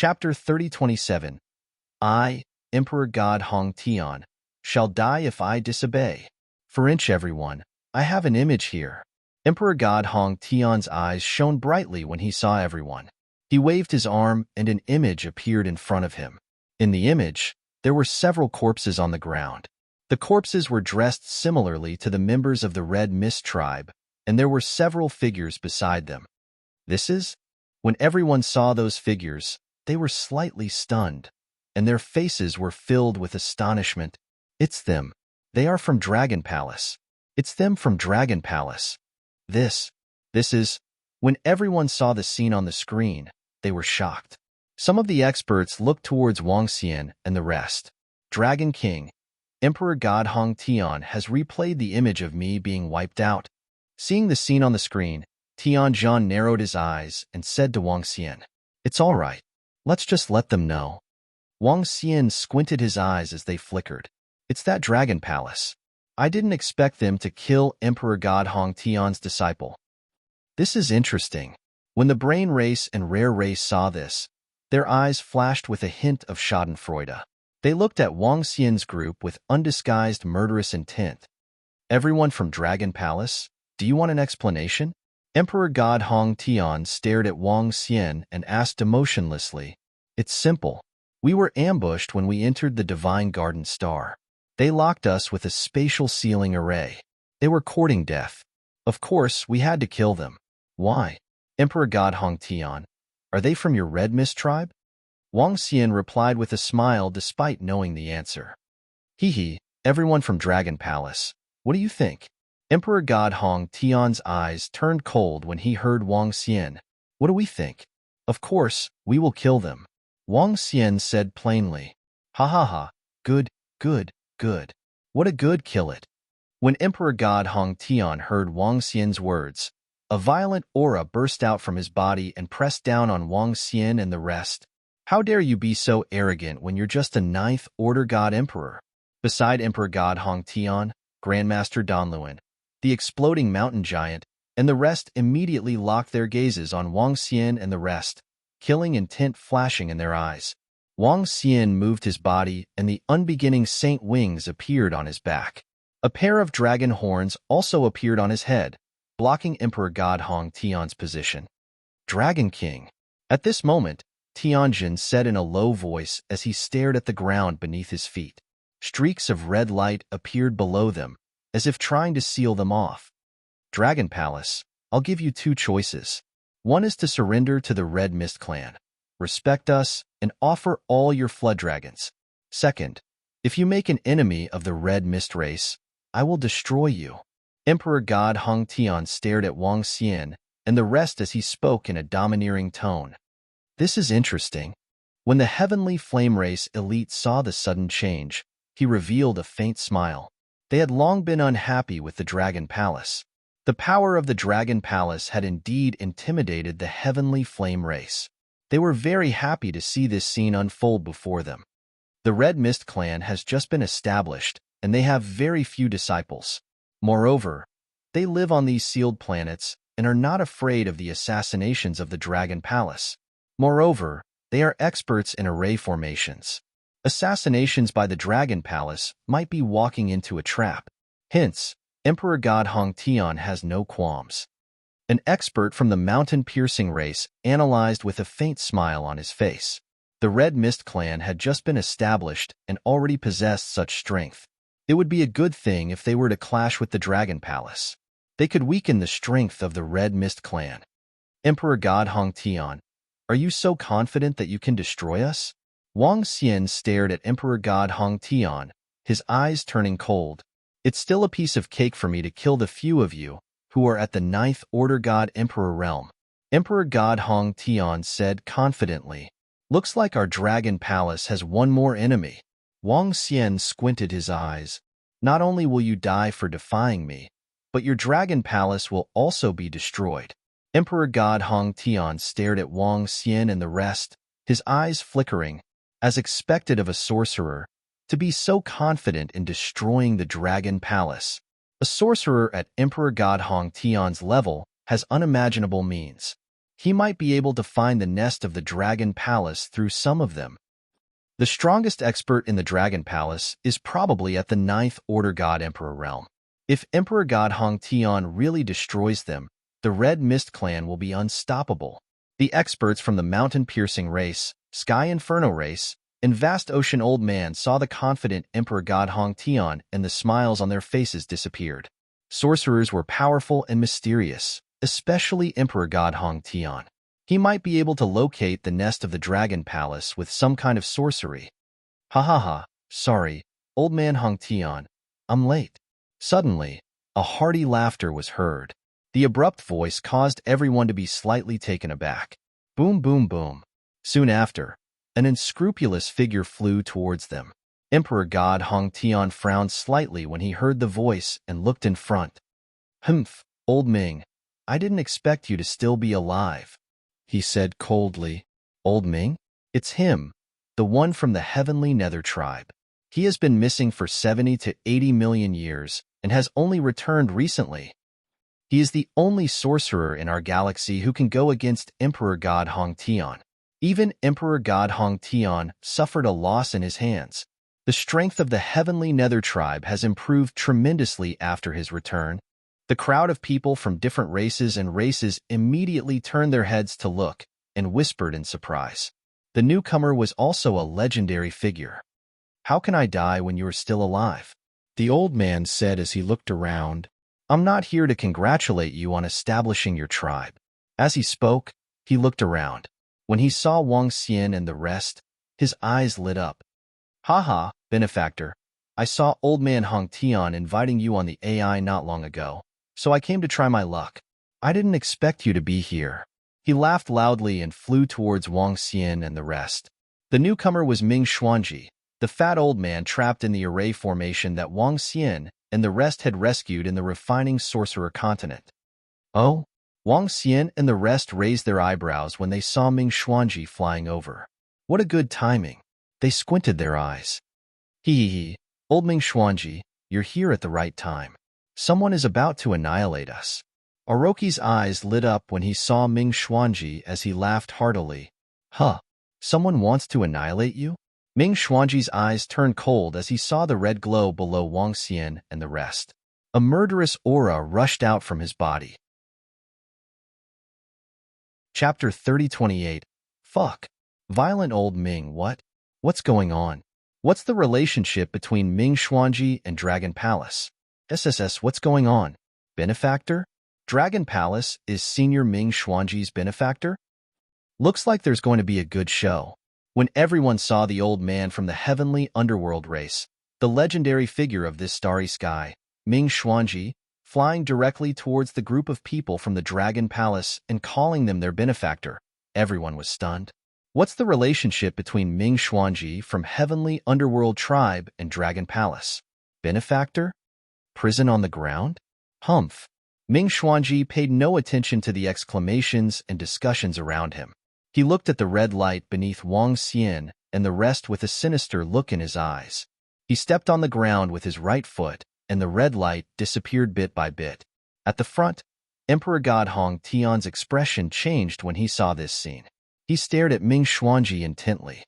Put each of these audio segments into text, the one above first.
Chapter 3027. I, Emperor God Hong Tian, shall die if I disobey. For inch everyone, I have an image here. Emperor God Hong Tian's eyes shone brightly when he saw everyone. He waved his arm and an image appeared in front of him. In the image, there were several corpses on the ground. The corpses were dressed similarly to the members of the Red Mist tribe, and there were several figures beside them. When everyone saw those figures, they were slightly stunned, and their faces were filled with astonishment. It's them. They are from Dragon Palace. It's them from Dragon Palace. This is... When everyone saw the scene on the screen, they were shocked. Some of the experts looked towards Wang Xian and the rest. Dragon King, Emperor God Hong Tian has replayed the image of me being wiped out. Seeing the scene on the screen, Tianzhan narrowed his eyes and said to Wang Xian, "It's all right. Let's just let them know." Wang Xian squinted his eyes as they flickered. "It's that Dragon Palace. I didn't expect them to kill Emperor God Hong Tian's disciple." This is interesting. When the Brain Race and Rare Race saw this, their eyes flashed with a hint of schadenfreude. They looked at Wang Xian's group with undisguised murderous intent. "Everyone from Dragon Palace, do you want an explanation?" Emperor God Hong Tian stared at Wang Xian and asked emotionlessly, "It's simple. We were ambushed when we entered the Divine Garden Star. They locked us with a spatial sealing array. They were courting death. Of course, we had to kill them." "Why?" Emperor God Hong Tian, "Are they from your Red Mist tribe?" Wang Xian replied with a smile despite knowing the answer. "Hee, everyone from Dragon Palace. What do you think?" Emperor God Hong Tian's eyes turned cold when he heard Wang Xian. "What do we think? Of course, we will kill them." Wang Xian said plainly. "Ha ha ha, good. What a good kill it." When Emperor God Hong Tian heard Wang Xian's words, a violent aura burst out from his body and pressed down on Wang Xian and the rest. "How dare you be so arrogant when you're just a ninth order God Emperor?" Beside Emperor God Hong Tian, Grandmaster Donluan, the exploding mountain giant, and the rest immediately locked their gazes on Wang Xian and the rest, killing intent flashing in their eyes. Wang Xian moved his body and the unbeginning saint wings appeared on his back. A pair of dragon horns also appeared on his head, blocking Emperor God Hong Tian's position. "Dragon King." At this moment, Tianjin said in a low voice as he stared at the ground beneath his feet. Streaks of red light appeared below them, as if trying to seal them off. "Dragon Palace, I'll give you two choices. One is to surrender to the Red Mist clan, respect us, and offer all your flood dragons. Second, if you make an enemy of the Red Mist race, I will destroy you." Emperor God Hong Tian stared at Wang Xian and the rest as he spoke in a domineering tone. This is interesting. When the Heavenly Flame Race elite saw the sudden change, he revealed a faint smile. They had long been unhappy with the Dragon Palace. The power of the Dragon Palace had indeed intimidated the Heavenly Flame Race. They were very happy to see this scene unfold before them. The Red Mist clan has just been established, and they have very few disciples. Moreover, they live on these sealed planets and are not afraid of the assassinations of the Dragon Palace. Moreover, they are experts in array formations. Assassinations by the Dragon Palace might be walking into a trap. Hence, Emperor God Hong Tian has no qualms. An expert from the mountain-piercing race analyzed with a faint smile on his face. The Red Mist clan had just been established and already possessed such strength. It would be a good thing if they were to clash with the Dragon Palace. They could weaken the strength of the Red Mist clan. "Emperor God Hong Tian, are you so confident that you can destroy us?" Wang Xian stared at Emperor God Hong Tian, his eyes turning cold. "It's still a piece of cake for me to kill the few of you who are at the Ninth Order God Emperor realm." Emperor God Hong Tian said confidently. "Looks like our Dragon Palace has one more enemy." Wang Xian squinted his eyes. "Not only will you die for defying me, but your Dragon Palace will also be destroyed." Emperor God Hong Tian stared at Wang Xian and the rest, his eyes flickering, as expected of a sorcerer, to be so confident in destroying the Dragon Palace. A sorcerer at Emperor God Hong Tian's level has unimaginable means. He might be able to find the nest of the Dragon Palace through some of them. The strongest expert in the Dragon Palace is probably at the Ninth Order God Emperor realm. If Emperor God Hong Tian really destroys them, the Red Mist clan will be unstoppable. The experts from the mountain-piercing race, Sky Inferno race, and Vast Ocean Old Man saw the confident Emperor God Hong Tian, and the smiles on their faces disappeared. Sorcerers were powerful and mysterious, especially Emperor God Hong Tian. He might be able to locate the nest of the Dragon Palace with some kind of sorcery. Ha ha ha, sorry, Old Man Hong Tian, I'm late. Suddenly, a hearty laughter was heard. The abrupt voice caused everyone to be slightly taken aback. Boom, boom, boom. Soon after, an unscrupulous figure flew towards them. Emperor God Hong Tian frowned slightly when he heard the voice and looked in front. Humph, Old Ming, I didn't expect you to still be alive, he said coldly. Old Ming? It's him, the one from the Heavenly Nether tribe. He has been missing for 70 to 80 million years and has only returned recently. He is the only sorcerer in our galaxy who can go against Emperor God Hong Tian. Even Emperor God Hong Tian suffered a loss in his hands. The strength of the Heavenly Nether tribe has improved tremendously after his return. The crowd of people from different races immediately turned their heads to look and whispered in surprise. The newcomer was also a legendary figure. How can I die when you are still alive? The old man said as he looked around. I'm not here to congratulate you on establishing your tribe. As he spoke, he looked around. When he saw Wang Xian and the rest, his eyes lit up. Ha, benefactor. I saw Old Man Hong Tian inviting you on the AI not long ago, so I came to try my luck. I didn't expect you to be here. He laughed loudly and flew towards Wang Xian and the rest. The newcomer was Ming Xuanji, the fat old man trapped in the array formation that Wang Xian and the rest had rescued in the refining sorcerer continent. Oh? Wang Xian and the rest raised their eyebrows when they saw Ming Xuanji flying over. What a good timing. They squinted their eyes. Hee, Old Ming Xuanji, you're here at the right time. Someone is about to annihilate us. Orochi's eyes lit up when he saw Ming Xuanji as he laughed heartily. Huh, someone wants to annihilate you? Ming Xuanji's eyes turned cold as he saw the red glow below Wang Xian and the rest. A murderous aura rushed out from his body. Chapter 3028. Fuck. Violent Old Ming, what? What's going on? What's the relationship between Ming Xuanji and Dragon Palace? SSS, what's going on? Benefactor? Dragon Palace is Senior Ming Xuanji's benefactor? Looks like there's going to be a good show. When everyone saw the old man from the heavenly underworld race, the legendary figure of this starry sky, Ming Xuanji, flying directly towards the group of people from the Dragon Palace and calling them their benefactor, everyone was stunned. What's the relationship between Ming Xuanji from Heavenly Underworld Tribe and Dragon Palace? Benefactor? Prison on the ground? Humph. Ming Xuanji paid no attention to the exclamations and discussions around him. He looked at the red light beneath Wang Xian and the rest with a sinister look in his eyes. He stepped on the ground with his right foot, and the red light disappeared bit by bit. At the front, Emperor God Hong Tian's expression changed when he saw this scene. He stared at Ming Xuanji intently.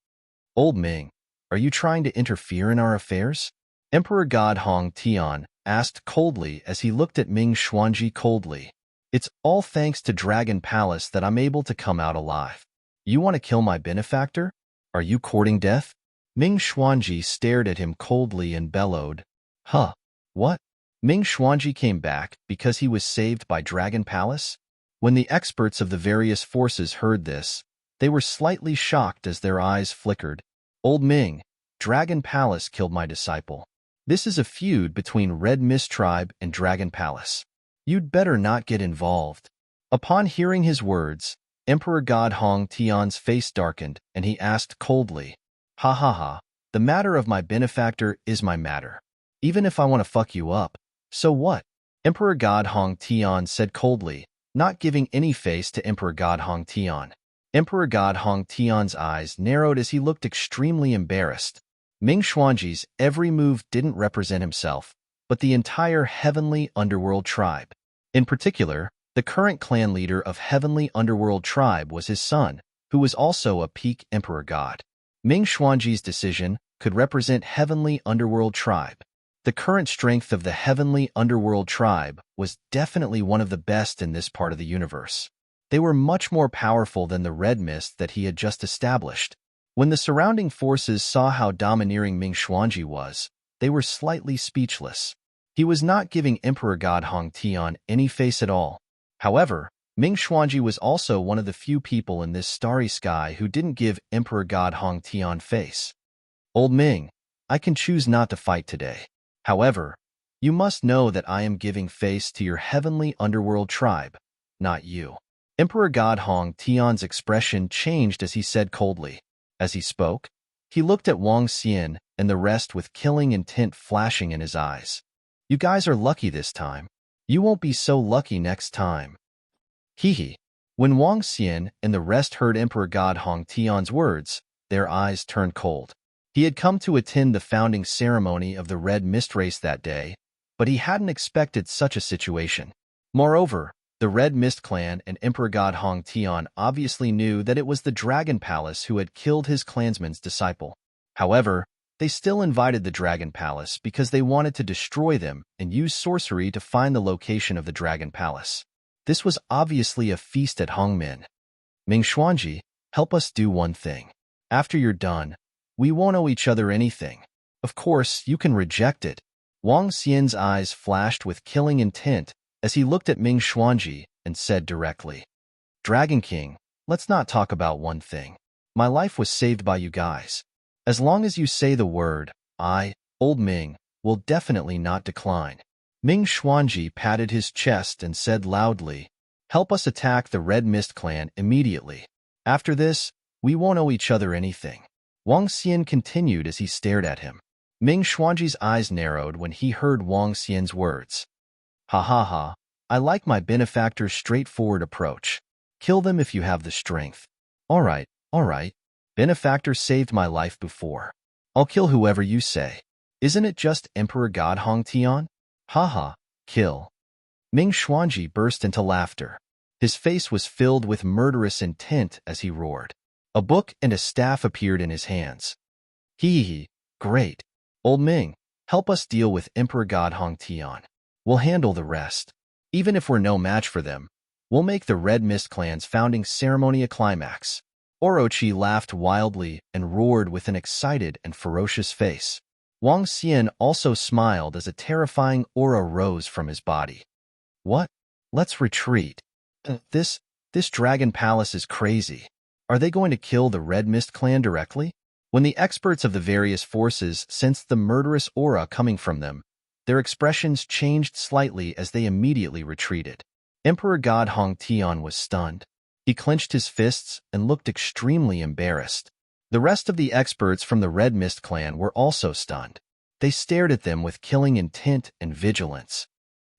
Old Ming, are you trying to interfere in our affairs? Emperor God Hong Tian asked coldly as he looked at Ming Xuanji coldly. It's all thanks to Dragon Palace that I'm able to come out alive. You want to kill my benefactor? Are you courting death? Ming Xuanji stared at him coldly and bellowed. Huh? What? Ming Xuanji came back because he was saved by Dragon Palace? When the experts of the various forces heard this, they were slightly shocked as their eyes flickered. Old Ming, Dragon Palace killed my disciple. This is a feud between Red Mist Tribe and Dragon Palace. You'd better not get involved. Upon hearing his words, Emperor God Hong Tian's face darkened, and he asked coldly, Ha, the matter of my benefactor is my matter. Even if I want to fuck you up, so what? Emperor God Hong Tian said coldly, not giving any face to Emperor God Hong Tian. Emperor God Hong Tian's eyes narrowed as he looked extremely embarrassed. Ming Xuanji's every move didn't represent himself, but the entire heavenly underworld tribe. In particular, The current clan leader of Heavenly Underworld Tribe was his son, who was also a peak emperor god. Ming Xuanji's decision could represent Heavenly Underworld Tribe. The current strength of the Heavenly Underworld Tribe was definitely one of the best in this part of the universe. They were much more powerful than the Red Mist that he had just established. When the surrounding forces saw how domineering Ming Xuanji was, they were slightly speechless. He was not giving Emperor God Hong Tian any face at all. However, Ming Xuanji was also one of the few people in this starry sky who didn't give Emperor God Hong Tian face. Old Ming, I can choose not to fight today. However, you must know that I am giving face to your Heavenly Underworld Tribe, not you. Emperor God Hong Tian's expression changed as he said coldly. As he spoke, he looked at Wang Xian and the rest with killing intent flashing in his eyes. You guys are lucky this time. You won't be so lucky next time. Hee. When Wang Xian and the rest heard Emperor God Hong Tian's words, their eyes turned cold. He had come to attend the founding ceremony of the Red Mist race that day, but he hadn't expected such a situation. Moreover, the Red Mist clan and Emperor God Hong Tian obviously knew that it was the Dragon Palace who had killed his clansman's disciple. However, they still invited the Dragon Palace because they wanted to destroy them and use sorcery to find the location of the Dragon Palace. This was obviously a feast at Hongmin. Ming Xuanji, help us do one thing. After you're done, we won't owe each other anything. Of course, you can reject it. Wang Xian's eyes flashed with killing intent as he looked at Ming Xuanji and said directly, Dragon King, let's not talk about one thing. My life was saved by you guys. As long as you say the word, I, Old Ming, will definitely not decline. Ming Xuanji patted his chest and said loudly, help us attack the Red Mist clan immediately. After this, we won't owe each other anything. Wang Xian continued as he stared at him. Ming Xuanji's eyes narrowed when he heard Wang Xian's words. Ha ha ha, I like my benefactor's straightforward approach. Kill them if you have the strength. All right. Benefactor saved my life before. I'll kill whoever you say. Isn't it just Emperor God Hong Tian? Ha ha, kill. Ming Xuanji burst into laughter. His face was filled with murderous intent as he roared. A book and a staff appeared in his hands. Hee, great. Old Ming, help us deal with Emperor God Hong Tian. We'll handle the rest. Even if we're no match for them, we'll make the Red Mist clan's founding ceremony a climax. Orochi laughed wildly and roared with an excited and ferocious face. Wang Xian also smiled as a terrifying aura rose from his body. What? Let's retreat. This Dragon Palace is crazy. Are they going to kill the Red Mist clan directly? When the experts of the various forces sensed the murderous aura coming from them, their expressions changed slightly as they immediately retreated. Emperor God Hong Tian was stunned. He clenched his fists and looked extremely embarrassed. The rest of the experts from the Red Mist clan were also stunned. They stared at them with killing intent and vigilance.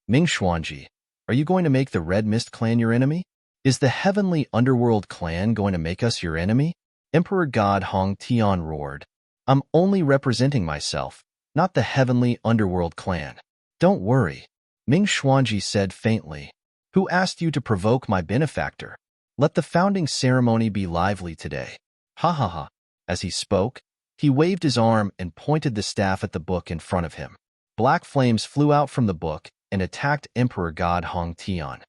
Ming Xuanji, are you going to make the Red Mist clan your enemy? Is the Heavenly Underworld clan going to make us your enemy? Emperor God Hong Tian roared. I'm only representing myself, not the Heavenly Underworld clan. Don't worry, Ming Xuanji said faintly. Who asked you to provoke my benefactor? Let the founding ceremony be lively today. Ha ha ha. As he spoke, he waved his arm and pointed the staff at the book in front of him. Black flames flew out from the book and attacked Emperor God Hong Tian.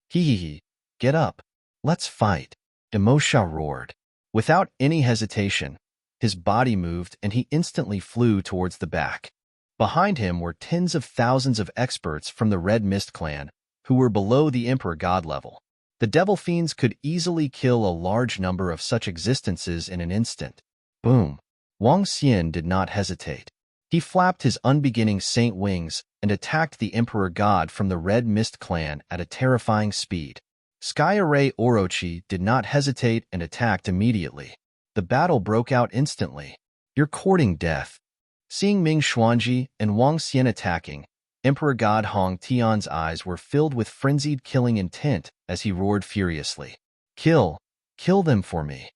Hee, get up. Let's fight. Emosha roared. Without any hesitation, his body moved and he instantly flew towards the back. Behind him were tens of thousands of experts from the Red Mist clan who were below the Emperor God level. The Devil Fiends could easily kill a large number of such existences in an instant. Boom. Wang Xian did not hesitate. He flapped his unbeginning saint wings and attacked the Emperor God from the Red Mist clan at a terrifying speed. Sky Array Orochi did not hesitate and attacked immediately. The battle broke out instantly. You're courting death. Seeing Ming Xuanji and Wang Xian attacking, Emperor God Hong Tian's eyes were filled with frenzied killing intent as he roared furiously. Kill them for me.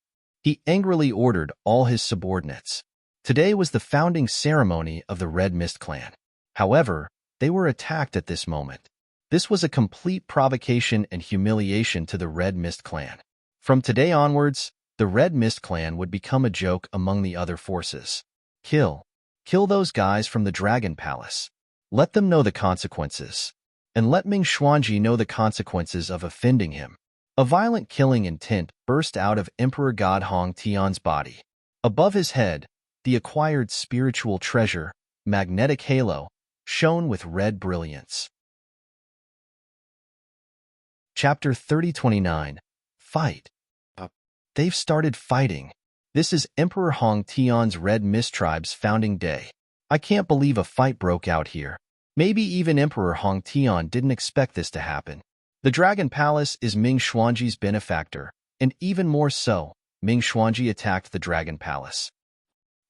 He angrily ordered all his subordinates. Today was the founding ceremony of the Red Mist clan. However, they were attacked at this moment. This was a complete provocation and humiliation to the Red Mist clan. From today onwards, the Red Mist clan would become a joke among the other forces. Kill. Kill those guys from the Dragon Palace. Let them know the consequences. And let Ming Xuanji know the consequences of offending him. A violent killing intent burst out of Emperor God Hong Tian's body. Above his head, the acquired spiritual treasure, magnetic halo, shone with red brilliance. Chapter 3029. Fight. They've started fighting. This is Emperor Hong Tian's Red Mist Tribe's founding day. I can't believe a fight broke out here. Maybe even Emperor Hong Tian didn't expect this to happen. The Dragon Palace is Ming Xuanji's benefactor, and even more so, Ming Xuanji attacked the Dragon Palace.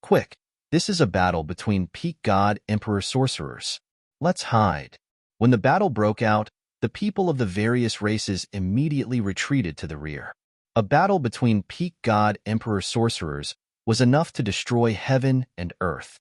Quick, this is a battle between Peak God Emperor sorcerers. Let's hide. When the battle broke out, the people of the various races immediately retreated to the rear. A battle between Peak God Emperor sorcerers was enough to destroy heaven and earth.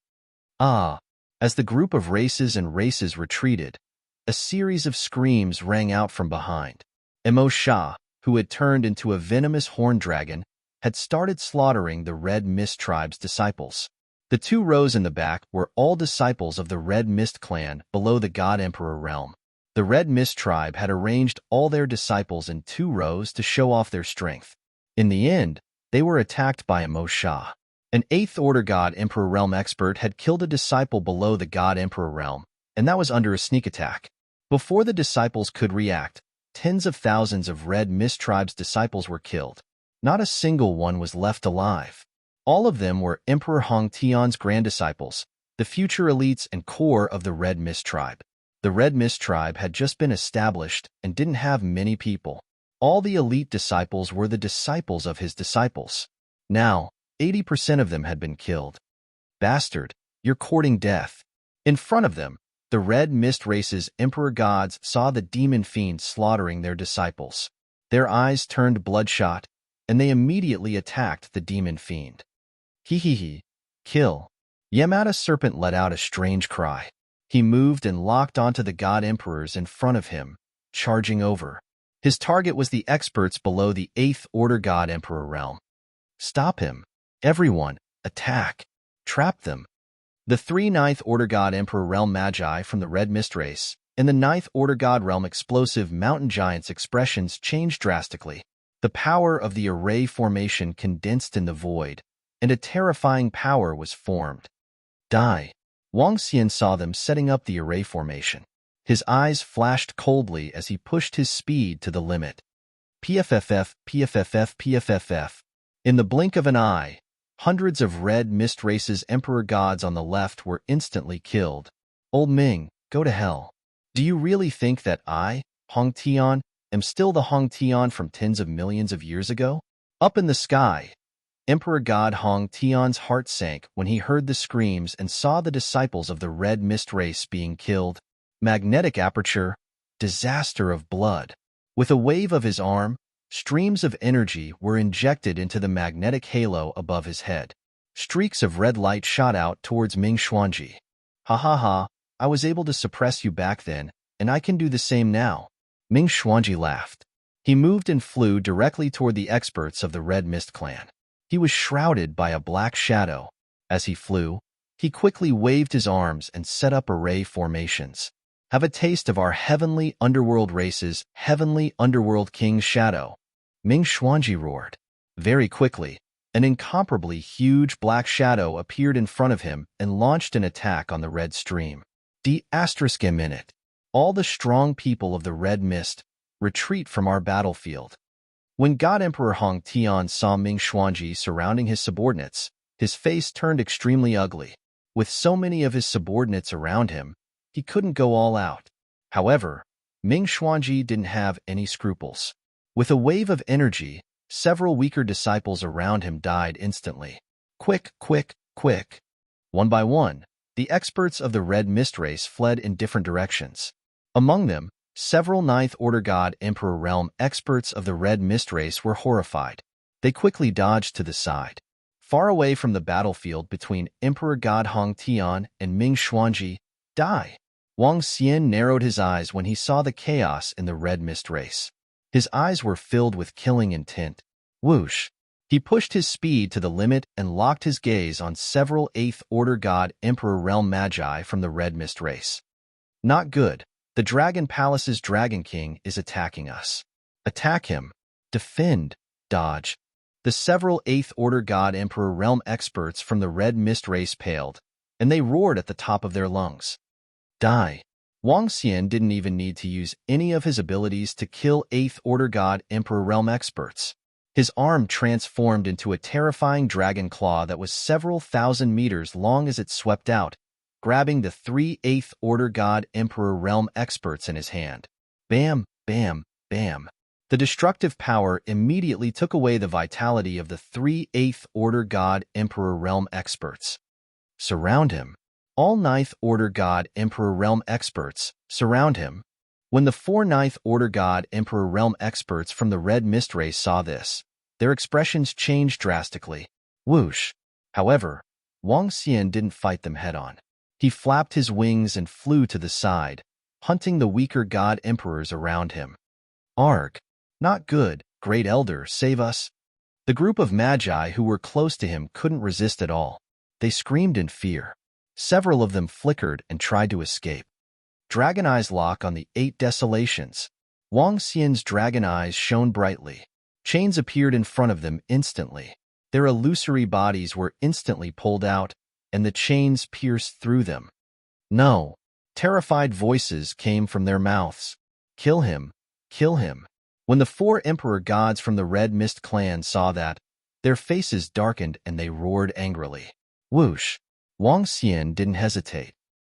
As the group of races retreated, a series of screams rang out from behind. Emo Sha, who had turned into a venomous horned dragon, had started slaughtering the Red Mist Tribe's disciples. The 2 rows in the back were all disciples of the Red Mist clan below the God Emperor realm. The Red Mist Tribe had arranged all their disciples in 2 rows to show off their strength. In the end, they were attacked by Emo Sha. An 8th Order God Emperor realm expert had killed a disciple below the God Emperor realm, and that was under a sneak attack. Before the disciples could react, tens of thousands of Red Mist Tribe's disciples were killed. Not a single one was left alive. All of them were Emperor Hong Tian's grand disciples, the future elites and core of the Red Mist Tribe. The Red Mist Tribe had just been established and didn't have many people. All the elite disciples were the disciples of his disciples. Now, 80% of them had been killed. Bastard, you're courting death. In front of them, the Red Mist race's Emperor gods saw the demon fiend slaughtering their disciples. Their eyes turned bloodshot, and they immediately attacked the demon fiend. Hee. Kill. Yamada Serpent let out a strange cry. He moved and locked onto the god emperors in front of him, charging over. His target was the experts below the 8th Order God Emperor realm. Stop him. Everyone, attack. Trap them. The 3 9th Order God Emperor realm magi from the Red Mist race and the 9th Order God realm explosive mountain giants' expressions changed drastically. The power of the array formation condensed in the void, and a terrifying power was formed. Die. Wang Xian saw them setting up the array formation. His eyes flashed coldly as he pushed his speed to the limit. PFFF. In the blink of an eye, hundreds of Red Mist race's emperor gods on the left were instantly killed. Old Ming, go to hell. Do you really think that I, Hong Tian, am still the Hong Tian from tens of millions of years ago? Up in the sky, Emperor God Hong Tian's heart sank when he heard the screams and saw the disciples of the Red Mist race being killed. Magnetic aperture, disaster of blood. With a wave of his arm, streams of energy were injected into the magnetic halo above his head. Streaks of red light shot out towards Ming Xuanji. Ha, I was able to suppress you back then, and I can do the same now. Ming Xuanji laughed. He moved and flew directly toward the experts of the Red Mist clan. He was shrouded by a black shadow. As he flew, he quickly waved his arms and set up array formations. Have a taste of our heavenly underworld race's heavenly underworld king's shadow. Ming Xuanji roared. Very quickly, an incomparably huge black shadow appeared in front of him and launched an attack on the red stream. D***minute. All the strong people of the Red Mist, retreat from our battlefield. When God Emperor Hong Tian saw Ming Xuanji surrounding his subordinates, his face turned extremely ugly. With so many of his subordinates around him, he couldn't go all out. However, Ming Xuanji didn't have any scruples. With a wave of energy, several weaker disciples around him died instantly. Quick. One by one, the experts of the Red Mist race fled in different directions. Among them, several 9th Order God Emperor realm experts of the Red Mist race were horrified. They quickly dodged to the side. Far away from the battlefield between Emperor God Hong Tian and Ming Xuanji, die. Wang Xian narrowed his eyes when he saw the chaos in the red mist race. His eyes were filled with killing intent. Whoosh! He pushed his speed to the limit and locked his gaze on several 8th Order God Emperor Realm Magi from the red mist race. Not good. The Dragon Palace's Dragon King is attacking us. Attack him. Defend. Dodge. The several 8th Order God Emperor Realm experts from the red mist race paled, and they roared at the top of their lungs. Die. Wang Xian didn't even need to use any of his abilities to kill 8th Order God Emperor Realm experts. His arm transformed into a terrifying dragon claw that was several thousand meters long as it swept out, grabbing the 3 8th Order God Emperor Realm experts in his hand. Bam, bam, bam. The destructive power immediately took away the vitality of the 3 8th Order God Emperor Realm experts. Surround him. All 9th Order God Emperor Realm experts surround him. When the 4 9th Order God Emperor Realm experts from the red mist race saw this, their expressions changed drastically. Whoosh! However, Wang Xian didn't fight them head-on. He flapped his wings and flew to the side, hunting the weaker god emperors around him. Arg! Not good, Great Elder, save us! The group of magi who were close to him couldn't resist at all. They screamed in fear. Several of them flickered and tried to escape. Dragon Eyes lock on the 8 desolations. Wang Xian's dragon eyes shone brightly. Chains appeared in front of them instantly. Their illusory bodies were instantly pulled out, and the chains pierced through them. No! Terrified voices came from their mouths. Kill him! Kill him! When the 4 emperor gods from the Red Mist clan saw that, their faces darkened and they roared angrily. Whoosh! Wang Xian didn't hesitate.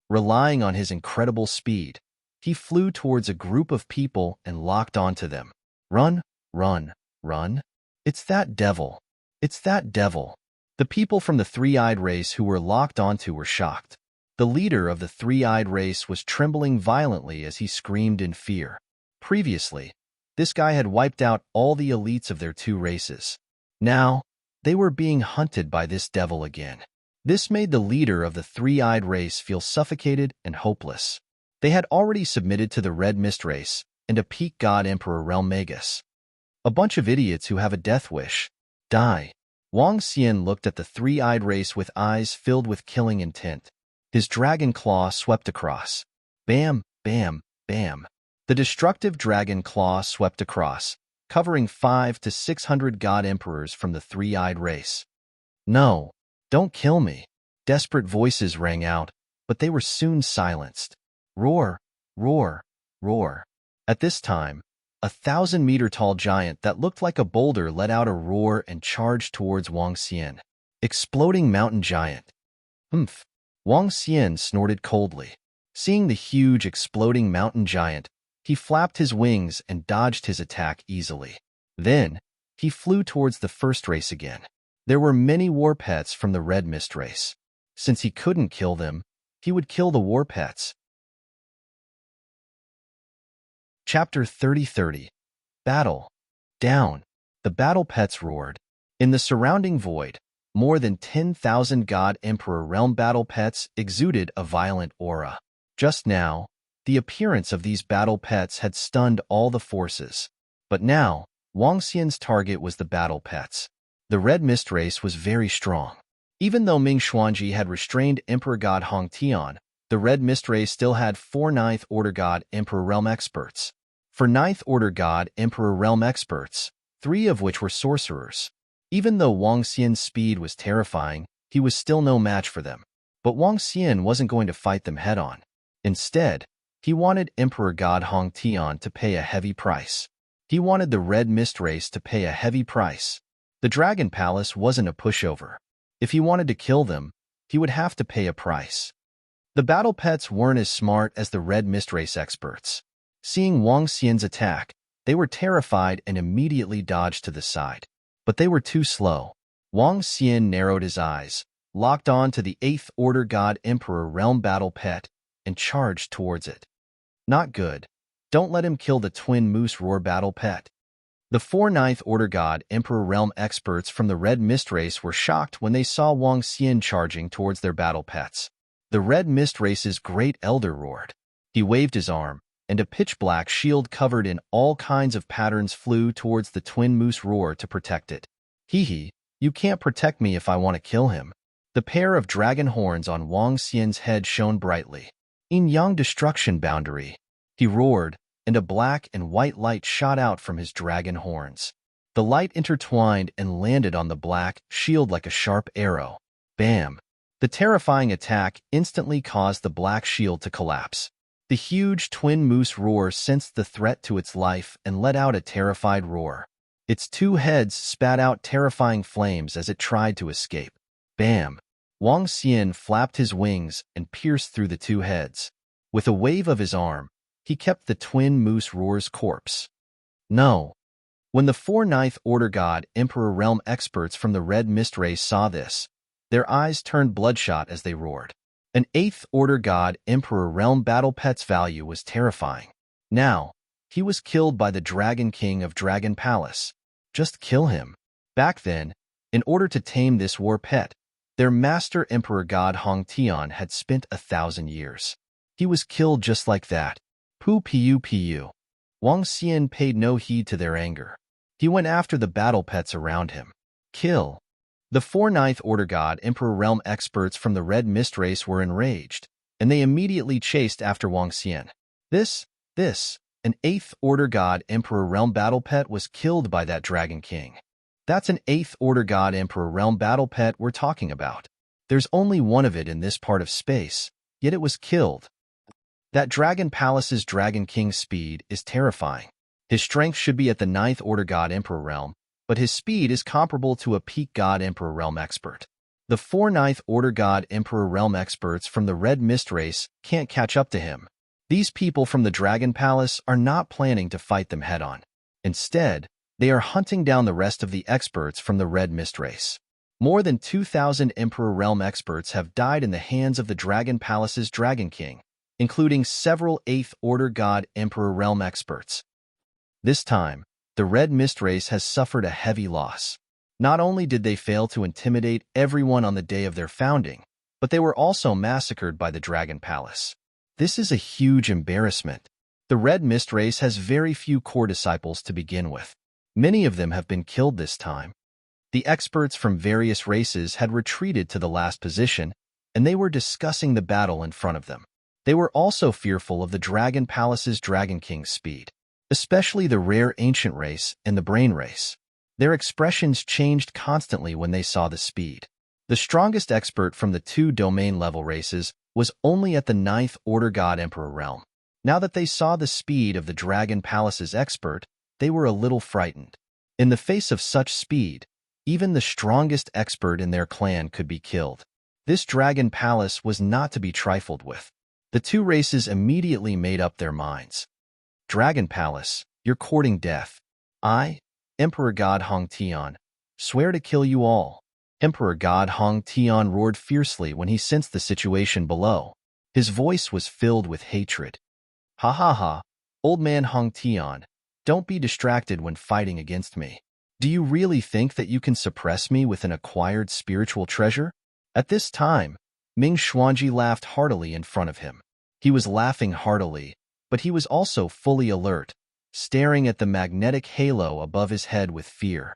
Relying on his incredible speed, he flew towards a group of people and locked onto them. Run, run, run. It's that devil. It's that devil. The people from the three-eyed race who were locked onto were shocked. The leader of the three-eyed race was trembling violently as he screamed in fear. Previously, this guy had wiped out all the elites of their 2 races. Now, they were being hunted by this devil again. This made the leader of the three-eyed race feel suffocated and hopeless. They had already submitted to the Red Mist race and a peak god Emperor Realm Magus. A bunch of idiots who have a death wish. Die. Wang Xian looked at the three-eyed race with eyes filled with killing intent. His dragon claw swept across. Bam, bam, bam. The destructive dragon claw swept across, covering 500 to 600 god emperors from the three-eyed race. No, don't kill me. Desperate voices rang out, but they were soon silenced. Roar, roar, roar. At this time, a 1,000-meter-tall giant that looked like a boulder let out a roar and charged towards Wang Xian. Exploding mountain giant. Humph. Wang Xian snorted coldly. Seeing the huge exploding mountain giant, he flapped his wings and dodged his attack easily. Then, he flew towards the first race again. There were many war pets from the Red Mist race. Since he couldn't kill them, he would kill the war pets. Chapter 30:30. Battle. Down. The battle pets roared. In the surrounding void, more than 10,000 God Emperor Realm battle pets exuded a violent aura. Just now, the appearance of these battle pets had stunned all the forces. But now, Wang Xian's target was the battle pets. The Red Mist race was very strong. Even though Ming Xuanji had restrained Emperor God Hong Tian, the Red Mist race still had 4 9th Order God Emperor Realm experts. For 9th Order God Emperor Realm experts, 3 of which were sorcerers. Even though Wang Xian's speed was terrifying, he was still no match for them. But Wang Xian wasn't going to fight them head-on. Instead, he wanted Emperor God Hong Tian to pay a heavy price. He wanted the Red Mist race to pay a heavy price. The Dragon Palace wasn't a pushover. If he wanted to kill them, he would have to pay a price. The battle pets weren't as smart as the Red Mist race experts. Seeing Wang Xian's attack, they were terrified and immediately dodged to the side. But they were too slow. Wang Xian narrowed his eyes, locked on to the 8th Order God Emperor Realm battle pet, and charged towards it. Not good. Don't let him kill the Twin Moose Roar battle pet. The 4 9th Order God Emperor Realm experts from the Red Mist race were shocked when they saw Wang Xian charging towards their battle pets. The Red Mist race's Great Elder roared. He waved his arm, and a pitch-black shield covered in all kinds of patterns flew towards the twin moose roar to protect it. Hee, you can't protect me if I want to kill him. The pair of dragon horns on Wang Xian's head shone brightly. Yin-yang destruction boundary. He roared, and a black and white light shot out from his dragon horns. The light intertwined and landed on the black shield like a sharp arrow. Bam! The terrifying attack instantly caused the black shield to collapse. The huge twin moose roar sensed the threat to its life and let out a terrified roar. Its two heads spat out terrifying flames as it tried to escape. Bam! Wang Xian flapped his wings and pierced through the two heads. With a wave of his arm, he kept the twin moose roar's corpse. No! When the 4 Ninth Order God Emperor Realm experts from the Red Mist race saw this, their eyes turned bloodshot as they roared. An 8th Order God Emperor Realm battle pet's value was terrifying. Now, he was killed by the Dragon King of Dragon Palace. Just kill him. Back then, in order to tame this war pet, their master Emperor God Hong Tian had spent 1,000 years. He was killed just like that. Pu. Wang Xian paid no heed to their anger. He went after the battle pets around him. Kill. The 4 Ninth Order God Emperor Realm experts from the Red Mist race were enraged, and they immediately chased after Wang Xian. An 8th Order God Emperor Realm battle pet was killed by that Dragon King. That's an 8th Order God Emperor Realm battle pet we're talking about. There's only one of it in this part of space, yet it was killed. That Dragon Palace's Dragon King's speed is terrifying. His strength should be at the 9th Order God Emperor Realm, but his speed is comparable to a peak God Emperor Realm expert. The 4 Ninth Order God Emperor Realm experts from the Red Mist race can't catch up to him. These people from the Dragon Palace are not planning to fight them head-on. Instead, they are hunting down the rest of the experts from the Red Mist race. More than 2,000 Emperor Realm experts have died in the hands of the Dragon Palace's Dragon King, including several 8th Order God Emperor Realm experts. This time, the Red Mist race has suffered a heavy loss. Not only did they fail to intimidate everyone on the day of their founding, but they were also massacred by the Dragon Palace. This is a huge embarrassment. The Red Mist race has very few core disciples to begin with. Many of them have been killed this time. The experts from various races had retreated to the last position, and they were discussing the battle in front of them. They were also fearful of the Dragon Palace's Dragon King's speed, especially the rare ancient race and the brain race. Their expressions changed constantly when they saw the speed. The strongest expert from the 2 domain-level races was only at the 9th Order God Emperor Realm. Now that they saw the speed of the Dragon Palace's expert, they were a little frightened. In the face of such speed, even the strongest expert in their clan could be killed. This Dragon Palace was not to be trifled with. The 2 races immediately made up their minds. Dragon Palace, you're courting death. I, Emperor God Hong Tian, swear to kill you all. Emperor God Hong Tian roared fiercely when he sensed the situation below. His voice was filled with hatred. Ha ha ha, old man Hong Tian, don't be distracted when fighting against me. Do you really think that you can suppress me with an acquired spiritual treasure? At this time, Ming Xuanji laughed heartily in front of him. He was laughing heartily, but he was also fully alert, staring at the magnetic halo above his head with fear.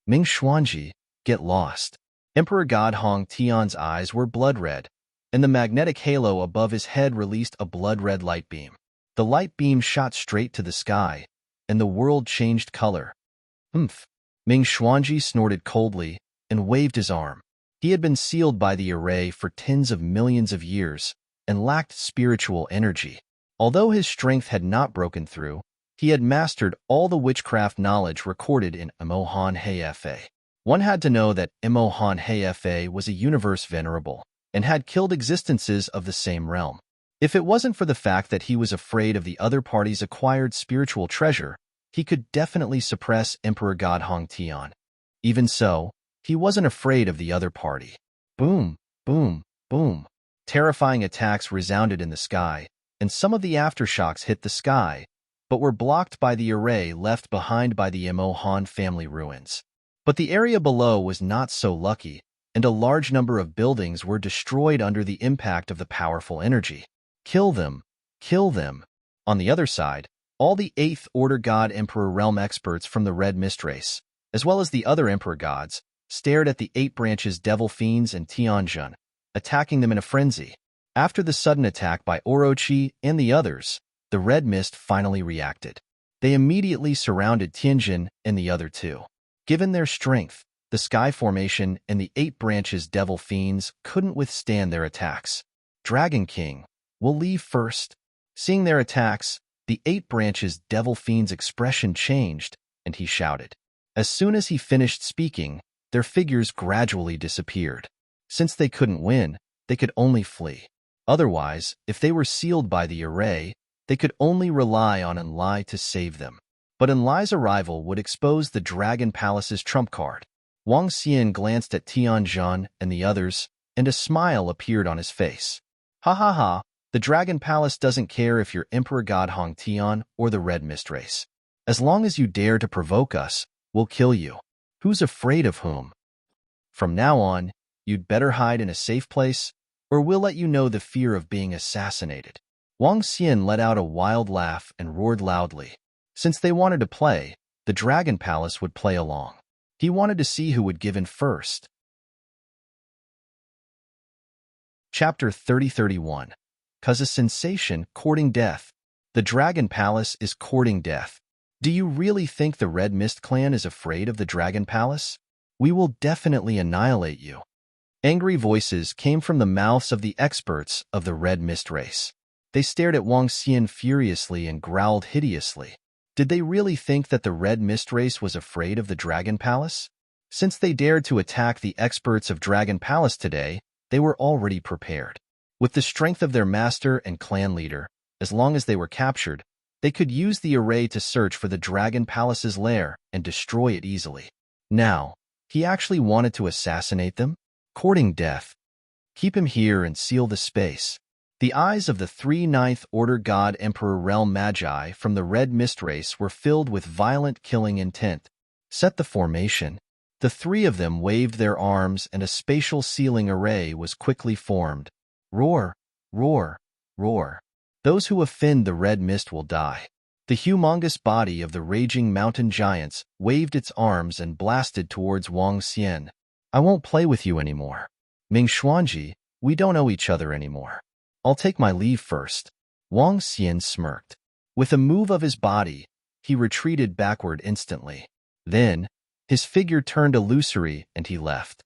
Ming Xuanji, get lost. Emperor God Hong Tian's eyes were blood-red, and the magnetic halo above his head released a blood-red light beam. The light beam shot straight to the sky, and the world changed color. Humph! Ming Xuanji snorted coldly and waved his arm. He had been sealed by the array for tens of millions of years and lacked spiritual energy. Although his strength had not broken through, he had mastered all the witchcraft knowledge recorded in Emohan Hefe. One had to know that Emohan Hefe was a universe venerable and had killed existences of the same realm. If it wasn't for the fact that he was afraid of the other party's acquired spiritual treasure, he could definitely suppress Emperor God Hong Tian. Even so, he wasn't afraid of the other party. Boom, boom, boom. Terrifying attacks resounded in the sky, and some of the aftershocks hit the sky, but were blocked by the array left behind by the Emohan family ruins. But the area below was not so lucky, and a large number of buildings were destroyed under the impact of the powerful energy. Kill them, Kill them. On the other side, all the 8th Order God Emperor Realm experts from the Red Mist race, as well as the other Emperor gods, stared at the 8 branches Devil Fiends and Tianjun, attacking them in a frenzy. After the sudden attack by Orochi and the others, the Red Mist finally reacted. They immediately surrounded Tianjin and the other two. Given their strength, the Sky Formation and the 8 branches Devil Fiends couldn't withstand their attacks. Dragon King, we'll leave first. Seeing their attacks, the 8 branches Devil Fiend's expression changed, and he shouted. As soon as he finished speaking, their figures gradually disappeared. Since they couldn't win, they could only flee. Otherwise, if they were sealed by the array, they could only rely on Enlai to save them. But Enlai's arrival would expose the Dragon Palace's trump card. Wang Xian glanced at Tianjun and the others, and a smile appeared on his face. Ha ha ha, the Dragon Palace doesn't care if you're Emperor God Hong Tian or the Red Mist race. As long as you dare to provoke us, we'll kill you. Who's afraid of whom? From now on, you'd better hide in a safe place, or we'll let you know the fear of being assassinated. Wang Xian let out a wild laugh and roared loudly. Since they wanted to play, the Dragon Palace would play along. He wanted to see who would give in first. Chapter 30-31. 'Cause a sensation courting death. The Dragon Palace is courting death. Do you really think the Red Mist clan is afraid of the Dragon Palace? We will definitely annihilate you. Angry voices came from the mouths of the experts of the Red Mist race. They stared at Wang Xian furiously and growled hideously. Did they really think that the Red Mist race was afraid of the Dragon Palace? Since they dared to attack the experts of Dragon Palace today, they were already prepared. With the strength of their master and clan leader, as long as they were captured, they could use the array to search for the Dragon Palace's lair and destroy it easily. Now, he actually wanted to assassinate them? Courting death. Keep him here and seal the space. The eyes of the 3 Ninth Order God Emperor Realm Magi from the Red Mist race were filled with violent killing intent. Set the formation. The 3 of them waved their arms and a spatial sealing array was quickly formed. Roar, roar, roar. Those who offend the Red Mist will die. The humongous body of the raging mountain giants waved its arms and blasted towards Wang Xian. I won't play with you anymore. Ming Xuanji, we don't know each other anymore. I'll take my leave first. Wang Xian smirked. With a move of his body, he retreated backward instantly. Then, his figure turned illusory and he left.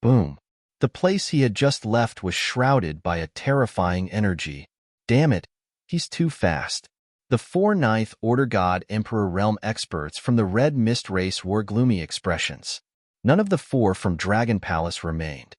Boom. The place he had just left was shrouded by a terrifying energy. Damn it, he's too fast. The 4 Ninth Order God Emperor Realm experts from the Red Mist race wore gloomy expressions. None of the 4 from Dragon Palace remained.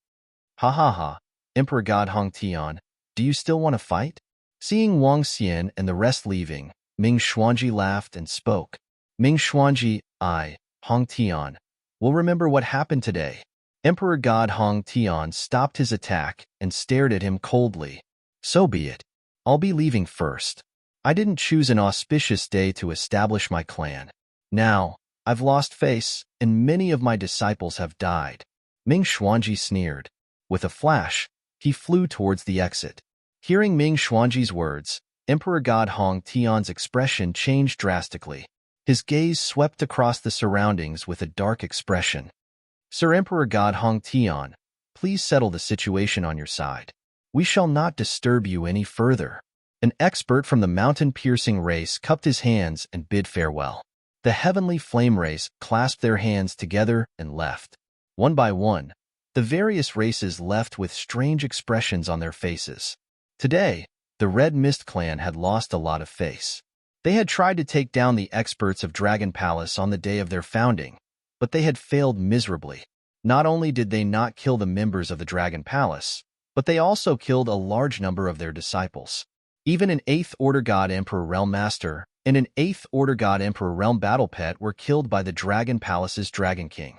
Ha ha ha, Emperor God Hong Tian, do you still want to fight? Seeing Wang Xian and the rest leaving, Ming Xuanji laughed and spoke. Ming Xuanji, Hong Tian, will remember what happened today. Emperor God Hong Tian stopped his attack and stared at him coldly. So be it. I'll be leaving first. I didn't choose an auspicious day to establish my clan. Now, I've lost face, and many of my disciples have died. Ming Xuanji sneered. With a flash, he flew towards the exit. Hearing Ming Xuanji's words, Emperor God Hong Tian's expression changed drastically. His gaze swept across the surroundings with a dark expression. Sir Emperor God Hong Tian, please settle the situation on your side. We shall not disturb you any further. An expert from the mountain-piercing race cupped his hands and bid farewell. The heavenly flame race clasped their hands together and left. One by one, the various races left with strange expressions on their faces. Today, the Red Mist clan had lost a lot of face. They had tried to take down the experts of Dragon Palace on the day of their founding, but they had failed miserably. Not only did they not kill the members of the Dragon Palace, but they also killed a large number of their disciples. Even an 8th Order God Emperor Realm Master and an 8th Order God Emperor Realm Battle Pet were killed by the Dragon Palace's Dragon King.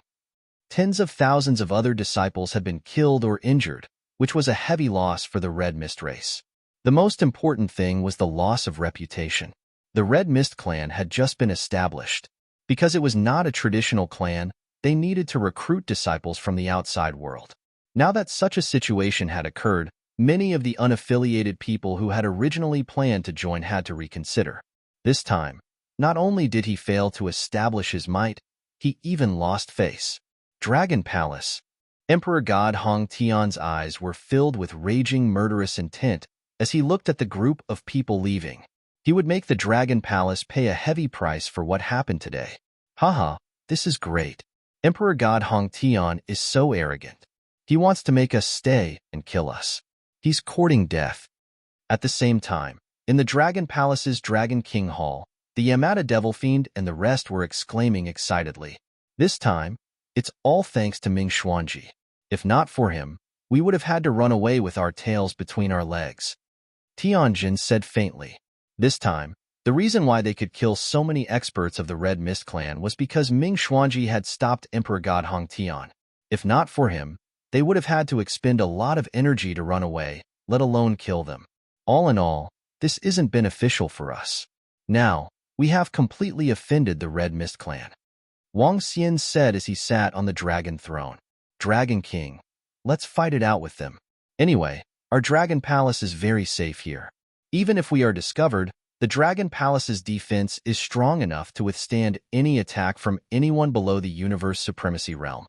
Tens of thousands of other disciples had been killed or injured, which was a heavy loss for the Red Mist race. The most important thing was the loss of reputation. The Red Mist clan had just been established. Because it was not a traditional clan, they needed to recruit disciples from the outside world. Now that such a situation had occurred, Many of the unaffiliated people who had originally planned to join had to reconsider. This time, not only did he fail to establish his might, he even lost face. Dragon Palace. Emperor God Hong Tian's eyes were filled with raging murderous intent as he looked at the group of people leaving. He would make the Dragon Palace pay a heavy price for what happened today. Haha, this is great. Emperor God Hong Tian is so arrogant. He wants to make us stay and kill us. He's courting death. At the same time, in the Dragon Palace's Dragon King Hall, the Yamada Devil Fiend and the rest were exclaiming excitedly. This time, it's all thanks to Ming Xuanji. If not for him, we would have had to run away with our tails between our legs. Tianjin said faintly. This time, the reason why they could kill so many experts of the Red Mist clan was because Ming Xuanji had stopped Emperor God Hong Tian. If not for him, they would have had to expend a lot of energy to run away, let alone kill them. All in all, this isn't beneficial for us. Now, we have completely offended the Red Mist clan. Wang Xian said as he sat on the dragon throne. Dragon King, let's fight it out with them. Anyway, our Dragon Palace is very safe here. Even if we are discovered, the Dragon Palace's defense is strong enough to withstand any attack from anyone below the Universe Supremacy realm.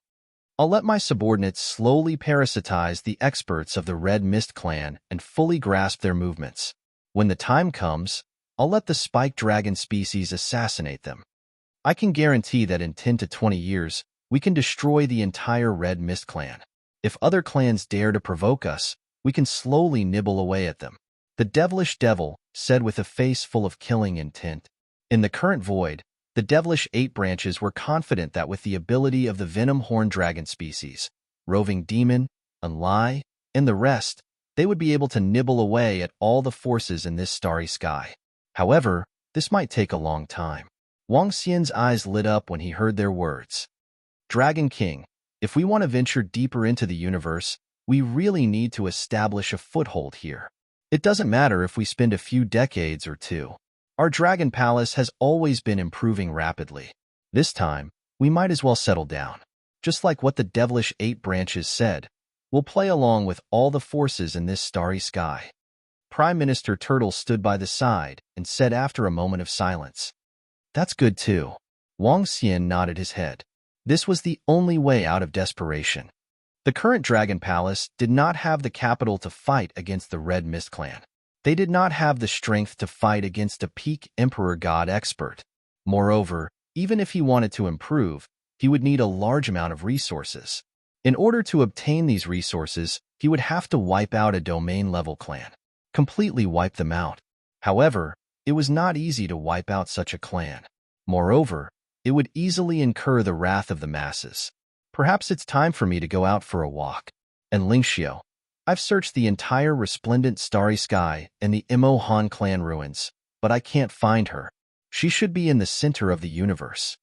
I'll let my subordinates slowly parasitize the experts of the Red Mist clan and fully grasp their movements. When the time comes, I'll let the spike dragon species assassinate them. I can guarantee that in 10 to 20 years, we can destroy the entire Red Mist clan. If other clans dare to provoke us, we can slowly nibble away at them. The devilish devil said with a face full of killing intent. In the current void, the devilish 8 branches were confident that with the ability of the venom horn dragon species, roving demon, unlie, and the rest, they would be able to nibble away at all the forces in this starry sky. However, this might take a long time. Wang Xian's eyes lit up when he heard their words. Dragon King, if we want to venture deeper into the universe, we really need to establish a foothold here. It doesn't matter if we spend a few decades or two. Our Dragon Palace has always been improving rapidly. This time, we might as well settle down. Just like what the devilish 8 branches said, we'll play along with all the forces in this starry sky. Prime Minister Turtle stood by the side and said after a moment of silence. That's good too. Wang Xian nodded his head. This was the only way out of desperation. The current Dragon Palace did not have the capital to fight against the Red Mist clan. They did not have the strength to fight against a peak Emperor God expert. Moreover, even if he wanted to improve, he would need a large amount of resources. In order to obtain these resources, he would have to wipe out a domain-level clan. Completely wipe them out. However, it was not easy to wipe out such a clan. Moreover, it would easily incur the wrath of the masses. Perhaps it's time for me to go out for a walk. And Lingxiu, I've searched the entire resplendent starry sky and the Imo Han clan ruins, but I can't find her. She should be in the center of the universe.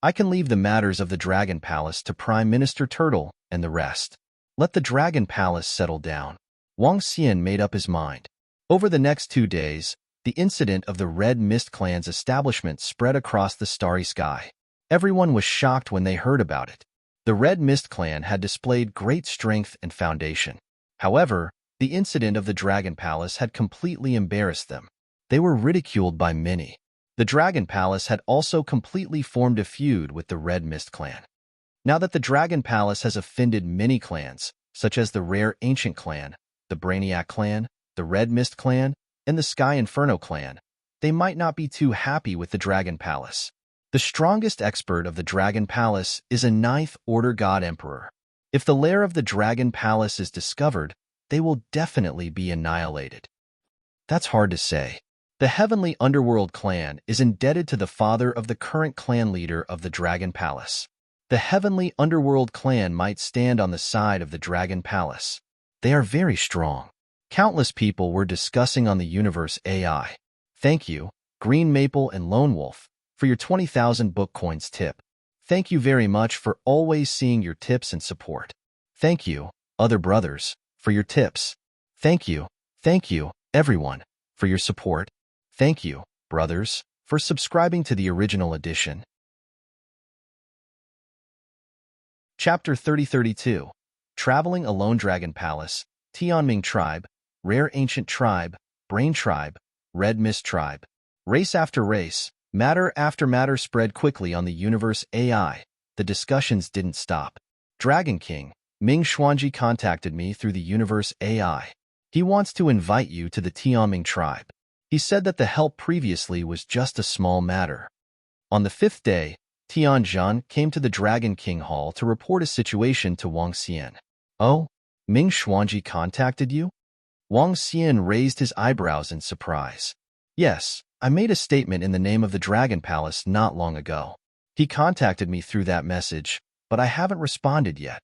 I can leave the matters of the Dragon Palace to Prime Minister Turtle and the rest. Let the Dragon Palace settle down. Wang Xian made up his mind. Over the next 2 days, the incident of the Red Mist clan's establishment spread across the starry sky. Everyone was shocked when they heard about it. The Red Mist clan had displayed great strength and foundation. However, the incident of the Dragon Palace had completely embarrassed them. They were ridiculed by many. The Dragon Palace had also completely formed a feud with the Red Mist clan. Now that the Dragon Palace has offended many clans, such as the Rare Ancient clan, the Brainiac clan, the Red Mist clan, and the Sky Inferno clan, they might not be too happy with the Dragon Palace. The strongest expert of the Dragon Palace is a 9th Order God Emperor. If the lair of the Dragon Palace is discovered, they will definitely be annihilated. That's hard to say. The Heavenly Underworld clan is indebted to the father of the current clan leader of the Dragon Palace. The Heavenly Underworld clan might stand on the side of the Dragon Palace. They are very strong. Countless people were discussing on the Universe AI. Thank you, Green Maple and Lone Wolf, for your 20,000 book coins tip. Thank you very much for always seeing your tips and support. Thank you, other brothers, for your tips. Thank you, everyone, for your support. Thank you, brothers, for subscribing to the original edition. Chapter 3032. Traveling Alone Dragon Palace. Tianming tribe, rare ancient tribe, brain tribe, red mist tribe. Race after race, matter after matter spread quickly on the universe AI. The discussions didn't stop. Dragon King, Ming Xuanji contacted me through the universe AI. He wants to invite you to the Tianming tribe. He said that the help previously was just a small matter. On the fifth day, Tianzhan came to the Dragon King Hall to report a situation to Wang Xian. Oh, Ming Xuanji contacted you? Wang Xian raised his eyebrows in surprise. Yes, I made a statement in the name of the Dragon Palace not long ago. He contacted me through that message, but I haven't responded yet.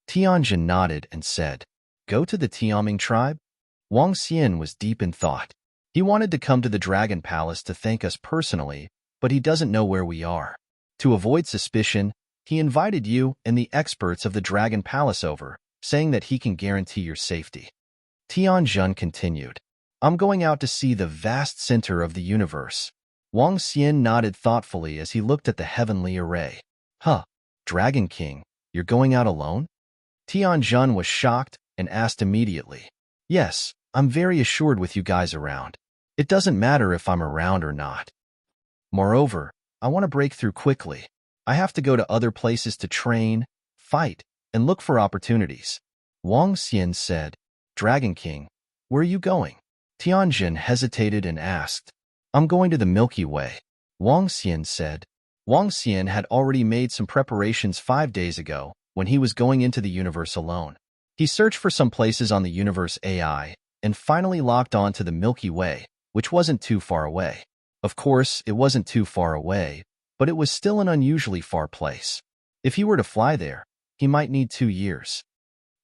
Tianzhan nodded and said, Go to the Tianming tribe? Wang Xian was deep in thought. He wanted to come to the Dragon Palace to thank us personally, but he doesn't know where we are. To avoid suspicion, he invited you and the experts of the Dragon Palace over, saying that he can guarantee your safety. Tianzhan continued, I'm going out to see the vast center of the universe. Wang Xian nodded thoughtfully as he looked at the heavenly array. Huh, Dragon King, you're going out alone? Tianzhan was shocked and asked immediately. Yes, I'm very assured with you guys around. It doesn't matter if I'm around or not. Moreover, I want to break through quickly. I have to go to other places to train, fight, and look for opportunities. Wang Xian said, Dragon King, where are you going? Tianzhan hesitated and asked, I'm going to the Milky Way. Wang Xian said. Wang Xian had already made some preparations 5 days ago when he was going into the universe alone. He searched for some places on the universe AI and finally locked on to the Milky Way, which wasn't too far away. Of course, it wasn't too far away, but it was still an unusually far place. If he were to fly there, he might need 2 years.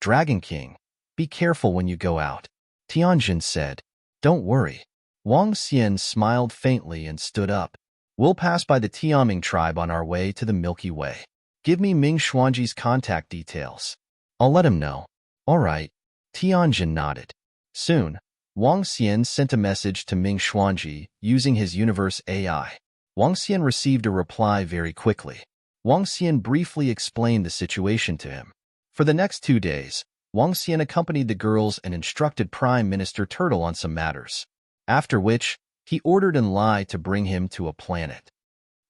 Dragon King, be careful when you go out, Tianzhan said. Don't worry. Wang Xian smiled faintly and stood up. We'll pass by the Tianming tribe on our way to the Milky Way. Give me Ming Xuanji's contact details. I'll let him know. All right. Tianzhan nodded. Soon, Wang Xian sent a message to Ming Xuanji using his universe AI. Wang Xian received a reply very quickly. Wang Xian briefly explained the situation to him. For the next 2 days, Wang Xian accompanied the girls and instructed Prime Minister Turtle on some matters. After which, he ordered Enlai to bring him to a planet.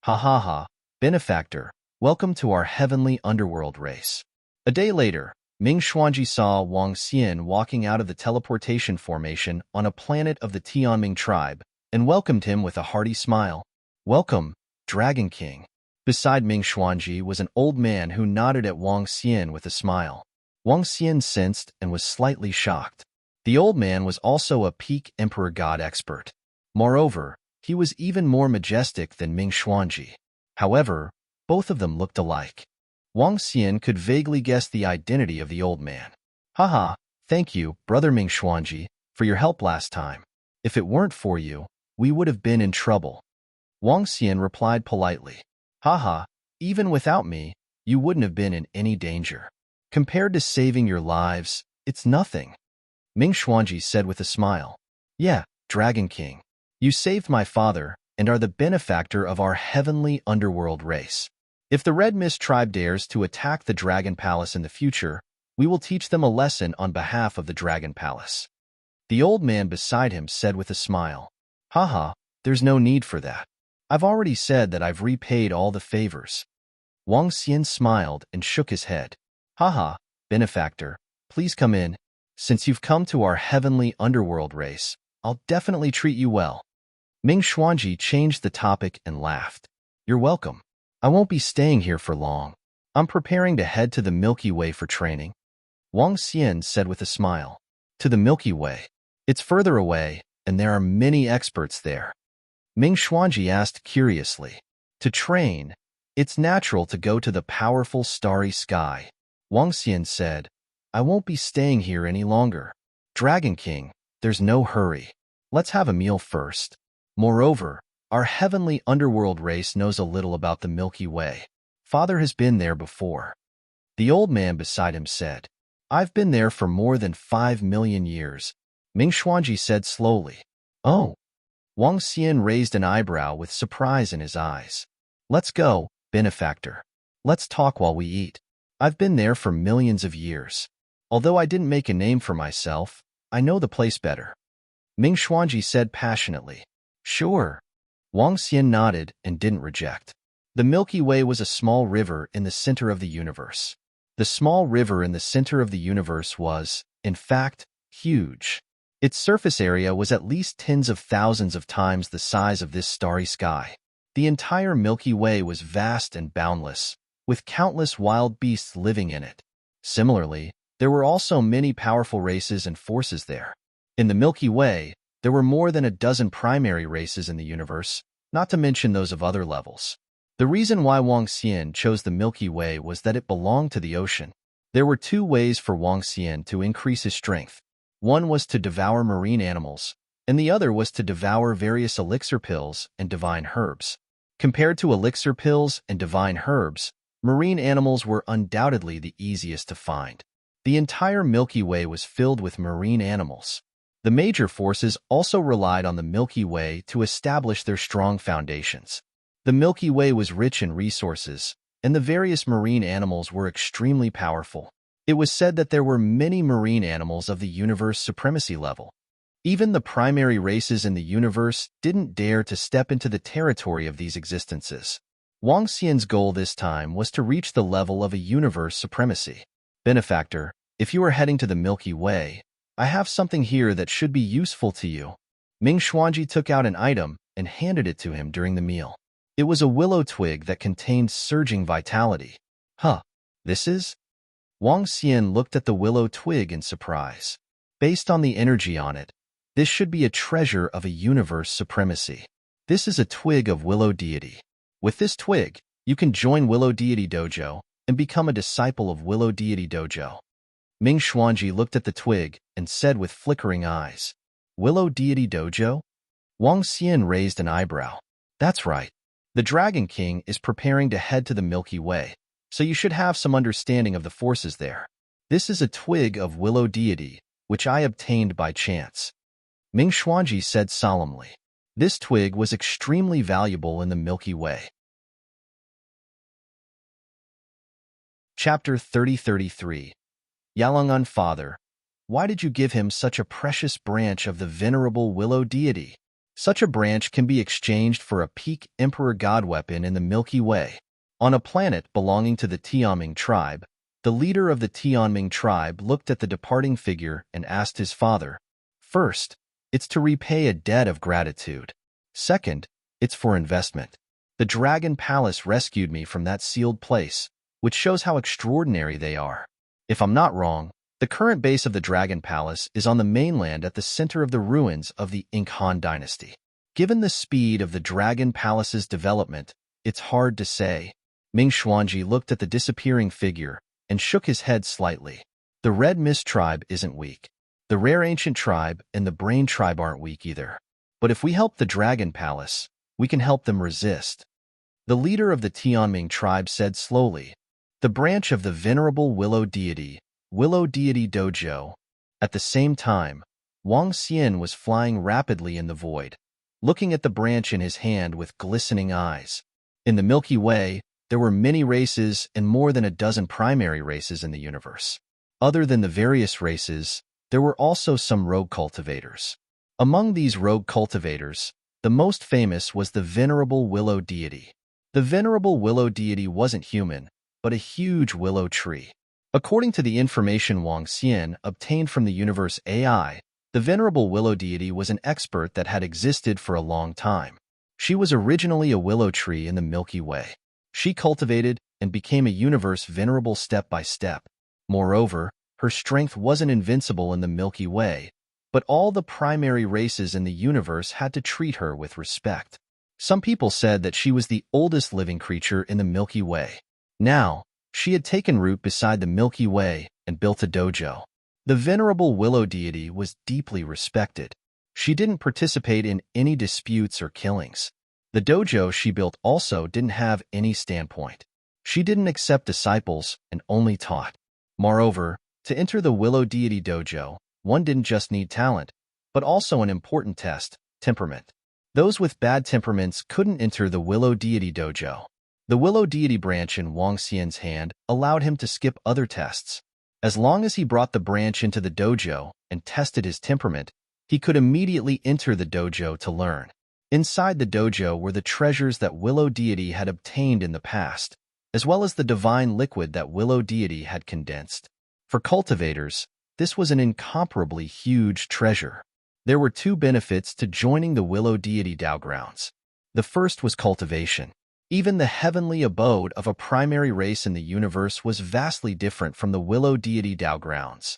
Ha ha ha, benefactor, welcome to our heavenly underworld race. A day later, Ming Xuanji saw Wang Xian walking out of the teleportation formation on a planet of the Tianming tribe and welcomed him with a hearty smile. Welcome, Dragon King. Beside Ming Xuanji was an old man who nodded at Wang Xian with a smile. Wang Xian sensed and was slightly shocked. The old man was also a peak Emperor God expert. Moreover, he was even more majestic than Ming Xuanji. However, both of them looked alike. Wang Xian could vaguely guess the identity of the old man. Haha, thank you, Brother Ming Xuanji, for your help last time. If it weren't for you, we would have been in trouble. Wang Xian replied politely. Haha, even without me, you wouldn't have been in any danger. Compared to saving your lives, it's nothing. Ming Xuanji said with a smile. Yeah, Dragon King. You saved my father and are the benefactor of our heavenly underworld race. If the Red Mist tribe dares to attack the Dragon Palace in the future, we will teach them a lesson on behalf of the Dragon Palace. The old man beside him said with a smile. Haha, there's no need for that. I've already said that I've repaid all the favors. Wang Xian smiled and shook his head. Haha, benefactor, please come in. Since you've come to our heavenly underworld race, I'll definitely treat you well. Ming Xuanji changed the topic and laughed. You're welcome. I won't be staying here for long. I'm preparing to head to the Milky Way for training. Wang Xian said with a smile. To the Milky Way. It's further away, and there are many experts there. Ming Xuanji asked curiously. To train, it's natural to go to the powerful starry sky. Wang Xian said, I won't be staying here any longer. Dragon King, there's no hurry. Let's have a meal first. Moreover, our heavenly underworld race knows a little about the Milky Way. Father has been there before. The old man beside him said, I've been there for more than 5 million years. Ming Xuanji said slowly. Oh. Wang Xian raised an eyebrow with surprise in his eyes. Let's go, benefactor. Let's talk while we eat. I've been there for millions of years. Although I didn't make a name for myself, I know the place better. Ming Xuanji said passionately. Sure. Wang Xian nodded and didn't reject. The Milky Way was a small river in the center of the universe. The small river in the center of the universe was, in fact, huge. Its surface area was at least tens of thousands of times the size of this starry sky. The entire Milky Way was vast and boundless, with countless wild beasts living in it. Similarly, there were also many powerful races and forces there. In the Milky Way, there were more than a dozen primary races in the universe, not to mention those of other levels. The reason why Wang Xian chose the Milky Way was that it belonged to the ocean. There were two ways for Wang Xian to increase his strength. One was to devour marine animals, and the other was to devour various elixir pills and divine herbs. Compared to elixir pills and divine herbs, marine animals were undoubtedly the easiest to find. The entire Milky Way was filled with marine animals. The major forces also relied on the Milky Way to establish their strong foundations. The Milky Way was rich in resources, and the various marine animals were extremely powerful. It was said that there were many marine animals of the universe supremacy level. Even the primary races in the universe didn't dare to step into the territory of these existences. Wang Xian's goal this time was to reach the level of a universe supremacy. Benefactor, if you are heading to the Milky Way, I have something here that should be useful to you. Ming Xuanji took out an item and handed it to him during the meal. It was a willow twig that contained surging vitality. Huh, this is? Wang Xian looked at the willow twig in surprise. Based on the energy on it, this should be a treasure of a universe supremacy. This is a twig of willow deity. With this twig, you can join Willow Deity Dojo and become a disciple of Willow Deity Dojo. Ming Xuanji looked at the twig and said with flickering eyes, Willow Deity Dojo? Wang Xian raised an eyebrow. That's right. The Dragon King is preparing to head to the Milky Way, so you should have some understanding of the forces there. This is a twig of Willow Deity, which I obtained by chance. Ming Xuanji said solemnly. This twig was extremely valuable in the Milky Way. Chapter 3033. Yalangan Father, why did you give him such a precious branch of the venerable Willow Deity? Such a branch can be exchanged for a peak Emperor God weapon in the Milky Way. On a planet belonging to the Tianming tribe, the leader of the Tianming tribe looked at the departing figure and asked his father, First, it's to repay a debt of gratitude. Second, it's for investment. The Dragon Palace rescued me from that sealed place, which shows how extraordinary they are. If I'm not wrong, the current base of the Dragon Palace is on the mainland at the center of the ruins of the Han dynasty. Given the speed of the Dragon Palace's development, it's hard to say. Ming Xuanji looked at the disappearing figure and shook his head slightly. The Red Mist tribe isn't weak. The Rare Ancient tribe and the Brain tribe aren't weak either. But if we help the Dragon Palace, we can help them resist. The leader of the Tianming tribe said slowly, the branch of the venerable Willow Deity Dojo. At the same time, Wang Xian was flying rapidly in the void, looking at the branch in his hand with glistening eyes. In the Milky Way, there were many races and more than a dozen primary races in the universe. Other than the various races, there were also some rogue cultivators. Among these rogue cultivators, the most famous was the Venerable Willow Deity. The Venerable Willow Deity wasn't human, but a huge willow tree. According to the information Wang Xian obtained from the universe AI, the Venerable Willow Deity was an expert that had existed for a long time. She was originally a willow tree in the Milky Way. She cultivated and became a universe venerable step by step. Moreover, her strength wasn't invincible in the Milky Way, but all the primary races in the universe had to treat her with respect. Some people said that she was the oldest living creature in the Milky Way. Now, she had taken root beside the Milky Way and built a dojo. The Venerable Willow Deity was deeply respected. She didn't participate in any disputes or killings. The dojo she built also didn't have any standpoint. She didn't accept disciples and only taught. Moreover, to enter the Willow Deity Dojo, one didn't just need talent, but also an important test, temperament. Those with bad temperaments couldn't enter the Willow Deity Dojo. The Willow Deity branch in Wang Xian's hand allowed him to skip other tests. As long as he brought the branch into the dojo and tested his temperament, he could immediately enter the dojo to learn. Inside the dojo were the treasures that Willow Deity had obtained in the past, as well as the divine liquid that Willow Deity had condensed. For cultivators, this was an incomparably huge treasure. There were two benefits to joining the Willow Deity Dao grounds. The first was cultivation. Even the heavenly abode of a primary race in the universe was vastly different from the Willow Deity Dao grounds.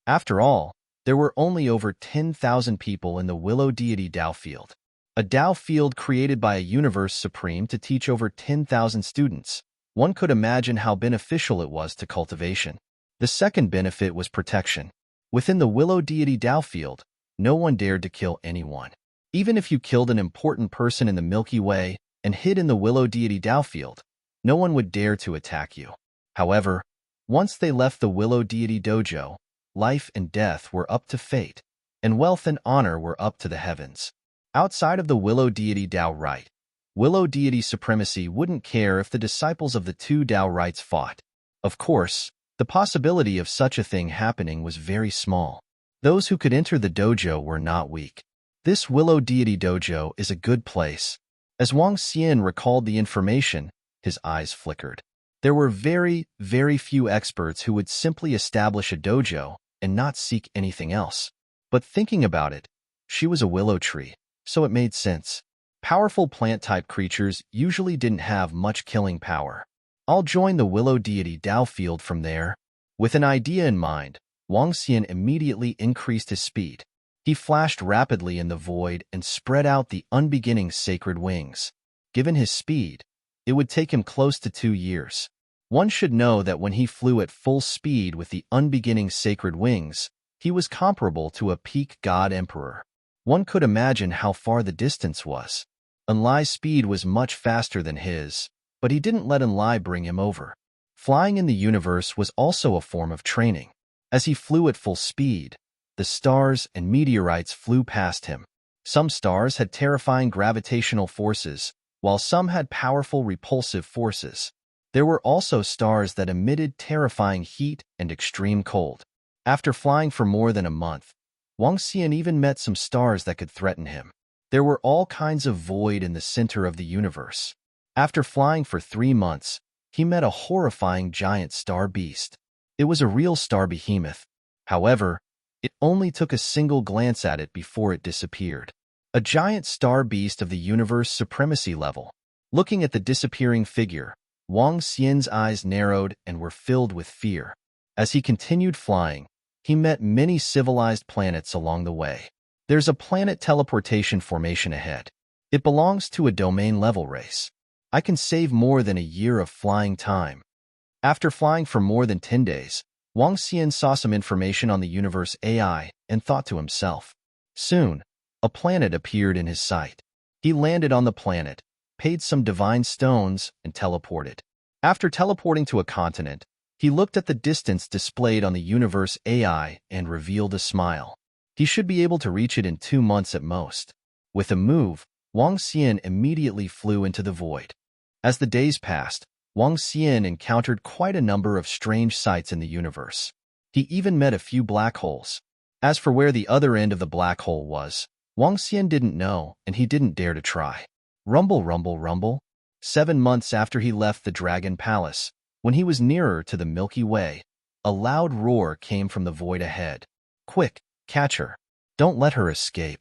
After all, there were only over 10,000 people in the Willow Deity Dao field. A Dao field created by a universe supreme to teach over 10,000 students. One could imagine how beneficial it was to cultivation. The second benefit was protection. Within the Willow Deity Dao field, no one dared to kill anyone. Even if you killed an important person in the Milky Way and hid in the Willow Deity Dao field, no one would dare to attack you. However, once they left the Willow Deity Dojo, life and death were up to fate, and wealth and honor were up to the heavens. Outside of the Willow Deity Dao Rite, Willow Deity Supremacy wouldn't care if the disciples of the two Dao Rites fought. Of course, the possibility of such a thing happening was very small. Those who could enter the dojo were not weak. This Willow Deity Dojo is a good place. As Wang Xian recalled the information, his eyes flickered. There were very, very few experts who would simply establish a dojo and not seek anything else. But thinking about it, she was a willow tree, so it made sense. Powerful plant-type creatures usually didn't have much killing power. I'll join the Willow Deity Dao field from there. With an idea in mind, Wang Xian immediately increased his speed. He flashed rapidly in the void and spread out the unbeginning sacred wings. Given his speed, it would take him close to 2 years. One should know that when he flew at full speed with the unbeginning sacred wings, he was comparable to a peak god emperor. One could imagine how far the distance was. Enlai's speed was much faster than his, but he didn't let Enlai bring him over. Flying in the universe was also a form of training. As he flew at full speed, the stars and meteorites flew past him. Some stars had terrifying gravitational forces, while some had powerful repulsive forces. There were also stars that emitted terrifying heat and extreme cold. After flying for more than a month, Wang Xian even met some stars that could threaten him. There were all kinds of void in the center of the universe. After flying for 3 months, he met a horrifying giant star beast. It was a real star behemoth. However, it only took a single glance at it before it disappeared. A giant star beast of the universe supremacy level. Looking at the disappearing figure, Wang Xian's eyes narrowed and were filled with fear. As he continued flying, he met many civilized planets along the way. There's a planet teleportation formation ahead. It belongs to a domain-level race. I can save more than a year of flying time. After flying for more than 10 days, Wang Xian saw some information on the universe AI and thought to himself. Soon, a planet appeared in his sight. He landed on the planet, paid some divine stones, and teleported. After teleporting to a continent, he looked at the distance displayed on the universe AI and revealed a smile. He should be able to reach it in 2 months at most. With a move, Wang Xian immediately flew into the void. As the days passed, Wang Xian encountered quite a number of strange sights in the universe. He even met a few black holes. As for where the other end of the black hole was, Wang Xian didn't know, and he didn't dare to try. Rumble, rumble, rumble. 7 months after he left the Dragon Palace, when he was nearer to the Milky Way, a loud roar came from the void ahead. Quick, catch her. Don't let her escape.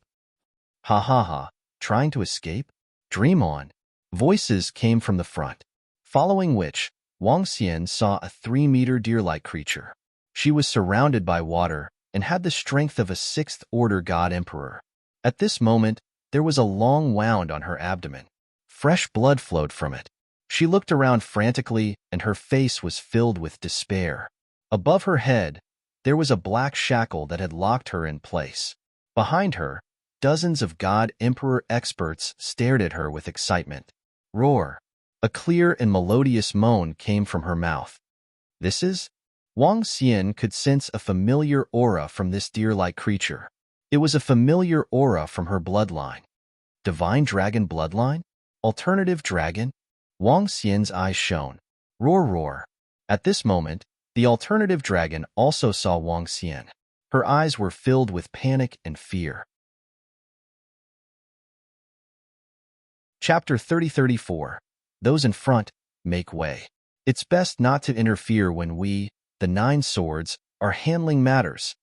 Ha ha ha, trying to escape? Dream on. Voices came from the front. Following which, Wang Xian saw a 3-meter deer-like creature. She was surrounded by water and had the strength of a 6th-order god emperor. At this moment, there was a long wound on her abdomen. Fresh blood flowed from it. She looked around frantically, and her face was filled with despair. Above her head, there was a black shackle that had locked her in place. Behind her, dozens of god emperor experts stared at her with excitement. Roar. A clear and melodious moan came from her mouth. This is? Wang Xian could sense a familiar aura from this deer-like creature. It was a familiar aura from her bloodline. Divine dragon bloodline? Alternative dragon? Wang Xian's eyes shone. Roar, roar. At this moment, The alternative dragon also saw Wang Xian. Her eyes were filled with panic and fear. Chapter 30-34. Those in front, make way. It's best not to interfere when we, the Nine Swords, are handling matters.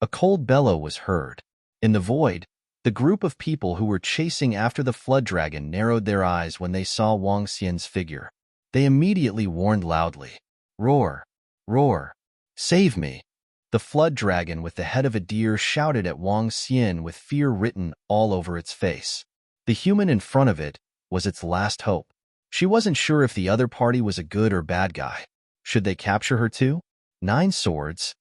A cold bellow was heard. In the void, the group of people who were chasing after the flood dragon narrowed their eyes when they saw Wang Xian's figure. They immediately warned loudly, "Roar! Roar! Save me!" The flood dragon with the head of a deer shouted at Wang Xian with fear written all over its face. The human in front of it was its last hope. She wasn't sure if the other party was a good or bad guy. Should they capture her too? Nine Swords.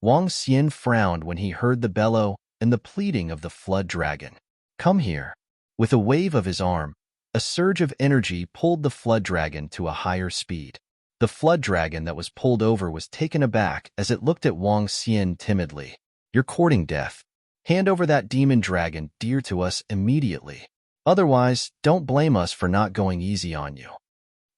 Wang Xian frowned when he heard the bellow and the pleading of the flood dragon. "Come here." With a wave of his arm, a surge of energy pulled the flood dragon to a higher speed. The flood dragon that was pulled over was taken aback as it looked at Wang Xian timidly. "You're courting death. Hand over that demon dragon dear to us immediately. Otherwise, don't blame us for not going easy on you."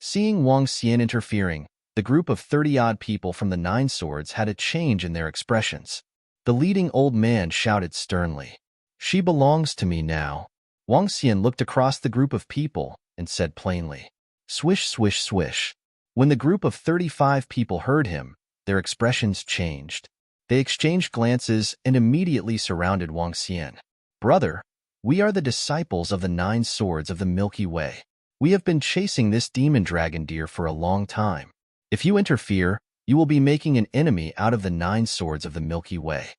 Seeing Wang Xian interfering, the group of 30-odd people from the Nine Swords had a change in their expressions. The leading old man shouted sternly, "She belongs to me now." Wang Xian looked across the group of people and said plainly, "Swish, swish, swish." When the group of 35 people heard him, their expressions changed. They exchanged glances and immediately surrounded Wang Xian. "Brother, we are the disciples of the Nine Swords of the Milky Way. We have been chasing this demon dragon deer for a long time. If you interfere, you will be making an enemy out of the Nine Swords of the Milky Way.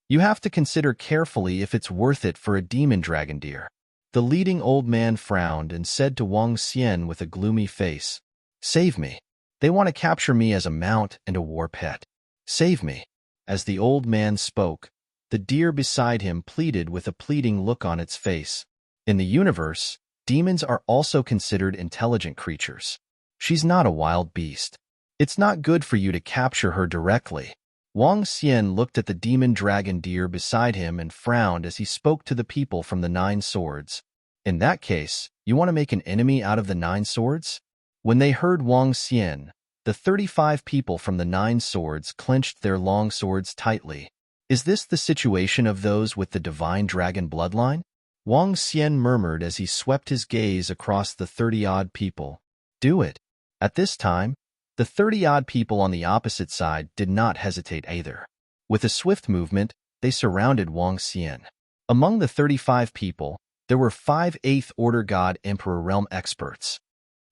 You have to consider carefully if it's worth it for a demon dragon deer." The leading old man frowned and said to Wang Xian with a gloomy face, "Save me. They want to capture me as a mount and a war pet. Save me." As the old man spoke, the deer beside him pleaded with a pleading look on its face. In the universe, demons are also considered intelligent creatures. She's not a wild beast. It's not good for you to capture her directly. Wang Xian looked at the demon dragon deer beside him and frowned as he spoke to the people from the Nine Swords. "In that case, you want to make an enemy out of the Nine Swords?" When they heard Wang Xian, the 35 people from the Nine Swords clenched their long swords tightly. "Is this the situation of those with the divine dragon bloodline?" Wang Xian murmured as he swept his gaze across the 30-odd people. "Do it." At this time, the 30-odd people on the opposite side did not hesitate either. With a swift movement, they surrounded Wang Xian. Among the 35 people, there were 5 8th Order God Emperor Realm experts.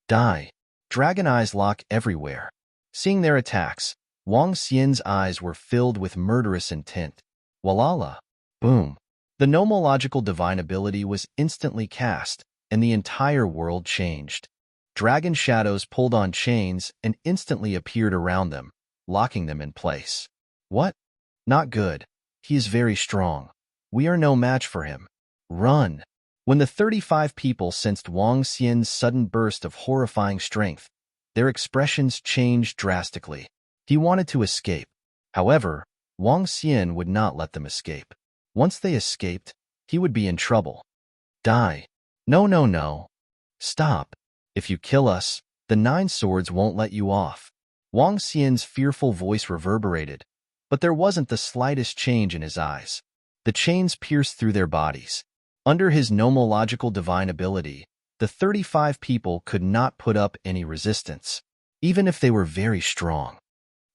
Die. Dragon eyes lock everywhere. Seeing their attacks, Wang Xian's eyes were filled with murderous intent. Walala. Boom. The nomological divine ability was instantly cast, and the entire world changed. Dragon shadows pulled on chains and instantly appeared around them, locking them in place. "What? Not good. He is very strong. We are no match for him. Run." When the 35 people sensed Wang Xian's sudden burst of horrifying strength, their expressions changed drastically. He wanted to escape. However, Wang Xian would not let them escape. Once they escaped, he would be in trouble. "Die. No, no, no. Stop. If you kill us, the Nine Swords won't let you off." Wang Xian's fearful voice reverberated, but there wasn't the slightest change in his eyes. The chains pierced through their bodies. Under his nomological divine ability, the 35 people could not put up any resistance, even if they were very strong.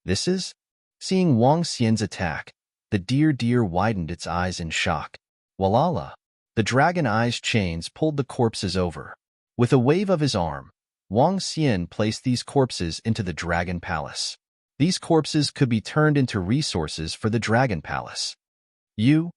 "This is?" Seeing Wang Xian's attack, the deer widened its eyes in shock. "Walala." The dragon eyes chains pulled the corpses over. With a wave of his arm, Wang Xian placed these corpses into the Dragon Palace. These corpses could be turned into resources for the Dragon Palace. You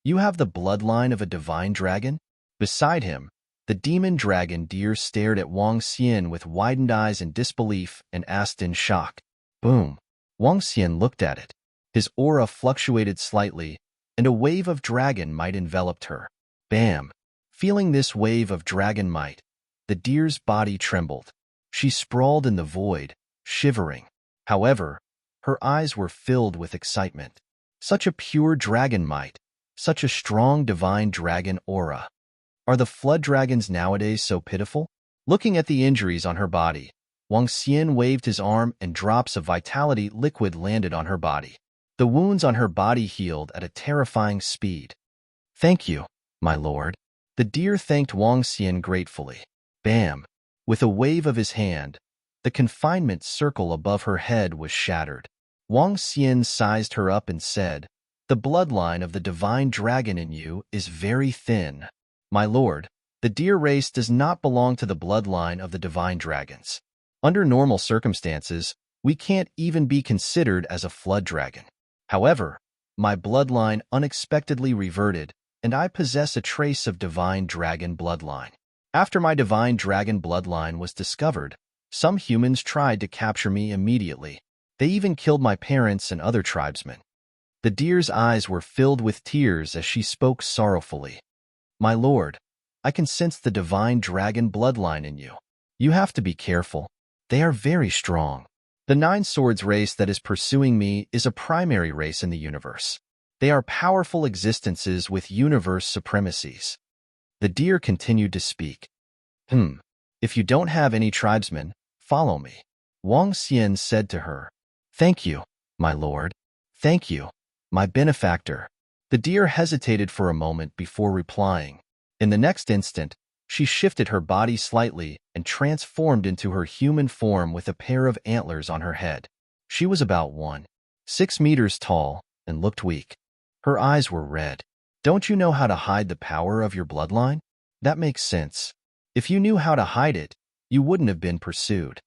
have the bloodline of a divine dragon?" Beside him, the demon dragon deer stared at Wang Xian with widened eyes in disbelief and asked in shock. Boom. Wang Xian looked at it. His aura fluctuated slightly, and a wave of dragon might enveloped her. Bam! Feeling this wave of dragon might, the deer's body trembled. She sprawled in the void, shivering. However, her eyes were filled with excitement. Such a pure dragon might, such a strong divine dragon aura. Are the flood dragons nowadays so pitiful? Looking at the injuries on her body, Wang Xian waved his arm and drops of vitality liquid landed on her body. The wounds on her body healed at a terrifying speed. Thank you, my lord. The deer thanked Wang Xian gratefully. Bam! With a wave of his hand, the confinement circle above her head was shattered. Wang Xian sized her up and said, "The bloodline of the divine dragon in you is very thin. My lord, the deer race does not belong to the bloodline of the divine dragons. Under normal circumstances, we can't even be considered as a flood dragon. However, my bloodline unexpectedly reverted, and I possess a trace of divine dragon bloodline. After my divine dragon bloodline was discovered, some humans tried to capture me immediately. They even killed my parents and other tribesmen." The deer's eyes were filled with tears as she spoke sorrowfully. "My lord, I can sense the divine dragon bloodline in you. You have to be careful. They are very strong. The Nine Swords race that is pursuing me is a primary race in the universe. They are powerful existences with universe supremacies." The deer continued to speak. If you don't have any tribesmen, follow me." Wang Xian said to her. "Thank you, my lord. Thank you, my benefactor." The deer hesitated for a moment before replying. In the next instant, she shifted her body slightly and transformed into her human form with a pair of antlers on her head. She was about 1.6 meters tall and looked weak. Her eyes were red. "Don't you know how to hide the power of your bloodline? That makes sense. If you knew how to hide it, you wouldn't have been pursued."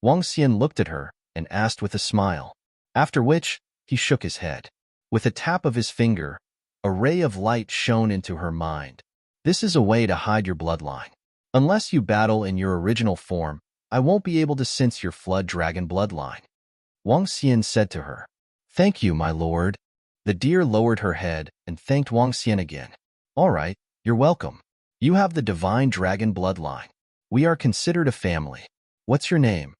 Wang Xian looked at her and asked with a smile, after which he shook his head. With a tap of his finger, a ray of light shone into her mind. "This is a way to hide your bloodline. Unless you battle in your original form, I won't be able to sense your flood dragon bloodline." Wang Xian said to her. "Thank you, my lord." The deer lowered her head and thanked Wang Xian again. "All right, you're welcome. You have the divine dragon bloodline. We are considered a family. What's your name?"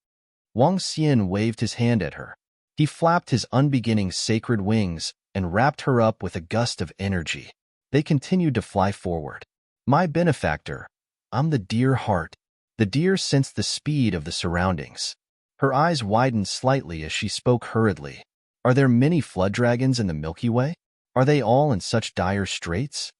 Wang Xian waved his hand at her. He flapped his unbeginning sacred wings and wrapped her up with a gust of energy. They continued to fly forward. "My benefactor, I'm the deer heart." The deer sensed the speed of the surroundings. Her eyes widened slightly as she spoke hurriedly. "Are there many flood dragons in the Milky Way? Are they all in such dire straits?"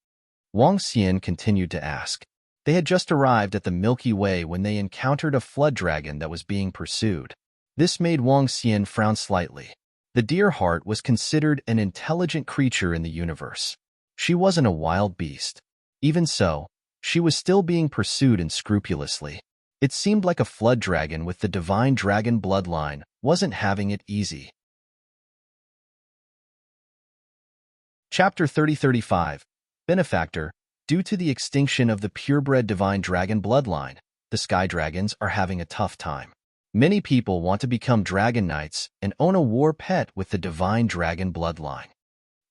Wang Xian continued to ask. They had just arrived at the Milky Way when they encountered a flood dragon that was being pursued. This made Wang Xian frown slightly. The deer heart was considered an intelligent creature in the universe. She wasn't a wild beast. Even so, she was still being pursued unscrupulously. It seemed like a flood dragon with the divine dragon bloodline wasn't having it easy. Chapter 30-35. Benefactor. Due to the extinction of the purebred divine dragon bloodline, the sky dragons are having a tough time. Many people want to become dragon knights and own a war pet with the divine dragon bloodline.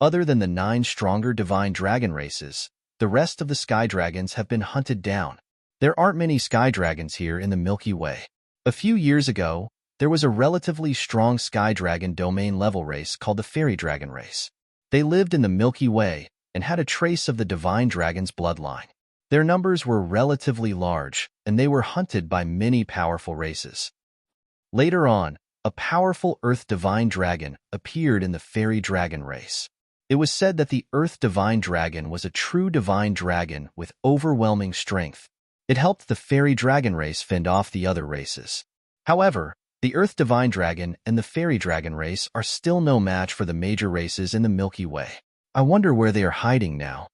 Other than the 9 stronger divine dragon races, the rest of the sky dragons have been hunted down. There aren't many sky dragons here in the Milky Way. A few years ago, there was a relatively strong sky dragon domain level race called the fairy dragon race. They lived in the Milky Way and had a trace of the divine dragon's bloodline. Their numbers were relatively large, and they were hunted by many powerful races. Later on, a powerful Earth Divine Dragon appeared in the Fairy Dragon race. It was said that the Earth Divine Dragon was a true divine dragon with overwhelming strength. It helped the Fairy Dragon race fend off the other races. However, the Earth Divine Dragon and the Fairy Dragon race are still no match for the major races in the Milky Way. I wonder where they are hiding now.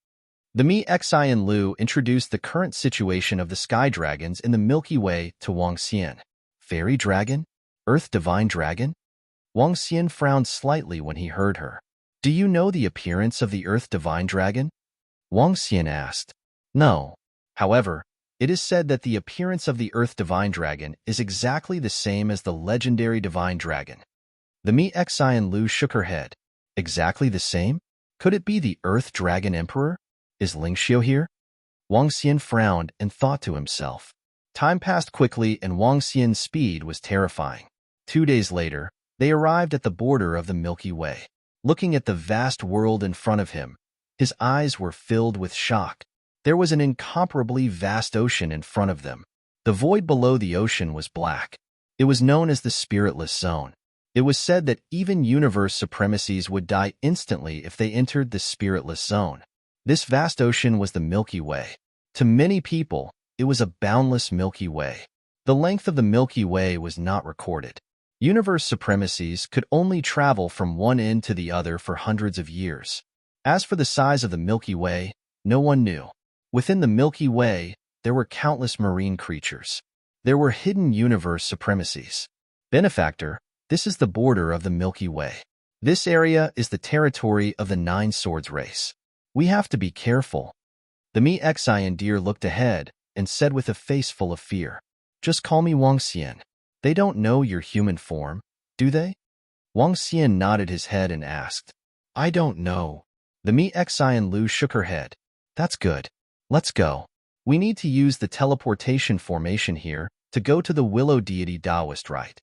The Mi Xi and Lu introduced the current situation of the sky dragons in the Milky Way to Wang Xian. Fairy Dragon? Earth Divine Dragon? Wang Xian frowned slightly when he heard her. "Do you know the appearance of the Earth Divine Dragon?" Wang Xian asked. "No. However, it is said that the appearance of the Earth Divine Dragon is exactly the same as the legendary Divine Dragon." The Mi Xi and Lu shook her head. "Exactly the same? Could it be the Earth Dragon Emperor? Is Lingxiu here?" Wang Xian frowned and thought to himself. Time passed quickly and Wang Xian's speed was terrifying. 2 days later, they arrived at the border of the Milky Way. Looking at the vast world in front of him, his eyes were filled with shock. There was an incomparably vast ocean in front of them. The void below the ocean was black. It was known as the spiritless zone. It was said that even universe supremacies would die instantly if they entered the spiritless zone. This vast ocean was the Milky Way. To many people, it was a boundless Milky Way. The length of the Milky Way was not recorded. Universe supremacies could only travel from one end to the other for hundreds of years. As for the size of the Milky Way, no one knew. Within the Milky Way, there were countless marine creatures. There were hidden universe supremacies. Benefactor, this is the border of the Milky Way. This area is the territory of the Nine Swords race. We have to be careful. The Xian deer looked ahead and said with a face full of fear, "Just call me Wang Xian. They don't know your human form, do they?" Wang Xian nodded his head and asked, "I don't know." The Xian Lu shook her head. "That's good. Let's go. We need to use the teleportation formation here to go to the Willow Deity Taoist rite."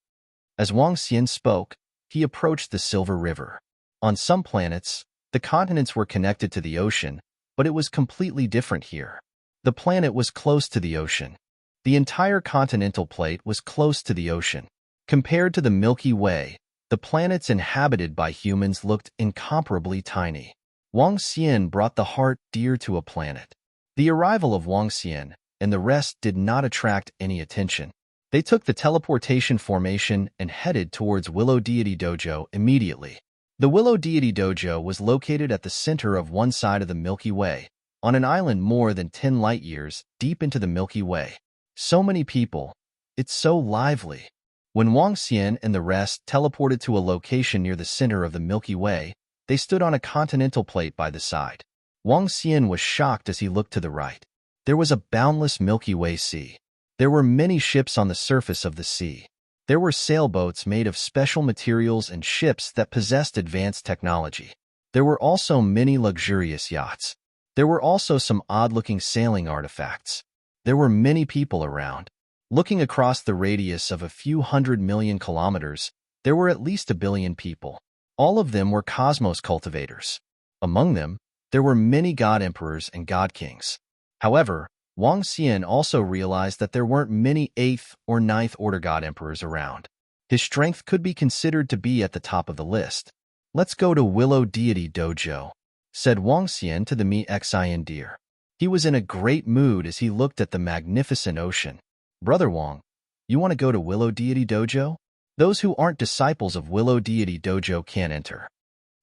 As Wang Xian spoke, he approached the Silver River. On some planets, the continents were connected to the ocean, but it was completely different here. The planet was close to the ocean. The entire continental plate was close to the ocean. Compared to the Milky Way, the planets inhabited by humans looked incomparably tiny. Wang Xian brought the heart deer to a planet. The arrival of Wang Xian and the rest did not attract any attention. They took the teleportation formation and headed towards Willow Deity Dojo immediately. The Willow Deity Dojo was located at the center of one side of the Milky Way, on an island more than 10 light-years deep into the Milky Way. So many people. It's so lively. When Wang Xian and the rest teleported to a location near the center of the Milky Way, they stood on a continental plate by the side. Wang Xian was shocked as he looked to the right. There was a boundless Milky Way sea. There were many ships on the surface of the sea. There were sailboats made of special materials and ships that possessed advanced technology. There were also many luxurious yachts. There were also some odd-looking sailing artifacts. There were many people around. Looking across the radius of a few 100 million kilometers, there were at least 1 billion people. All of them were cosmos cultivators. Among them, there were many god emperors and god kings. However, Wang Xian also realized that there weren't many 8th or 9th order god emperors around. His strength could be considered to be at the top of the list. "Let's go to Willow Deity Dojo," said Wang Xian to the Xian deer. He was in a great mood as he looked at the magnificent ocean. "Brother Wang, you want to go to Willow Deity Dojo? Those who aren't disciples of Willow Deity Dojo can't enter."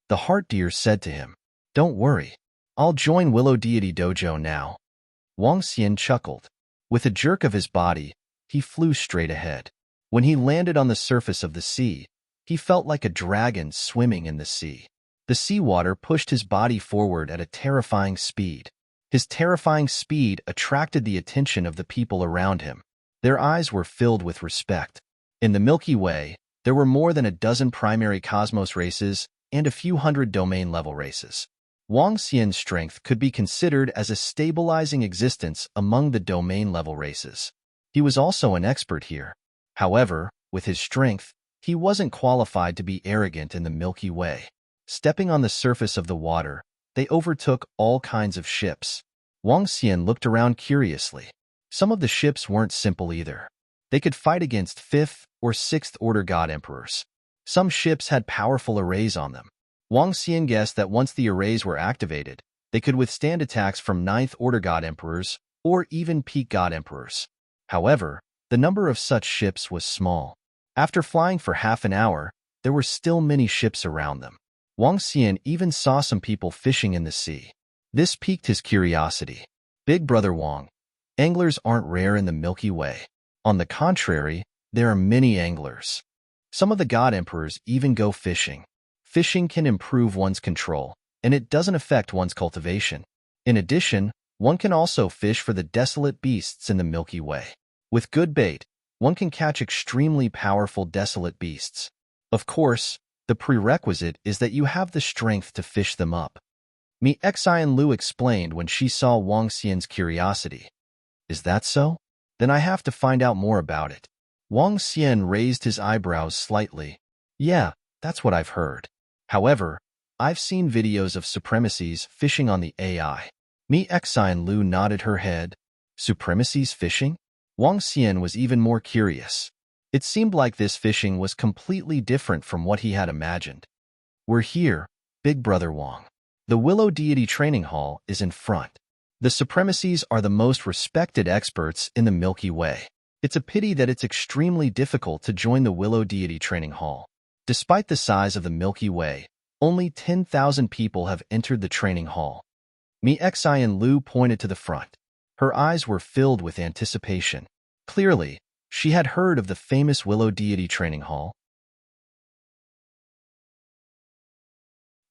The heart deer said to him, "Don't worry. I'll join Willow Deity Dojo now." Wang Xian chuckled. With a jerk of his body, he flew straight ahead. When he landed on the surface of the sea, he felt like a dragon swimming in the sea. The seawater pushed his body forward at a terrifying speed. His terrifying speed attracted the attention of the people around him. Their eyes were filled with respect. In the Milky Way, there were more than a dozen primary cosmos races and a few hundred domain-level races. Wang Xian's strength could be considered as a stabilizing existence among the domain-level races. He was also an expert here. However, with his strength, he wasn't qualified to be arrogant in the Milky Way. Stepping on the surface of the water, they overtook all kinds of ships. Wang Xian looked around curiously. Some of the ships weren't simple either. They could fight against 5th or 6th order god emperors. Some ships had powerful arrays on them. Wang Xian guessed that once the arrays were activated, they could withstand attacks from 9th order god emperors or even peak god emperors. However, the number of such ships was small. After flying for half an hour, there were still many ships around them. Wang Xian even saw some people fishing in the sea. This piqued his curiosity. "Big Brother Wang, anglers aren't rare in the Milky Way. On the contrary, there are many anglers. Some of the god emperors even go fishing. Fishing can improve one's control, and it doesn't affect one's cultivation. In addition, one can also fish for the desolate beasts in the Milky Way. With good bait, one can catch extremely powerful desolate beasts. Of course, the prerequisite is that you have the strength to fish them up." Xian Lu explained when she saw Wang Xian's curiosity. "Is that so? Then I have to find out more about it." Wang Xian raised his eyebrows slightly. "Yeah, that's what I've heard. However, I've seen videos of supremacies fishing on the AI." Xian Lu nodded her head. "Supremacies fishing?" Wang Xian was even more curious. It seemed like this fishing was completely different from what he had imagined. "We're here, Big Brother Wong. The Willow Deity Training Hall is in front. The Supremacies are the most respected experts in the Milky Way. It's a pity that it's extremely difficult to join the Willow Deity Training Hall. Despite the size of the Milky Way, only 10,000 people have entered the training hall." Xian Lu pointed to the front. Her eyes were filled with anticipation. Clearly, she had heard of the famous Willow Deity Training Hall.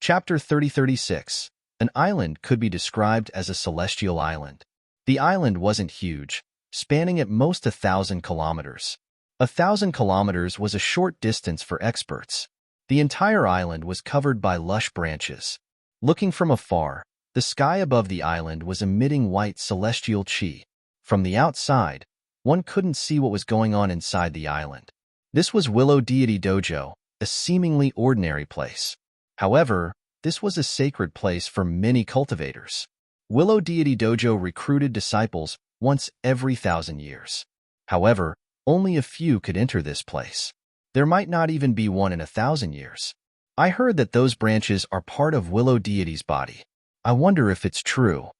Chapter 3036. An island could be described as a celestial island. The island wasn't huge, spanning at most 1,000 kilometers. 1,000 kilometers was a short distance for experts. The entire island was covered by lush branches. Looking from afar, the sky above the island was emitting white celestial chi. From the outside, one couldn't see what was going on inside the island. This was Willow Deity Dojo, a seemingly ordinary place. However, this was a sacred place for many cultivators. Willow Deity Dojo recruited disciples once every 1,000 years. However, only a few could enter this place. There might not even be one in 1,000 years. I heard that those branches are part of Willow Deity's body. I wonder if it's true.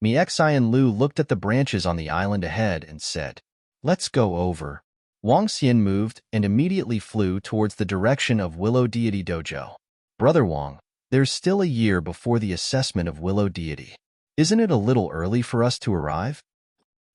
Xian Lu looked at the branches on the island ahead and said, "Let's go over." Wang Xian moved and immediately flew towards the direction of Willow Deity Dojo. "Brother Wang, there's still a year before the assessment of Willow Deity. Isn't it a little early for us to arrive?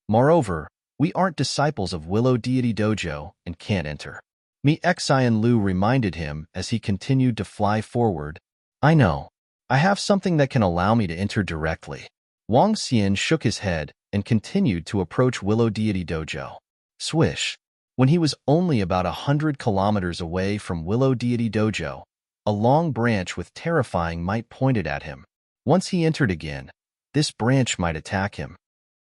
Moreover, we aren't disciples of Willow Deity Dojo and can't enter." Xian Lu reminded him as he continued to fly forward. "I know. I have something that can allow me to enter directly." Wang Xian shook his head and continued to approach Willow Deity Dojo. Swish! When he was only about 100 kilometers away from Willow Deity Dojo, a long branch with terrifying might pointed at him. Once he entered again, this branch might attack him.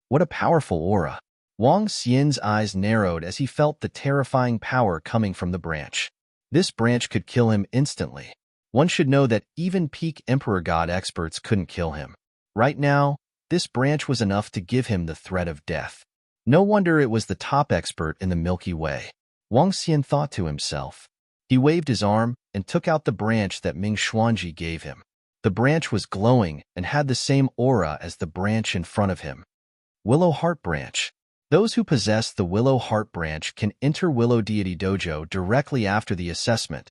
What a powerful aura! Wang Xian's eyes narrowed as he felt the terrifying power coming from the branch. This branch could kill him instantly. One should know that even peak Emperor God experts couldn't kill him. Right now, this branch was enough to give him the threat of death. No wonder it was the top expert in the Milky Way. Wang Xian thought to himself. He waved his arm and took out the branch that Ming Xuanji gave him. The branch was glowing and had the same aura as the branch in front of him. Willow Heart Branch. Those who possess the Willow Heart Branch can enter Willow Deity Dojo directly after the assessment.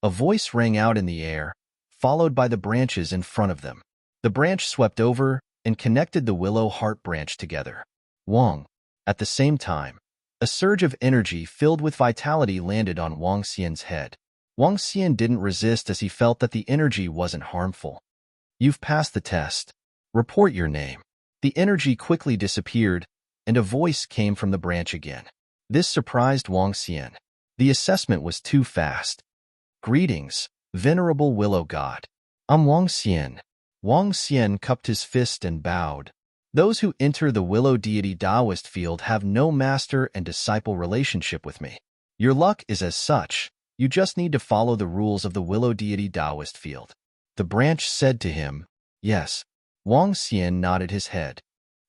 A voice rang out in the air, followed by the branches in front of them. The branch swept over and connected the Willow Heart Branch together. Wang. At the same time, a surge of energy filled with vitality landed on Wang Xian's head. Wang Xian didn't resist as he felt that the energy wasn't harmful. "You've passed the test. Report your name." The energy quickly disappeared, and a voice came from the branch again. This surprised Wang Xian. The assessment was too fast. "Greetings, Venerable Willow God. I'm Wang Xian." Wang Xian cupped his fist and bowed. "Those who enter the Willow Deity Taoist field have no master and disciple relationship with me. Your luck is as such. You just need to follow the rules of the Willow Deity Taoist field." The branch said to him, "Yes." Wang Xian nodded his head.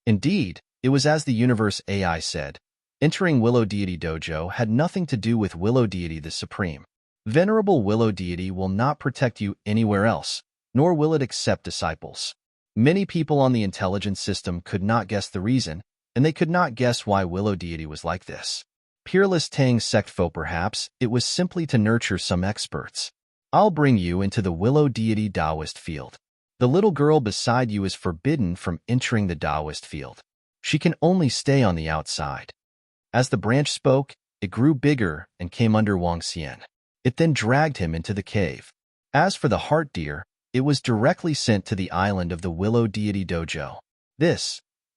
Indeed, it was as the universe AI said. Entering Willow Deity Dojo had nothing to do with Willow Deity the Supreme. Venerable Willow Deity will not protect you anywhere else, nor will it accept disciples. Many people on the intelligence system could not guess the reason, and they could not guess why Willow Deity was like this. Peerless Tang sect foe perhaps, it was simply to nurture some experts. "I'll bring you into the Willow Deity Taoist field. The little girl beside you is forbidden from entering the Taoist field. She can only stay on the outside." As the branch spoke, it grew bigger and came under Wang Xian. It then dragged him into the cave. As for the heart deer, it was directly sent to the island of the Willow Deity Dojo.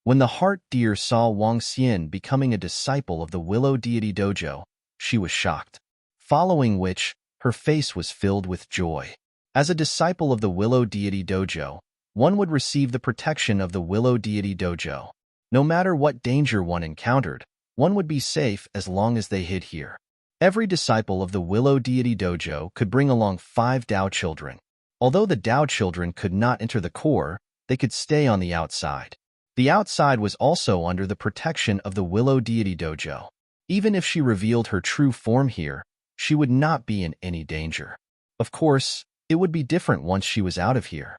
When the heart deer saw Wang Xian becoming a disciple of the Willow Deity Dojo, she was shocked. Following which, her face was filled with joy. As a disciple of the Willow Deity Dojo, one would receive the protection of the Willow Deity Dojo. No matter what danger one encountered, one would be safe as long as they hid here. Every disciple of the Willow Deity Dojo could bring along 5 Tao children. Although the Tao children could not enter the core, they could stay on the outside. The outside was also under the protection of the Willow Deity Dojo. Even if she revealed her true form here, she would not be in any danger. Of course, it would be different once she was out of here.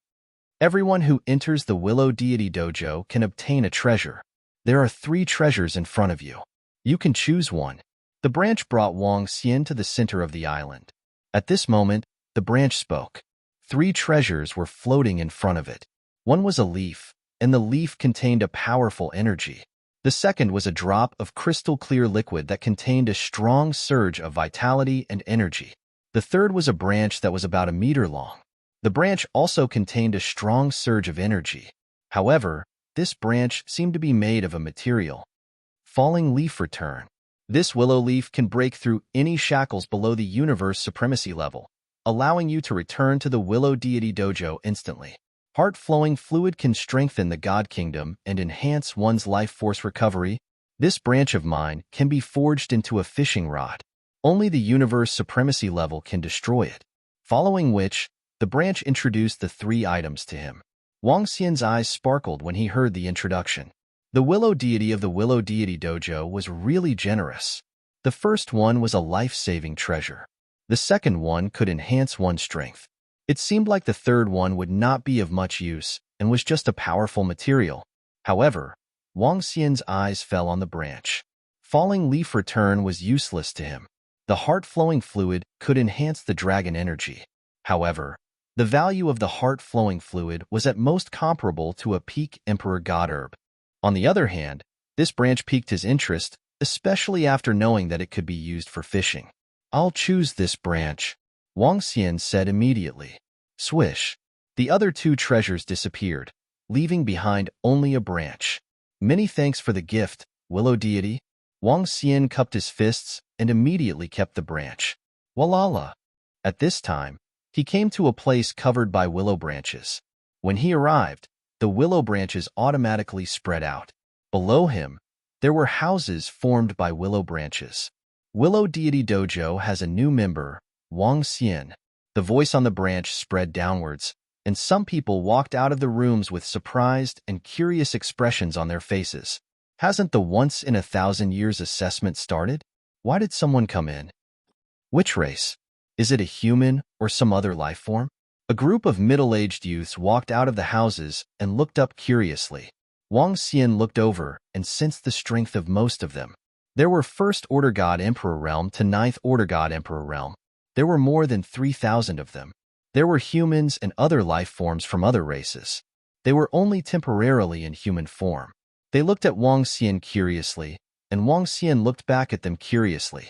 Everyone who enters the Willow Deity Dojo can obtain a treasure. There are 3 treasures in front of you. You can choose one. The branch brought Wang Xian to the center of the island. At this moment, the branch spoke. 3 treasures were floating in front of it. One was a leaf, and the leaf contained a powerful energy. The second was a drop of crystal-clear liquid that contained a strong surge of vitality and energy. The third was a branch that was about a meter long. The branch also contained a strong surge of energy. However, this branch seemed to be made of a material. Falling leaf return. This willow leaf can break through any shackles below the universe supremacy level, allowing you to return to the Willow Deity Dojo instantly. Heart-flowing fluid can strengthen the God Kingdom and enhance one's life force recovery. This branch of mine can be forged into a fishing rod. Only the universe supremacy level can destroy it. Following which, the branch introduced the 3 items to him. Wang Xian's eyes sparkled when he heard the introduction. The Willow Deity of the Willow Deity Dojo was really generous. The first one was a life-saving treasure. The second one could enhance one's strength. It seemed like the third one would not be of much use and was just a powerful material. However, Wang Xian's eyes fell on the branch. Falling leaf return was useless to him. The heart-flowing fluid could enhance the dragon energy. However, the value of the heart-flowing fluid was at most comparable to a peak Emperor God herb. On the other hand, this branch piqued his interest, especially after knowing that it could be used for fishing. I'll choose this branch, Wang Xian said immediately. Swish. The other 2 treasures disappeared, leaving behind only a branch. Many thanks for the gift, Willow Deity. Wang Xian cupped his fists and immediately kept the branch. Walala. At this time, he came to a place covered by willow branches. When he arrived, the willow branches automatically spread out. Below him, there were houses formed by willow branches. Willow Deity Dojo has a new member, Wang Xian. The voice on the branch spread downwards, and some people walked out of the rooms with surprised and curious expressions on their faces. Hasn't the once-in-a-thousand-years assessment started? Why did someone come in? Which race? Is it a human or some other life form? A group of middle-aged youths walked out of the houses and looked up curiously. Wang Xian looked over and sensed the strength of most of them. There were First Order God Emperor Realm to Ninth Order God Emperor Realm. There were more than 3,000 of them. There were humans and other life forms from other races. They were only temporarily in human form. They looked at Wang Xian curiously, and Wang Xian looked back at them curiously.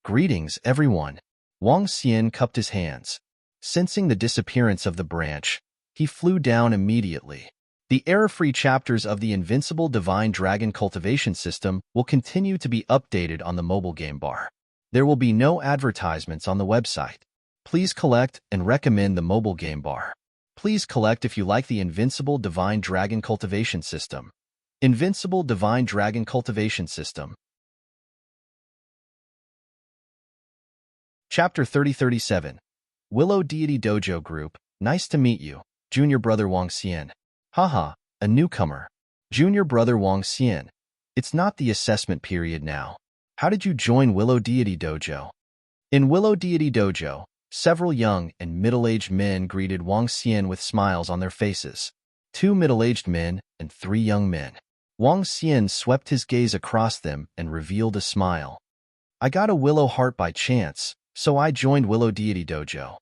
Greetings, everyone. Wang Xian cupped his hands. Sensing the disappearance of the branch, he flew down immediately. The error-free chapters of the Invincible Divine Dragon Cultivation System will continue to be updated on the mobile game bar. There will be no advertisements on the website. Please collect and recommend the mobile game bar. Please collect if you like the Invincible Divine Dragon Cultivation System. Invincible Divine Dragon Cultivation System. Chapter 3037. Willow Deity Dojo Group. Nice to meet you, Junior Brother Wang Xian. Haha, a newcomer. Junior Brother Wang Xian. It's not the assessment period now. How did you join Willow Deity Dojo? In Willow Deity Dojo, several young and middle-aged men greeted Wang Xian with smiles on their faces. 2 middle-aged men and 3 young men. Wang Xian swept his gaze across them and revealed a smile. I got a willow heart by chance, so I joined Willow Deity Dojo.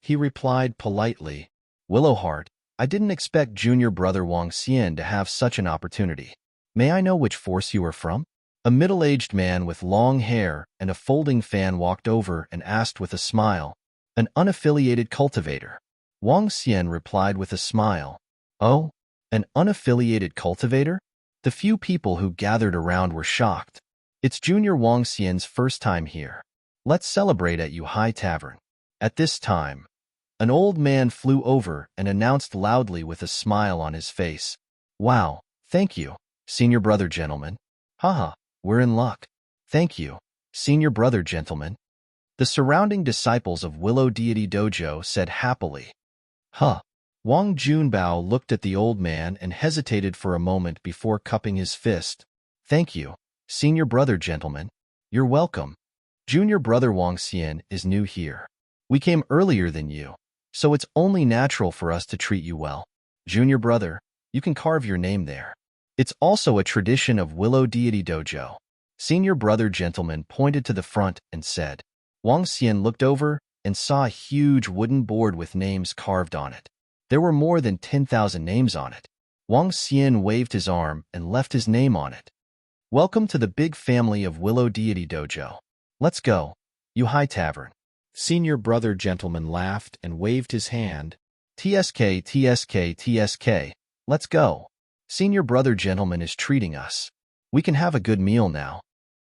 He replied politely. Willow heart, I didn't expect Junior Brother Wang Xian to have such an opportunity. May I know which force you are from? A middle-aged man with long hair and a folding fan walked over and asked with a smile. An unaffiliated cultivator. Wang Xian replied with a smile. Oh, an unaffiliated cultivator? The few people who gathered around were shocked. It's Junior Wang Xian's first time here. Let's celebrate at Yuhai Tavern. At this time, an old man flew over and announced loudly with a smile on his face. Wow, thank you, Senior Brother Gentleman. Haha, we're in luck. Thank you, Senior Brother Gentleman. The surrounding disciples of Willow Deity Dojo said happily. Huh. Wang Junbao looked at the old man and hesitated for a moment before cupping his fist. Thank you, Senior Brother Gentleman. You're welcome. Junior brother Wang Xian is new here. We came earlier than you, so it's only natural for us to treat you well. Junior brother, you can carve your name there. It's also a tradition of Willow Deity Dojo. Senior brother gentleman pointed to the front and said. Wang Xian looked over and saw a huge wooden board with names carved on it. There were more than 10,000 names on it. Wang Xian waved his arm and left his name on it. Welcome to the big family of Willow Deity Dojo. Let's go. Yuhai Tavern. Senior brother gentleman laughed and waved his hand. TSK, TSK, TSK. Let's go. Senior brother gentleman is treating us. We can have a good meal now.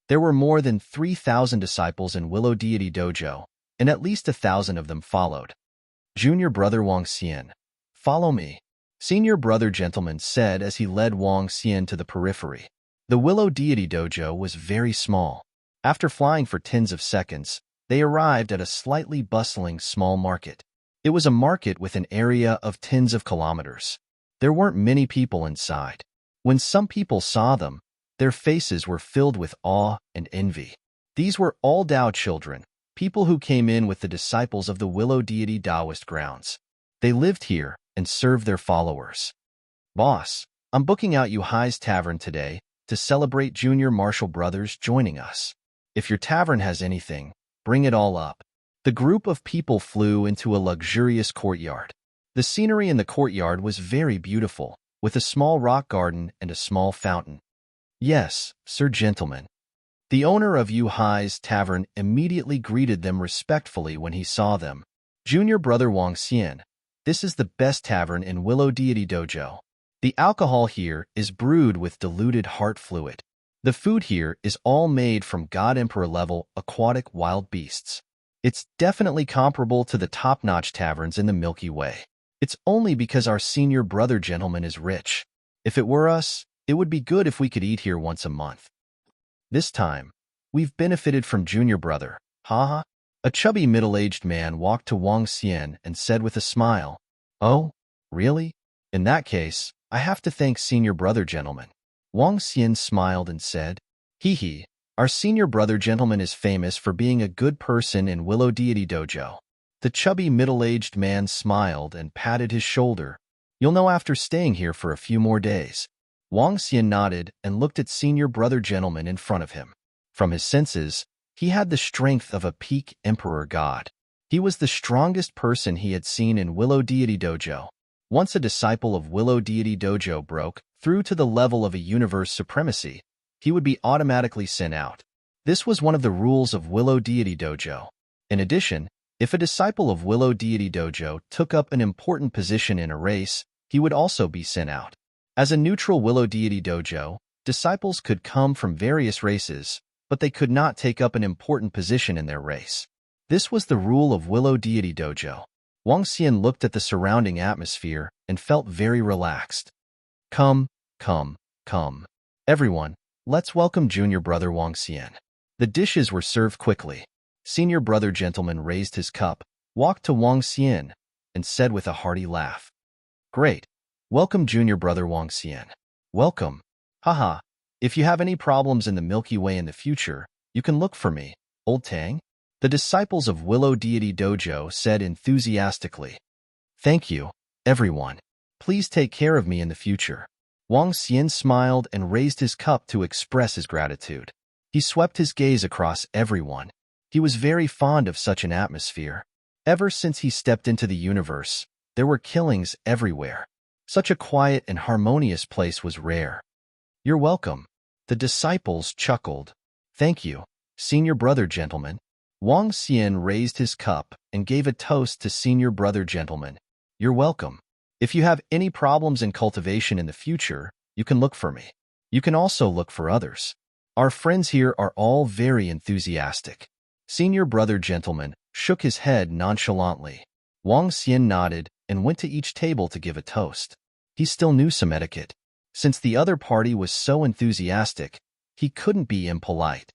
There were more than 3,000 disciples in Willow Deity Dojo, and at least 1,000 of them followed. Junior brother Wang Xian. Follow me. Senior brother gentleman said as he led Wang Xian to the periphery. The Willow Deity Dojo was very small. After flying for tens of seconds, they arrived at a slightly bustling small market. It was a market with an area of tens of kilometers. There weren't many people inside. When some people saw them, their faces were filled with awe and envy. These were all Dao children, people who came in with the disciples of the Willow Deity Taoist grounds. They lived here and served their followers. Boss, I'm booking out Yuhai's Tavern today to celebrate Junior Martial Brothers joining us. If your tavern has anything, bring it all up. The group of people flew into a luxurious courtyard. The scenery in the courtyard was very beautiful, with a small rock garden and a small fountain. Yes, sir gentlemen. The owner of Yuhai's Tavern immediately greeted them respectfully when he saw them. Junior brother Wang Xian, this is the best tavern in Willow Deity Dojo. The alcohol here is brewed with diluted heart fluid. The food here is all made from God Emperor level aquatic wild beasts. It's definitely comparable to the top-notch taverns in the Milky Way. It's only because our senior brother gentleman is rich. If it were us, it would be good if we could eat here once a month. This time, we've benefited from junior brother, haha. A chubby middle-aged man walked to Wang Xian and said with a smile, Oh, really? In that case, I have to thank senior brother gentleman. Wang Xian smiled and said, Hee, our senior brother gentleman is famous for being a good person in Willow Deity Dojo. The chubby middle-aged man smiled and patted his shoulder. You'll know after staying here for a few more days. Wang Xian nodded and looked at senior brother gentleman in front of him. From his senses, he had the strength of a peak emperor god. He was the strongest person he had seen in Willow Deity Dojo. Once a disciple of Willow Deity Dojo broke through to the level of a universe supremacy, he would be automatically sent out. This was one of the rules of Willow Deity Dojo. In addition, if a disciple of Willow Deity Dojo took up an important position in a race, he would also be sent out. As a neutral Willow Deity Dojo, disciples could come from various races, but they could not take up an important position in their race. This was the rule of Willow Deity Dojo. Wang Xian looked at the surrounding atmosphere and felt very relaxed. Come. Everyone, let's welcome junior brother Wang Xian. The dishes were served quickly. Senior brother gentleman raised his cup, walked to Wang Xian, and said with a hearty laugh, Great. Welcome junior brother Wang Xian. Welcome. Haha. If you have any problems in the Milky Way in the future, you can look for me, old Tang. The disciples of Willow Deity Dojo said enthusiastically. Thank you, everyone. Please take care of me in the future. Wang Xian smiled and raised his cup to express his gratitude. He swept his gaze across everyone. He was very fond of such an atmosphere. Ever since he stepped into the universe, there were killings everywhere. Such a quiet and harmonious place was rare. You're welcome. The disciples chuckled. Thank you, senior brother gentleman. Wang Xian raised his cup and gave a toast to senior brother gentleman. You're welcome. If you have any problems in cultivation in the future, you can look for me. You can also look for others. Our friends here are all very enthusiastic. Senior brother gentleman shook his head nonchalantly. Wang Xian nodded and went to each table to give a toast. He still knew some etiquette. Since the other party was so enthusiastic, he couldn't be impolite.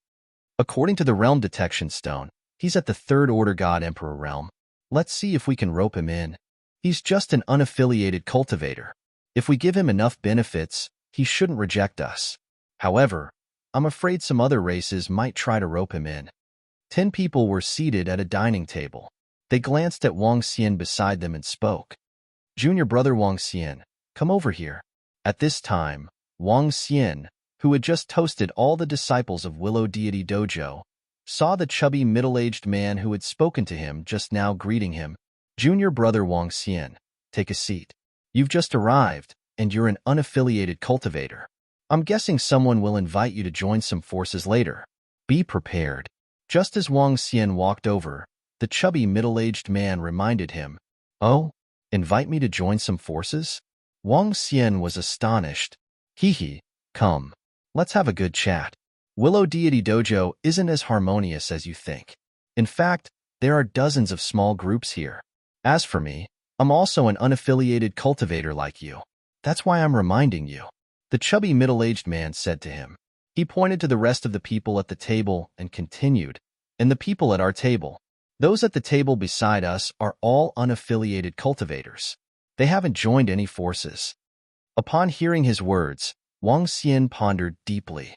According to the realm detection stone, he's at the third order God Emperor realm. Let's see if we can rope him in. He's just an unaffiliated cultivator. If we give him enough benefits, he shouldn't reject us. However, I'm afraid some other races might try to rope him in. 10 people were seated at a dining table. They glanced at Wang Xian beside them and spoke. Junior brother Wang Xian, come over here. At this time, Wang Xian, who had just toasted all the disciples of Willow Deity Dojo, saw the chubby middle-aged man who had spoken to him just now greeting him. Junior brother Wang Xian, take a seat. You've just arrived, and you're an unaffiliated cultivator. I'm guessing someone will invite you to join some forces later. Be prepared. Just as Wang Xian walked over, the chubby middle-aged man reminded him, Oh, invite me to join some forces? Wang Xian was astonished. Hee, come. Let's have a good chat. Willow Deity Dojo isn't as harmonious as you think. In fact, there are dozens of small groups here. As for me, I'm also an unaffiliated cultivator like you. That's why I'm reminding you. The chubby middle-aged man said to him. He pointed to the rest of the people at the table and continued, and the people at our table. Those at the table beside us are all unaffiliated cultivators. They haven't joined any forces. Upon hearing his words, Wang Xian pondered deeply.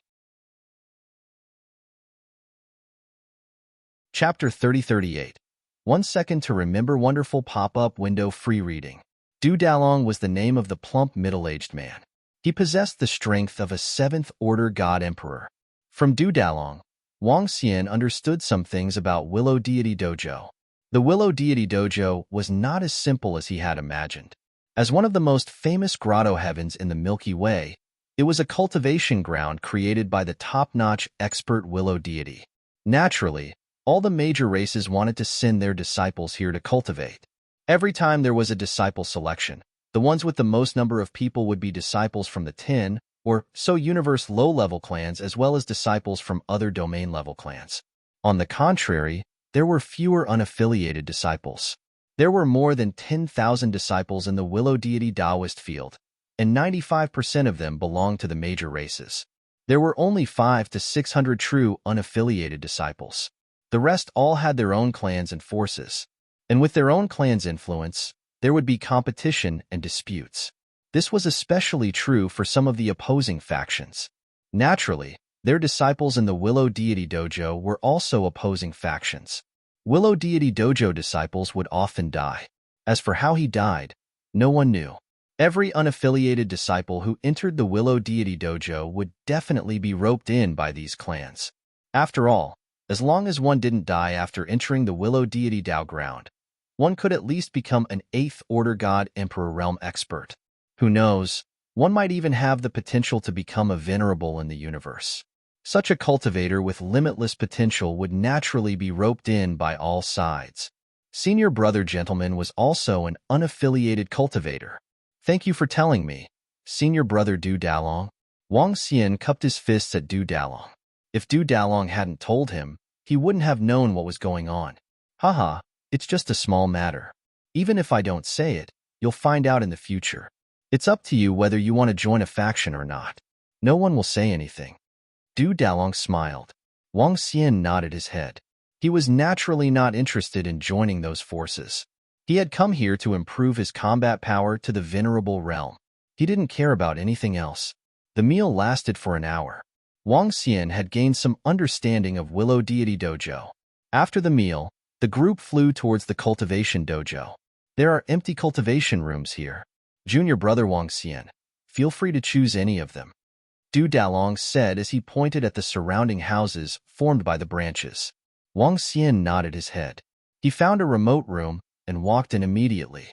Chapter 3038. 1 second to remember wonderful pop-up window free reading. Du Dalong was the name of the plump middle-aged man. He possessed the strength of a 7th-order god emperor. From Du Dalong, Wang Xian understood some things about Willow Deity Dojo. The Willow Deity Dojo was not as simple as he had imagined. As one of the most famous grotto heavens in the Milky Way, it was a cultivation ground created by the top-notch expert Willow Deity. Naturally, all the major races wanted to send their disciples here to cultivate. Every time there was a disciple selection, the ones with the most number of people would be disciples from the 10 or so universe low-level clans as well as disciples from other domain-level clans. On the contrary, there were fewer unaffiliated disciples. There were more than 10,000 disciples in the Willow Deity Taoist field, and 95% of them belonged to the major races. There were only 500 to 600 true unaffiliated disciples. The rest all had their own clans and forces, and with their own clan's influence, there would be competition and disputes. This was especially true for some of the opposing factions. Naturally, their disciples in the Willow Deity Dojo were also opposing factions. Willow Deity Dojo disciples would often die. As for how he died, no one knew. Every unaffiliated disciple who entered the Willow Deity Dojo would definitely be roped in by these clans. After all, as long as one didn't die after entering the Willow Deity Dao ground, one could at least become an 8th-order God Emperor Realm expert. Who knows, one might even have the potential to become a venerable in the universe. Such a cultivator with limitless potential would naturally be roped in by all sides. Senior brother gentleman was also an unaffiliated cultivator. Thank you for telling me, Senior brother Du Dalong. Wang Xian cupped his fists at Du Dalong. If Du Dalong hadn't told him, he wouldn't have known what was going on. Haha, it's just a small matter. Even if I don't say it, you'll find out in the future. It's up to you whether you want to join a faction or not. No one will say anything. Du Dalong smiled. Wang Xian nodded his head. He was naturally not interested in joining those forces. He had come here to improve his combat power to the venerable realm. He didn't care about anything else. The meal lasted for an hour. Wang Xian had gained some understanding of Willow Deity Dojo. After the meal, the group flew towards the Cultivation Dojo. There are empty cultivation rooms here. Junior brother Wang Xian, feel free to choose any of them. Du Dalong said as he pointed at the surrounding houses formed by the branches. Wang Xian nodded his head. He found a remote room and walked in immediately.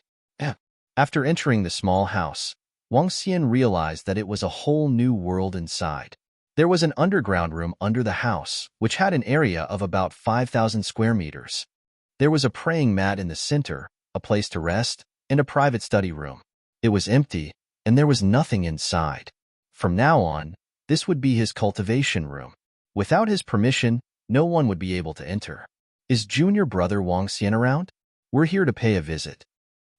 After entering the small house, Wang Xian realized that it was a whole new world inside. There was an underground room under the house, which had an area of about 5,000 square meters. There was a praying mat in the center, a place to rest, and a private study room. It was empty, and there was nothing inside. From now on, this would be his cultivation room. Without his permission, no one would be able to enter. Is junior brother Wang Xian around? We're here to pay a visit.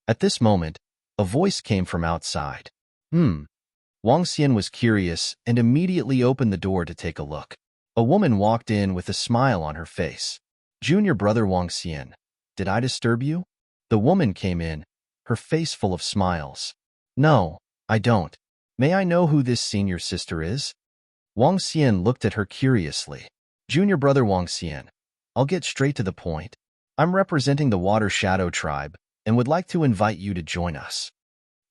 At this moment, a voice came from outside. Wang Xian was curious and immediately opened the door to take a look. A woman walked in with a smile on her face. Junior brother Wang Xian, did I disturb you? The woman came in, her face full of smiles. No, I don't. May I know who this senior sister is? Wang Xian looked at her curiously. Junior brother Wang Xian, I'll get straight to the point. I'm representing the Water Shadow tribe and would like to invite you to join us.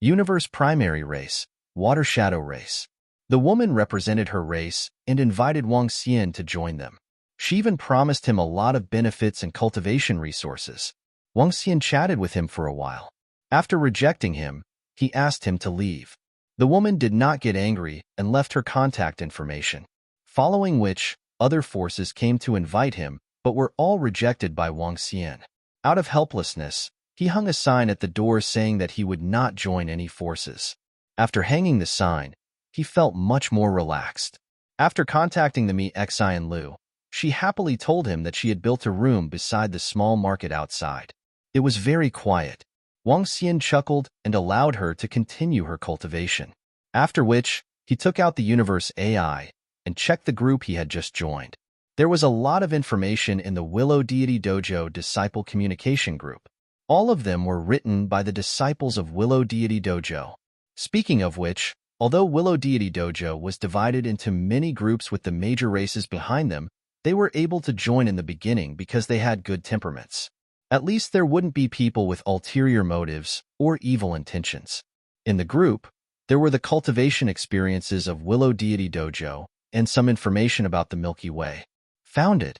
Universe primary race, Water Shadow race. The woman represented her race and invited Wang Xian to join them. She even promised him a lot of benefits and cultivation resources. Wang Xian chatted with him for a while. After rejecting him, he asked him to leave. The woman did not get angry and left her contact information, following which other forces came to invite him but were all rejected by Wang Xian. Out of helplessness, he hung a sign at the door saying that he would not join any forces. After hanging the sign, he felt much more relaxed. After contacting the Mi Xian Lu, she happily told him that she had built a room beside the small market outside. It was very quiet. Wang Xian chuckled and allowed her to continue her cultivation. After which, he took out the Universe AI and checked the group he had just joined. There was a lot of information in the Willow Deity Dojo Disciple Communication Group. All of them were written by the disciples of Willow Deity Dojo. Speaking of which, although Willow Deity Dojo was divided into many groups with the major races behind them, they were able to join in the beginning because they had good temperaments. At least there wouldn't be people with ulterior motives or evil intentions. In the group, there were the cultivation experiences of Willow Deity Dojo and some information about the Milky Way. Found it.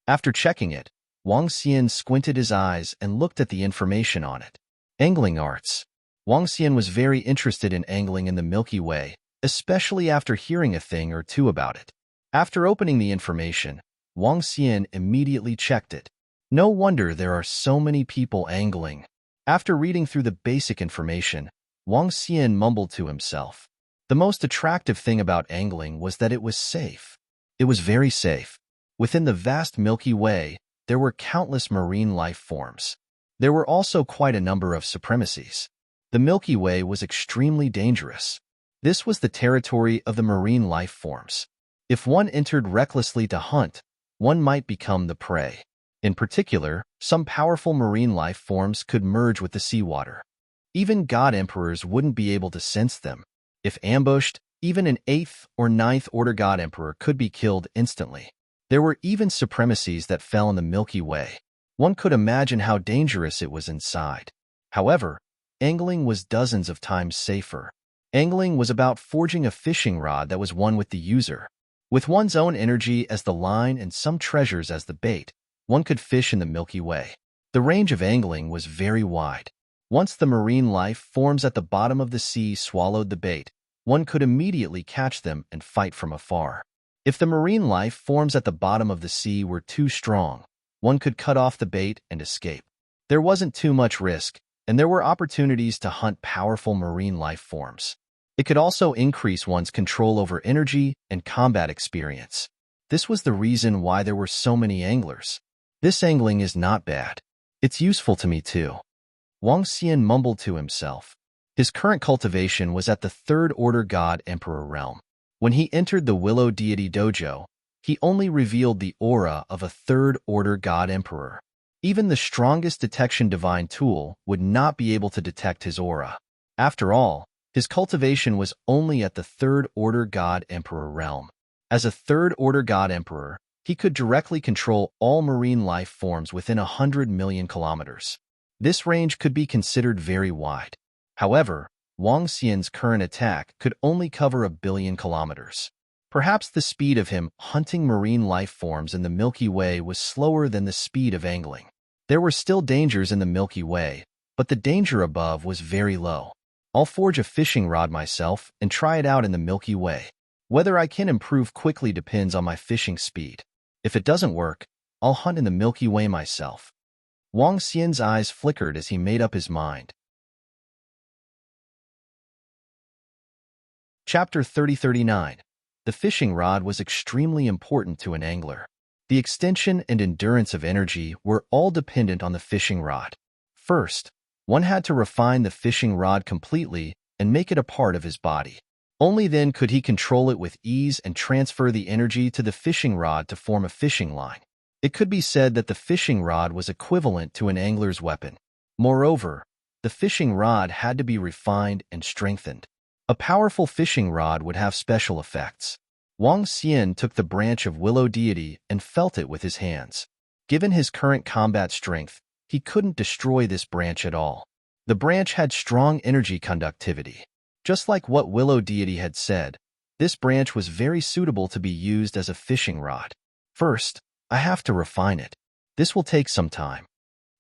After checking it, Wang Xian squinted his eyes and looked at the information on it. Angling arts. Wang Xian was very interested in angling in the Milky Way, especially after hearing a thing or two about it. After opening the information, Wang Xian immediately checked it. No wonder there are so many people angling. After reading through the basic information, Wang Xian mumbled to himself. The most attractive thing about angling was that it was safe. It was very safe. Within the vast Milky Way, there were countless marine life forms. There were also quite a number of supremacies. The Milky Way was extremely dangerous. This was the territory of the marine life forms. If one entered recklessly to hunt, one might become the prey. In particular, some powerful marine life forms could merge with the seawater. Even god emperors wouldn't be able to sense them. If ambushed, even an 8th or 9th order god emperor could be killed instantly. There were even supremacies that fell in the Milky Way. One could imagine how dangerous it was inside. However, angling was dozens of times safer. Angling was about forging a fishing rod that was one with the user. With one's own energy as the line and some treasures as the bait, one could fish in the Milky Way. The range of angling was very wide. Once the marine life forms at the bottom of the sea swallowed the bait, one could immediately catch them and fight from afar. If the marine life forms at the bottom of the sea were too strong, one could cut off the bait and escape. There wasn't too much risk, and there were opportunities to hunt powerful marine life forms. It could also increase one's control over energy and combat experience. This was the reason why there were so many anglers. This angling is not bad. It's useful to me too. Wang Xian mumbled to himself. His current cultivation was at the 3rd Order God Emperor realm. When he entered the Willow Deity Dojo, he only revealed the aura of a 3rd Order God Emperor. Even the strongest detection divine tool would not be able to detect his aura. After all, his cultivation was only at the 3rd Order God Emperor realm. As a 3rd Order God Emperor, he could directly control all marine life forms within 100 million kilometers. This range could be considered very wide. However, Wang Xian's current attack could only cover 1 billion kilometers. Perhaps the speed of him hunting marine life forms in the Milky Way was slower than the speed of angling. There were still dangers in the Milky Way, but the danger above was very low. I'll forge a fishing rod myself and try it out in the Milky Way. Whether I can improve quickly depends on my fishing speed. If it doesn't work, I'll hunt in the Milky Way myself. Wang Xian's eyes flickered as he made up his mind. Chapter 3039. The fishing rod was extremely important to an angler. The extension and endurance of energy were all dependent on the fishing rod. First, one had to refine the fishing rod completely and make it a part of his body. Only then could he control it with ease and transfer the energy to the fishing rod to form a fishing line. It could be said that the fishing rod was equivalent to an angler's weapon. Moreover, the fishing rod had to be refined and strengthened. A powerful fishing rod would have special effects. Wang Xian took the branch of willow deity and felt it with his hands. Given his current combat strength, he couldn't destroy this branch at all. The branch had strong energy conductivity. Just like what willow deity had said, this branch was very suitable to be used as a fishing rod. First, I have to refine it. This will take some time.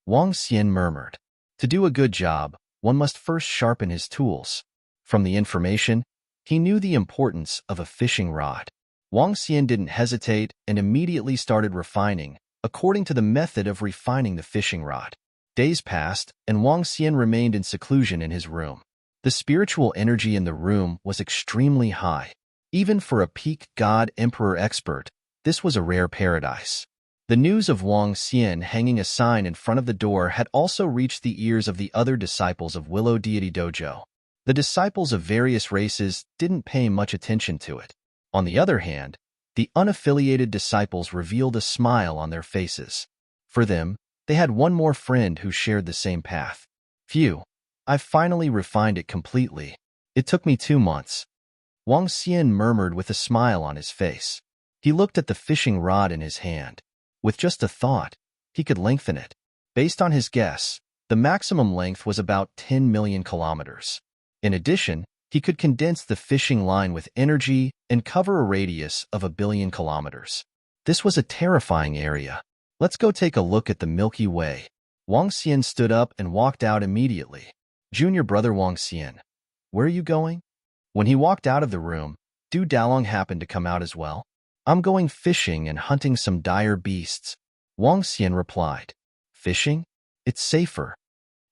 Wang Xian murmured. To do a good job, one must first sharpen his tools. From the information, he knew the importance of a fishing rod. Wang Xian didn't hesitate and immediately started refining, according to the method of refining the fishing rod. Days passed, and Wang Xian remained in seclusion in his room. The spiritual energy in the room was extremely high. Even for a peak god emperor expert, this was a rare paradise. The news of Wang Xian hanging a sign in front of the door had also reached the ears of the other disciples of Willow Deity Dojo. The disciples of various races didn't pay much attention to it. On the other hand, the unaffiliated disciples revealed a smile on their faces. For them, they had one more friend who shared the same path. Phew, I've finally refined it completely. It took me 2 months. Wang Xian murmured with a smile on his face. He looked at the fishing rod in his hand. With just a thought, he could lengthen it. Based on his guess, the maximum length was about 10 million kilometers. In addition, he could condense the fishing line with energy and cover a radius of 1 billion kilometers. This was a terrifying area. Let's go take a look at the Milky Way. Wang Xian stood up and walked out immediately. Junior brother Wang Xian, where are you going? When he walked out of the room, Du Dalong happened to come out as well. I'm going fishing and hunting some dire beasts, Wang Xian replied. Fishing? It's safer.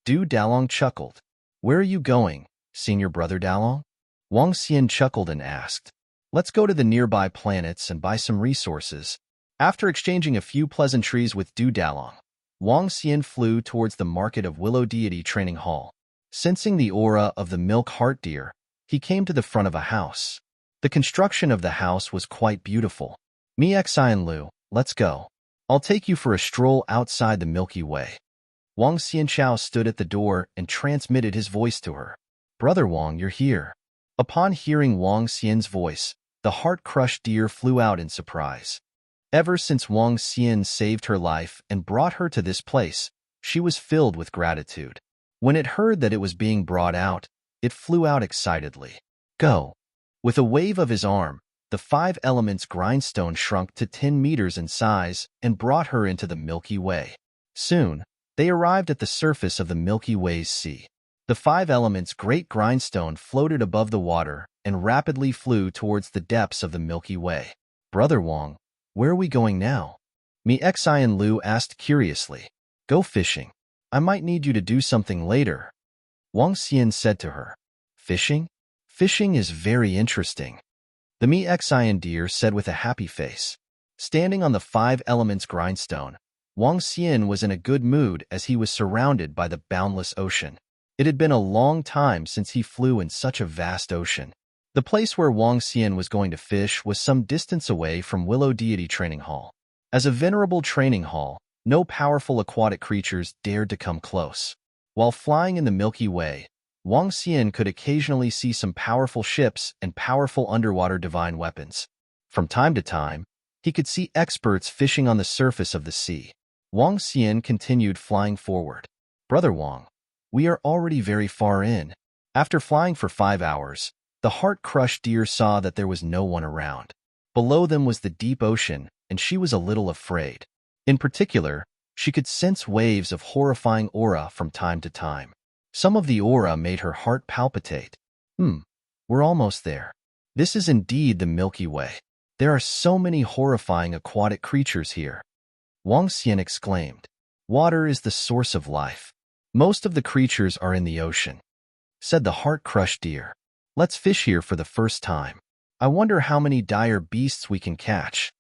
Du Dalong chuckled. Where are you going, senior brother Dalong? Wang Xian chuckled and asked. Let's go to the nearby planets and buy some resources. After exchanging a few pleasantries with Du Dalong, Wang Xian flew towards the market of Willow Deity Training Hall. Sensing the aura of the milk heart deer, he came to the front of a house. The construction of the house was quite beautiful. Mi Xian Lu, let's go. I'll take you for a stroll outside the Milky Way. Wang Xianchao stood at the door and transmitted his voice to her. Brother Wang, you're here. Upon hearing Wang Xian's voice, the heart-crushed deer flew out in surprise. Ever since Wang Xian saved her life and brought her to this place, she was filled with gratitude. When it heard that it was being brought out, it flew out excitedly. Go. With a wave of his arm, the 5 elements grindstone shrunk to 10 meters in size and brought her into the Milky Way. Soon, they arrived at the surface of the Milky Way's sea. The 5 elements great grindstone floated above the water and rapidly flew towards the depths of the Milky Way. Brother Wang, where are we going now? Mi Xian Lu asked curiously. Go fishing. I might need you to do something later. Wang Xian said to her. Fishing? Fishing is very interesting. The Mi Xian deer said with a happy face. Standing on the 5 elements grindstone, Wang Xian was in a good mood as he was surrounded by the boundless ocean. It had been a long time since he flew in such a vast ocean. The place where Wang Xian was going to fish was some distance away from Willow Deity Training Hall. As a venerable training hall, no powerful aquatic creatures dared to come close. While flying in the Milky Way, Wang Xian could occasionally see some powerful ships and powerful underwater divine weapons. From time to time, he could see experts fishing on the surface of the sea. Wang Xian continued flying forward. Brother Wang, we are already very far in. After flying for 5 hours, the heart-crushed deer saw that there was no one around. Below them was the deep ocean, and she was a little afraid. In particular, she could sense waves of horrifying aura from time to time. Some of the aura made her heart palpitate. We're almost there. This is indeed the Milky Way. There are so many horrifying aquatic creatures here. Wang Xian exclaimed. Water is the source of life. Most of the creatures are in the ocean, said the heart-crushed deer. Let's fish here for the first time. I wonder how many dire beasts we can catch.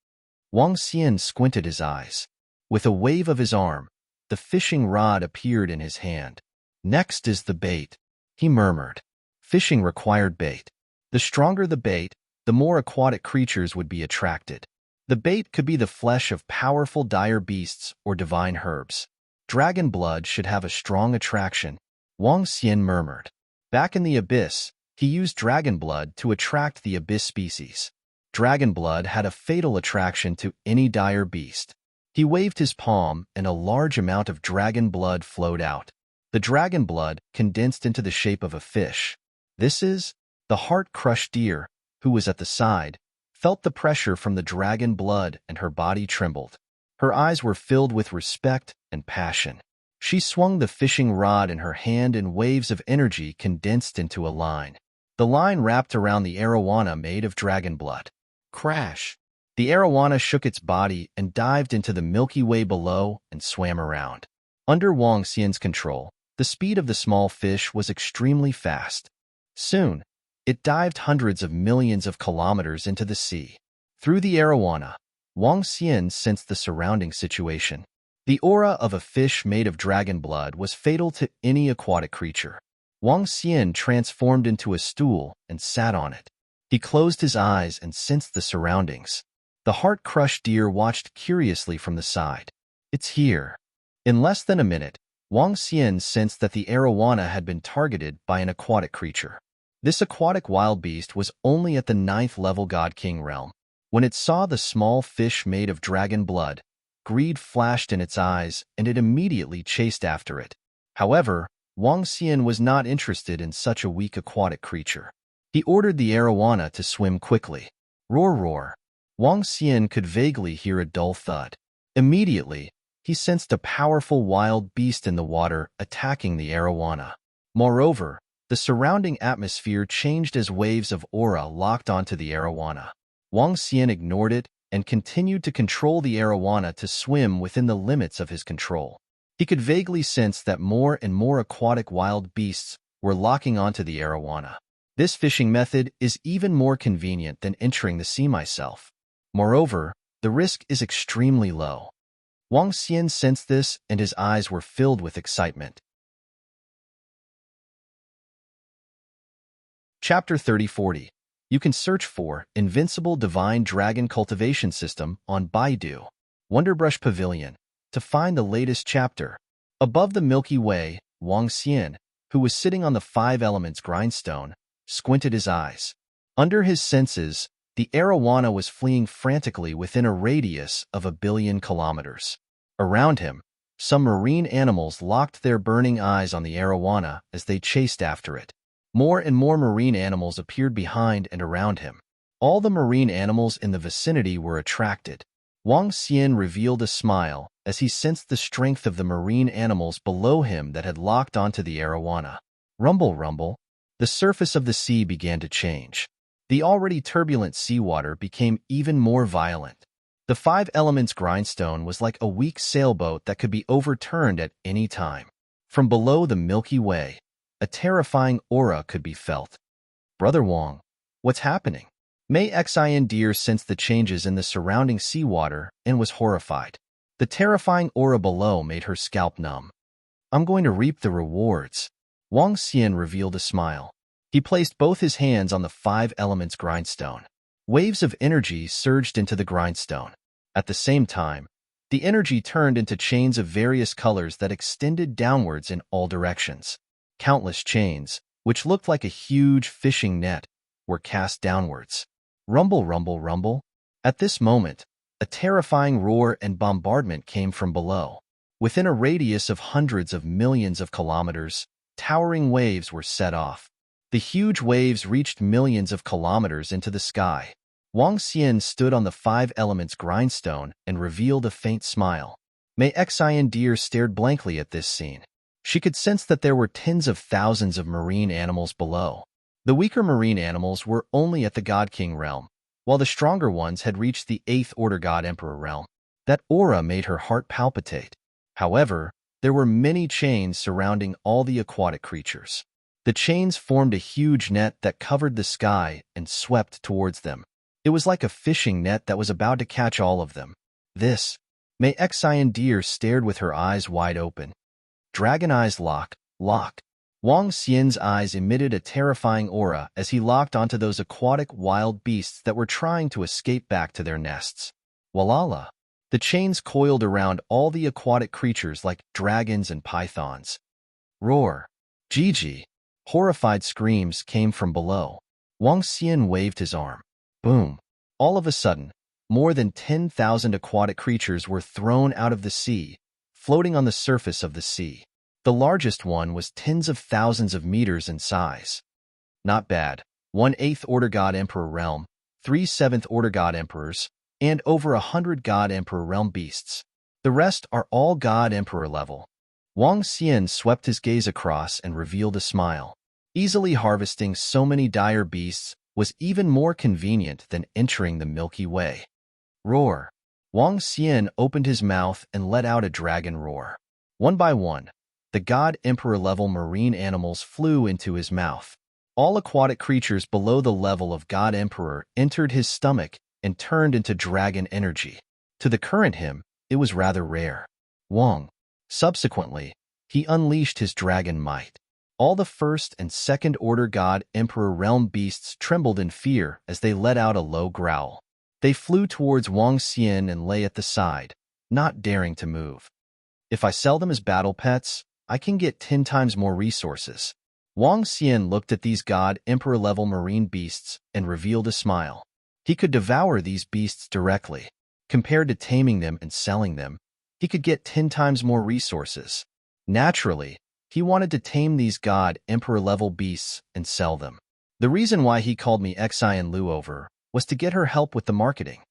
Wang Xian squinted his eyes. With a wave of his arm, the fishing rod appeared in his hand. Next is the bait, he murmured. Fishing required bait. The stronger the bait, the more aquatic creatures would be attracted. The bait could be the flesh of powerful dire beasts or divine herbs. Dragon blood should have a strong attraction, Wang Xian murmured. Back in the abyss, he used dragon blood to attract the abyss species. Dragon blood had a fatal attraction to any dire beast. He waved his palm, and a large amount of dragon blood flowed out. The dragon blood condensed into the shape of a fish. The heart-crushed deer, who was at the side, felt the pressure from the dragon blood and her body trembled. Her eyes were filled with respect and passion. She swung the fishing rod in her hand and waves of energy condensed into a line. The line wrapped around the arowana made of dragon blood. Crash! The arowana shook its body and dived into the Milky Way below and swam around. Under Wang Xian's control, the speed of the small fish was extremely fast. Soon, it dived hundreds of millions of kilometers into the sea. Through the arowana, Wang Xian sensed the surrounding situation. The aura of a fish made of dragon blood was fatal to any aquatic creature. Wang Xian transformed into a stool and sat on it. He closed his eyes and sensed the surroundings. The heart-crushed deer watched curiously from the side. It's here. In less than a minute, Wang Xian sensed that the arowana had been targeted by an aquatic creature. This aquatic wild beast was only at the 9th level God King realm. When it saw the small fish made of dragon blood, greed flashed in its eyes and it immediately chased after it. However, Wang Xian was not interested in such a weak aquatic creature. He ordered the arowana to swim quickly. Roar, roar. Wang Xian could vaguely hear a dull thud. Immediately, he sensed a powerful wild beast in the water attacking the arowana. Moreover, the surrounding atmosphere changed as waves of aura locked onto the arowana. Wang Xian ignored it and continued to control the arowana to swim within the limits of his control. He could vaguely sense that more and more aquatic wild beasts were locking onto the arowana. This fishing method is even more convenient than entering the sea myself. Moreover, the risk is extremely low. Wang Xian sensed this and his eyes were filled with excitement. Chapter 3040. You can search for Invincible Divine Dragon Cultivation System on Baidu, Wonderbrush Pavilion, to find the latest chapter. Above the Milky Way, Wang Xian, who was sitting on the 5 elements grindstone, squinted his eyes. Under his senses, the arowana was fleeing frantically within a radius of 1 billion kilometers. Around him, some marine animals locked their burning eyes on the arowana as they chased after it. More and more marine animals appeared behind and around him. All the marine animals in the vicinity were attracted. Wang Xian revealed a smile as he sensed the strength of the marine animals below him that had locked onto the arowana. Rumble, rumble. The surface of the sea began to change. The already turbulent seawater became even more violent. The 5 elements grindstone was like a weak sailboat that could be overturned at any time. From below the Milky Way, a terrifying aura could be felt. Brother Wang, what's happening? Mei Xian Deer sensed the changes in the surrounding seawater and was horrified. The terrifying aura below made her scalp numb. I'm going to reap the rewards. Wang Xian revealed a smile. He placed both his hands on the 5 elements grindstone. Waves of energy surged into the grindstone. At the same time, the energy turned into chains of various colors that extended downwards in all directions. Countless chains, which looked like a huge fishing net, were cast downwards. Rumble, rumble, rumble. At this moment, a terrifying roar and bombardment came from below. Within a radius of hundreds of millions of kilometers, towering waves were set off. The huge waves reached millions of kilometers into the sky. Wang Xian stood on the 5 elements grindstone and revealed a faint smile. Mei Xian Deer stared blankly at this scene. She could sense that there were tens of thousands of marine animals below. The weaker marine animals were only at the God King realm, while the stronger ones had reached the 8th Order God Emperor realm. That aura made her heart palpitate. However, there were many chains surrounding all the aquatic creatures. The chains formed a huge net that covered the sky and swept towards them. It was like a fishing net that was about to catch all of them. Mei Xian Deer stared with her eyes wide open. Dragon eyes locked. Wang Xian's eyes emitted a terrifying aura as he locked onto those aquatic wild beasts that were trying to escape back to their nests. Walala! The chains coiled around all the aquatic creatures like dragons and pythons. Roar! Gigi! Horrified screams came from below. Wang Xian waved his arm. Boom! All of a sudden, more than 10,000 aquatic creatures were thrown out of the sea, floating on the surface of the sea. The largest one was tens of thousands of meters in size. Not bad. 1/8 Order God Emperor Realm, 3 7th Order God Emperors, and over 100 God Emperor Realm beasts. The rest are all God Emperor level. Wang Xian swept his gaze across and revealed a smile. Easily harvesting so many dire beasts was even more convenient than entering the Milky Way. Roar! Wang Xian opened his mouth and let out a dragon roar. One by one, the God Emperor level marine animals flew into his mouth. All aquatic creatures below the level of God Emperor entered his stomach and turned into dragon energy. To the current him, it was rather rare. Wang. Subsequently, he unleashed his dragon might. All the first and second order God Emperor realm beasts trembled in fear as they let out a low growl. They flew towards Wang Xian and lay at the side, not daring to move. If I sell them as battle pets, I can get 10 times more resources. Wang Xian looked at these God Emperor level marine beasts and revealed a smile. He could devour these beasts directly. Compared to taming them and selling them, he could get 10 times more resources. Naturally, he wanted to tame these God Emperor level beasts and sell them. The reason why he called me Xian Lu over was to get her help with the marketing.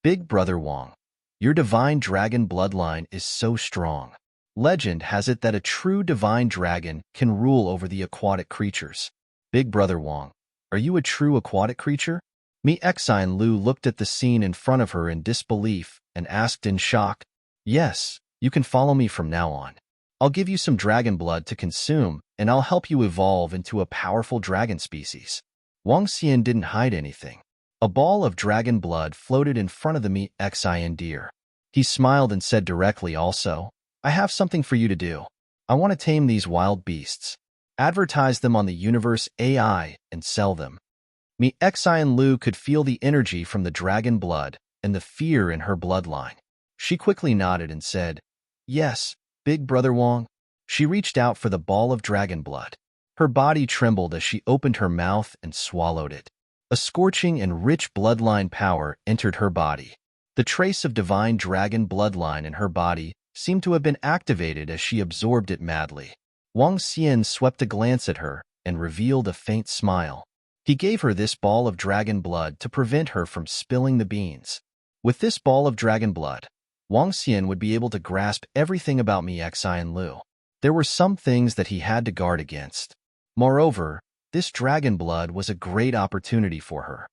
Big Brother Wang, your divine dragon bloodline is so strong. Legend has it that a true divine dragon can rule over the aquatic creatures. Big Brother Wang, are you a true aquatic creature? Xian Lu looked at the scene in front of her in disbelief and asked in shock, Yes, you can follow me from now on. I'll give you some dragon blood to consume, and I'll help you evolve into a powerful dragon species. Wang Xian didn't hide anything. A ball of dragon blood floated in front of the Xian deer. He smiled and said directly also, I have something for you to do. I want to tame these wild beasts. Advertise them on the universe AI and sell them. Xian Lu could feel the energy from the dragon blood and the fear in her bloodline. She quickly nodded and said, Yes, Big Brother Wang. She reached out for the ball of dragon blood. Her body trembled as she opened her mouth and swallowed it. A scorching and rich bloodline power entered her body. The trace of divine dragon bloodline in her body seemed to have been activated as she absorbed it madly. Wang Xian swept a glance at her and revealed a faint smile. He gave her this ball of dragon blood to prevent her from spilling the beans. With this ball of dragon blood, Wang Xian would be able to grasp everything about Xian Lu. There were some things that he had to guard against. Moreover, this dragon blood was a great opportunity for her.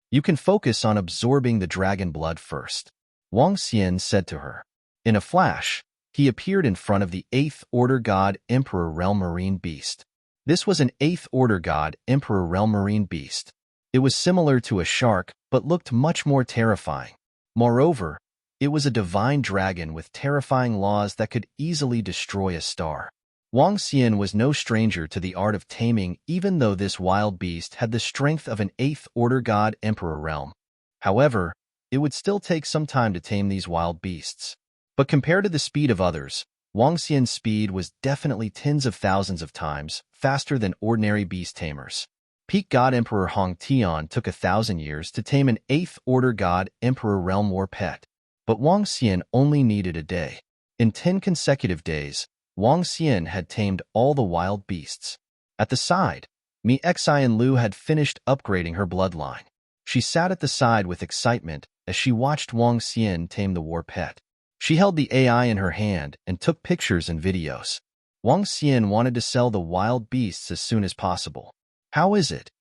You can focus on absorbing the dragon blood first, Wang Xian said to her. In a flash, he appeared in front of the 8th Order God Emperor Realm Marine Beast. This was an 8th Order God Emperor Realm Marine Beast. It was similar to a shark, but looked much more terrifying. Moreover, it was a divine dragon with terrifying laws that could easily destroy a star. Wang Xian was no stranger to the art of taming, even though this wild beast had the strength of an 8th Order God Emperor realm. However, it would still take some time to tame these wild beasts. But compared to the speed of others, Wang Xian's speed was definitely tens of thousands of times faster than ordinary beast tamers. Peak God Emperor Hong Tian took 1,000 years to tame an 8th Order God Emperor realm war pet. But Wang Xian only needed a day. In 10 consecutive days, Wang Xian had tamed all the wild beasts. At the side, Xian Lu had finished upgrading her bloodline. She sat at the side with excitement as she watched Wang Xian tame the war pet. She held the AI in her hand and took pictures and videos. Wang Xian wanted to sell the wild beasts as soon as possible. How is it?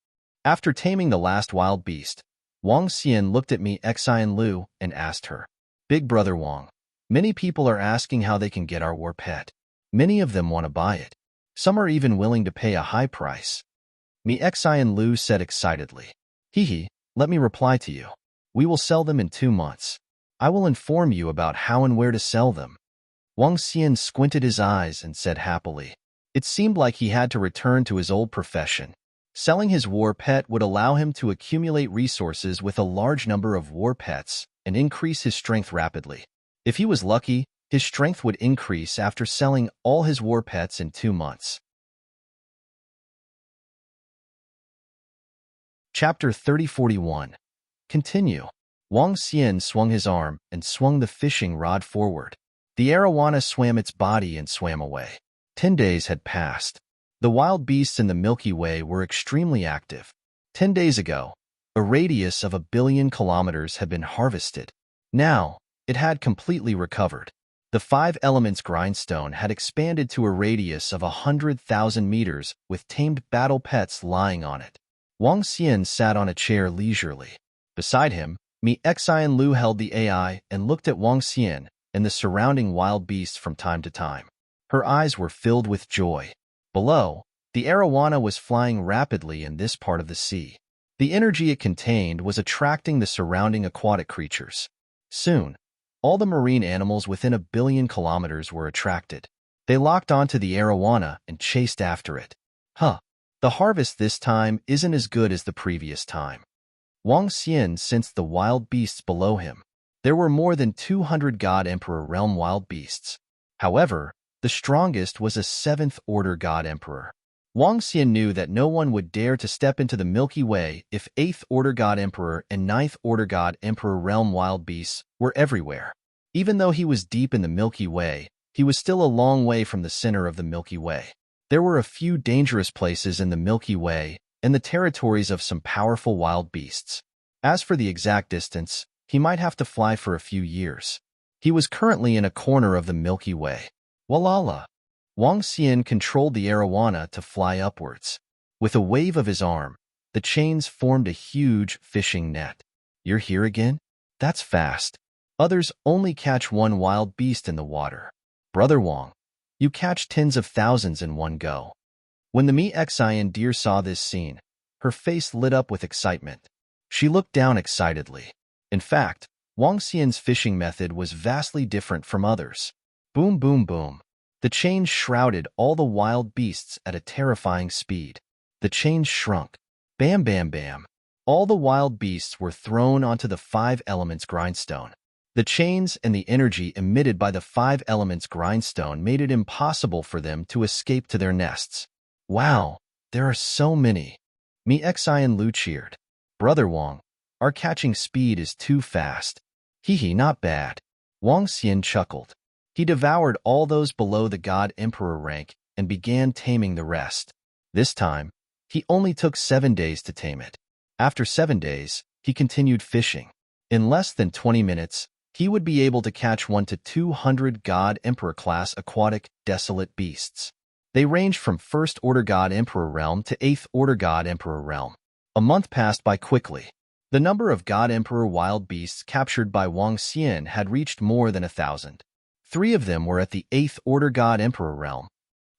After taming the last wild beast, Wang Xian looked at Xian Lu and asked her, Big Brother Wang, many people are asking how they can get our war pet. Many of them want to buy it. Some are even willing to pay a high price. Xian Lu said excitedly. Let me reply to you. We will sell them in 2 months. I will inform you about how and where to sell them. Wang Xian squinted his eyes and said happily. It seemed like he had to return to his old profession. Selling his war pet would allow him to accumulate resources with a large number of war pets and increase his strength rapidly. If he was lucky, his strength would increase after selling all his war pets in 2 months. Chapter 3041. Continue. Wang Xian swung his arm and swung the fishing rod forward. The arowana swam its body and swam away. 10 days had passed. The wild beasts in the Milky Way were extremely active. 10 days ago, a radius of 1 billion kilometers had been harvested. Now, it had completely recovered. The 5 elements grindstone had expanded to a radius of 100,000 meters with tamed battle pets lying on it. Wang Xian sat on a chair leisurely. Beside him, Xian Lu held the AI and looked at Wang Xian and the surrounding wild beasts from time to time. Her eyes were filled with joy. Below, the arowana was flying rapidly in this part of the sea. The energy it contained was attracting the surrounding aquatic creatures. Soon, all the marine animals within 1 billion kilometers were attracted. They locked onto the arowana and chased after it. The harvest this time isn't as good as the previous time. Wang Xian sensed the wild beasts below him. There were more than 200 God Emperor realm wild beasts. However, the strongest was a 7th-order God Emperor. Wang Xian knew that no one would dare to step into the Milky Way if 8th-order God Emperor and 9th-order God Emperor realm wild beasts were everywhere. Even though he was deep in the Milky Way, he was still a long way from the center of the Milky Way. There were a few dangerous places in the Milky Way and the territories of some powerful wild beasts. As for the exact distance, he might have to fly for a few years. He was currently in a corner of the Milky Way. Walala! Wang Xian controlled the arowana to fly upwards. With a wave of his arm, the chains formed a huge fishing net. You're here again? That's fast. Others only catch one wild beast in the water. Brother Wang, you catch tens of thousands in one go. When the Xian deer saw this scene, her face lit up with excitement. She looked down excitedly. In fact, Wang Xian's fishing method was vastly different from others. Boom, boom, boom. The chains shrouded all the wild beasts at a terrifying speed. The chains shrunk. Bam, bam, bam. All the wild beasts were thrown onto the 5 elements grindstone. The chains and the energy emitted by the 5 elements grindstone made it impossible for them to escape to their nests. Wow, there are so many. Xian Lu cheered. Brother Wang, our catching speed is too fast. Hee, not bad. Wang Xian chuckled. He devoured all those below the God Emperor rank and began taming the rest. This time, he only took 7 days to tame it. After 7 days, he continued fishing. In less than 20 minutes, he would be able to catch 1 to 200 God Emperor class aquatic desolate beasts. They ranged from 1st-order God Emperor realm to 8th-order God Emperor realm. A month passed by quickly. The number of God Emperor wild beasts captured by Wang Xian had reached more than 1,000. 3 of them were at the 8th-order God Emperor realm.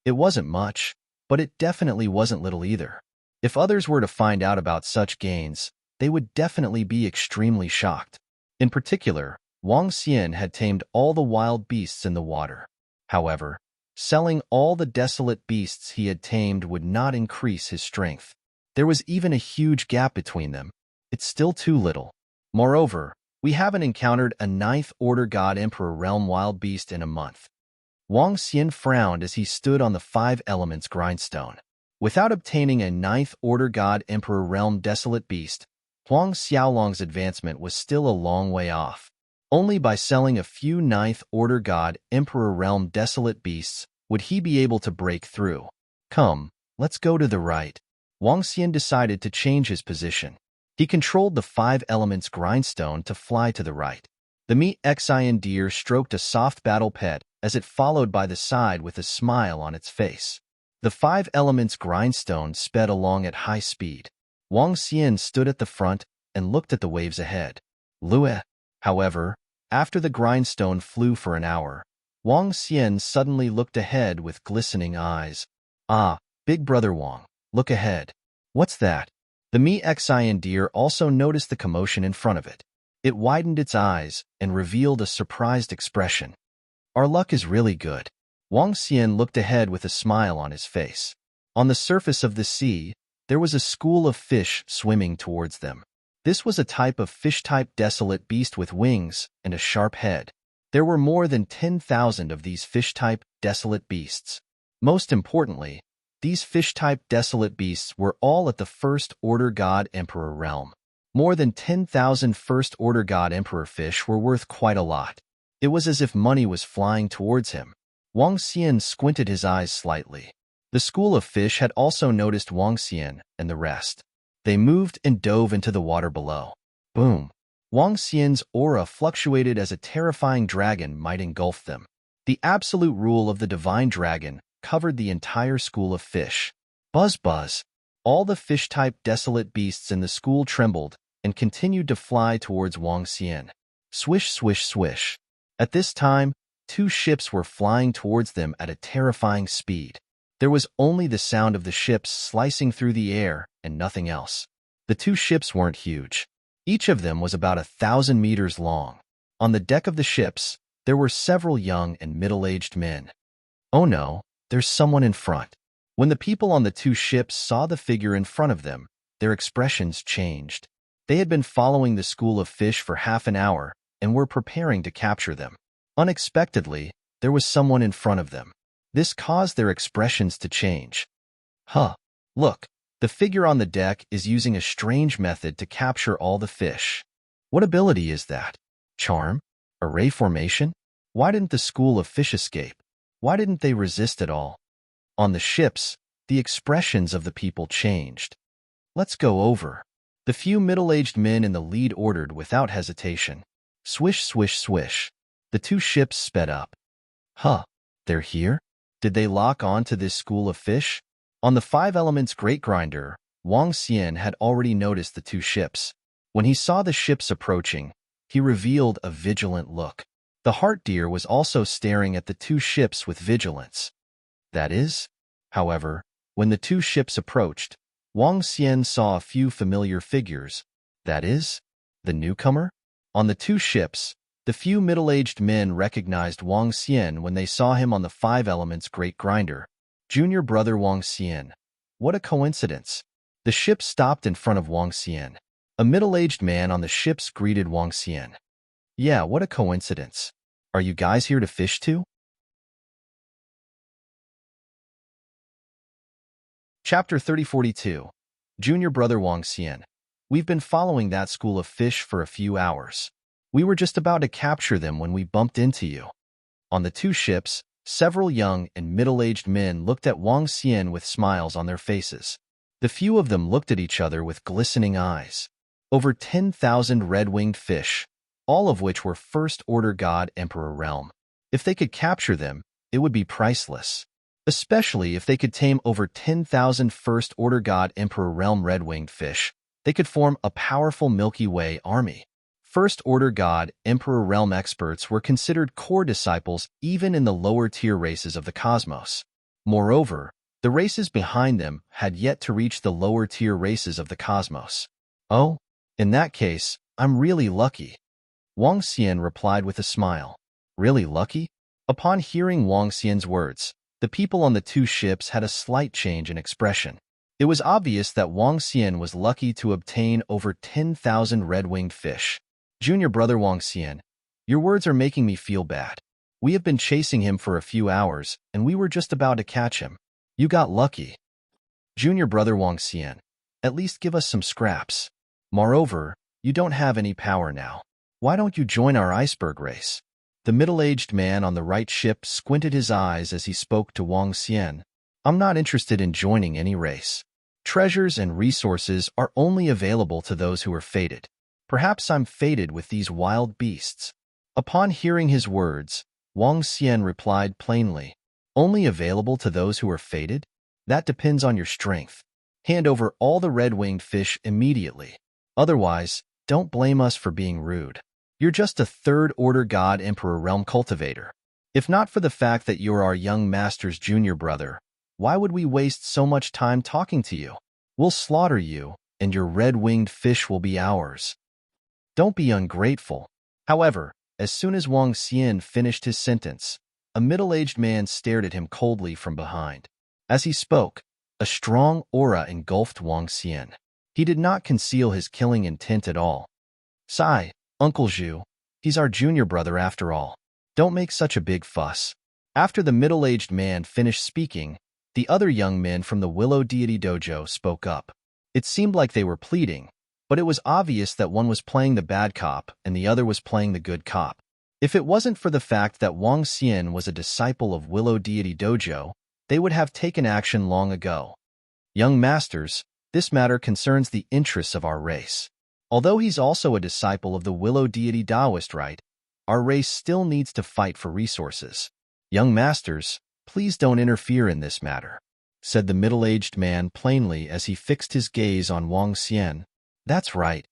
It wasn't much, but it definitely wasn't little either. If others were to find out about such gains, they would definitely be extremely shocked. In particular, Wang Xian had tamed all the wild beasts in the water. However, selling all the desolate beasts he had tamed would not increase his strength. There was even a huge gap between them. It's still too little. Moreover, we haven't encountered a 9th-order God Emperor realm wild beast in a month. Wang Xian frowned as he stood on the 5 elements grindstone. Without obtaining a 9th-order God Emperor realm desolate beast, Huang Xiaolong's advancement was still a long way off. Only by selling a few 9th-order God Emperor realm desolate beasts would he be able to break through. Come, let's go to the right. Wang Xian decided to change his position. He controlled the 5 elements grindstone to fly to the right. The Xian deer stroked a soft battle pet as it followed by the side with a smile on its face. The 5 elements grindstone sped along at high speed. Wang Xian stood at the front and looked at the waves ahead. Lue. However, after the grindstone flew for an hour, Wang Xian suddenly looked ahead with glistening eyes. Ah, big brother Wang, look ahead. What's that? The Xian deer also noticed the commotion in front of it. It widened its eyes and revealed a surprised expression. Our luck is really good. Wang Xian looked ahead with a smile on his face. On the surface of the sea, there was a school of fish swimming towards them. This was a type of fish-type desolate beast with wings and a sharp head. There were more than 10,000 of these fish-type desolate beasts. Most importantly, these fish-type desolate beasts were all at the 1st-order God Emperor realm. More than 10,000 first-order God Emperor fish were worth quite a lot. It was as if money was flying towards him. Wang Xian squinted his eyes slightly. The school of fish had also noticed Wang Xian and the rest. They moved and dove into the water below. Boom! Wang Xian's aura fluctuated as a terrifying dragon might engulf them. The absolute rule of the divine dragon covered the entire school of fish. Buzz buzz! All the fish-type desolate beasts in the school trembled and continued to fly towards Wang Xian. Swish, swish, swish. At this time, 2 ships were flying towards them at a terrifying speed. There was only the sound of the ships slicing through the air and nothing else. The 2 ships weren't huge. Each of them was about 1,000 meters long. On the deck of the ships, there were several young and middle-aged men. Oh no, there's someone in front. When the people on the 2 ships saw the figure in front of them, their expressions changed. They had been following the school of fish for half an hour and were preparing to capture them. Unexpectedly, there was someone in front of them. This caused their expressions to change. Huh! Look, the figure on the deck is using a strange method to capture all the fish. What ability is that? Charm? Array formation? Why didn't the school of fish escape? Why didn't they resist at all? On the ships, the expressions of the people changed. Let's go over. The few middle-aged men in the lead ordered without hesitation. Swish, swish, swish. The 2 ships sped up. Huh, they're here? Did they lock on to this school of fish? On the 5 Elements Great Grinder, Wang Xian had already noticed the 2 ships. When he saw the ships approaching, he revealed a vigilant look. The heart deer was also staring at the 2 ships with vigilance. That is, however, when the 2 ships approached, Wang Xian saw a few familiar figures. That is, the newcomer? On the 2 ships, the few middle-aged men recognized Wang Xian when they saw him on the 5 Elements Great Grinder. Junior brother Wang Xian. What a coincidence. The ship stopped in front of Wang Xian. A middle-aged man on the ships greeted Wang Xian. Yeah, what a coincidence. Are you guys here to fish too? Chapter 3042. Junior brother Wang Xian. We've been following that school of fish for a few hours. We were just about to capture them when we bumped into you. On the 2 ships, several young and middle-aged men looked at Wang Xian with smiles on their faces. The few of them looked at each other with glistening eyes. Over 10,000 red-winged fish, all of which were first-order God Emperor realm. If they could capture them, it would be priceless. Especially if they could tame over 10,000 first-order God Emperor realm red-winged fish, they could form a powerful Milky Way army. First-order God Emperor realm experts were considered core disciples even in the lower-tier races of the cosmos. Moreover, the races behind them had yet to reach the lower-tier races of the cosmos. Oh, in that case, I'm really lucky. Wang Xian replied with a smile. Really lucky? Upon hearing Wang Xian's words, the people on the 2 ships had a slight change in expression. It was obvious that Wang Xian was lucky to obtain over 10,000 red-winged fish. Junior brother Wang Xian, your words are making me feel bad. We have been chasing him for a few hours, and we were just about to catch him. You got lucky. Junior brother Wang Xian, at least give us some scraps. Moreover, you don't have any power now. Why don't you join our iceberg race? The middle-aged man on the right ship squinted his eyes as he spoke to Wang Xian. I'm not interested in joining any race. Treasures and resources are only available to those who are fated. Perhaps I'm fated with these wild beasts. Upon hearing his words, Wang Xian replied plainly, only available to those who are fated? That depends on your strength. Hand over all the red-winged fish immediately. Otherwise, don't blame us for being rude. You're just a third-order God Emperor realm cultivator. If not for the fact that you're our young master's junior brother, why would we waste so much time talking to you? We'll slaughter you, and your red-winged fish will be ours. Don't be ungrateful. However, as soon as Wang Xian finished his sentence, a middle-aged man stared at him coldly from behind. As he spoke, a strong aura engulfed Wang Xian. He did not conceal his killing intent at all. Sigh, Uncle Zhu, he's our junior brother after all. Don't make such a big fuss. After the middle-aged man finished speaking, the other young men from the Willow Deity Dojo spoke up. It seemed like they were pleading, but it was obvious that one was playing the bad cop and the other was playing the good cop. If it wasn't for the fact that Wang Xian was a disciple of Willow Deity Dojo, they would have taken action long ago. Young masters, this matter concerns the interests of our race. Although he's also a disciple of the Willow Deity Taoist rite, our race still needs to fight for resources. Young masters, please don't interfere in this matter, said the middle-aged man plainly as he fixed his gaze on Wang Xian. That's right.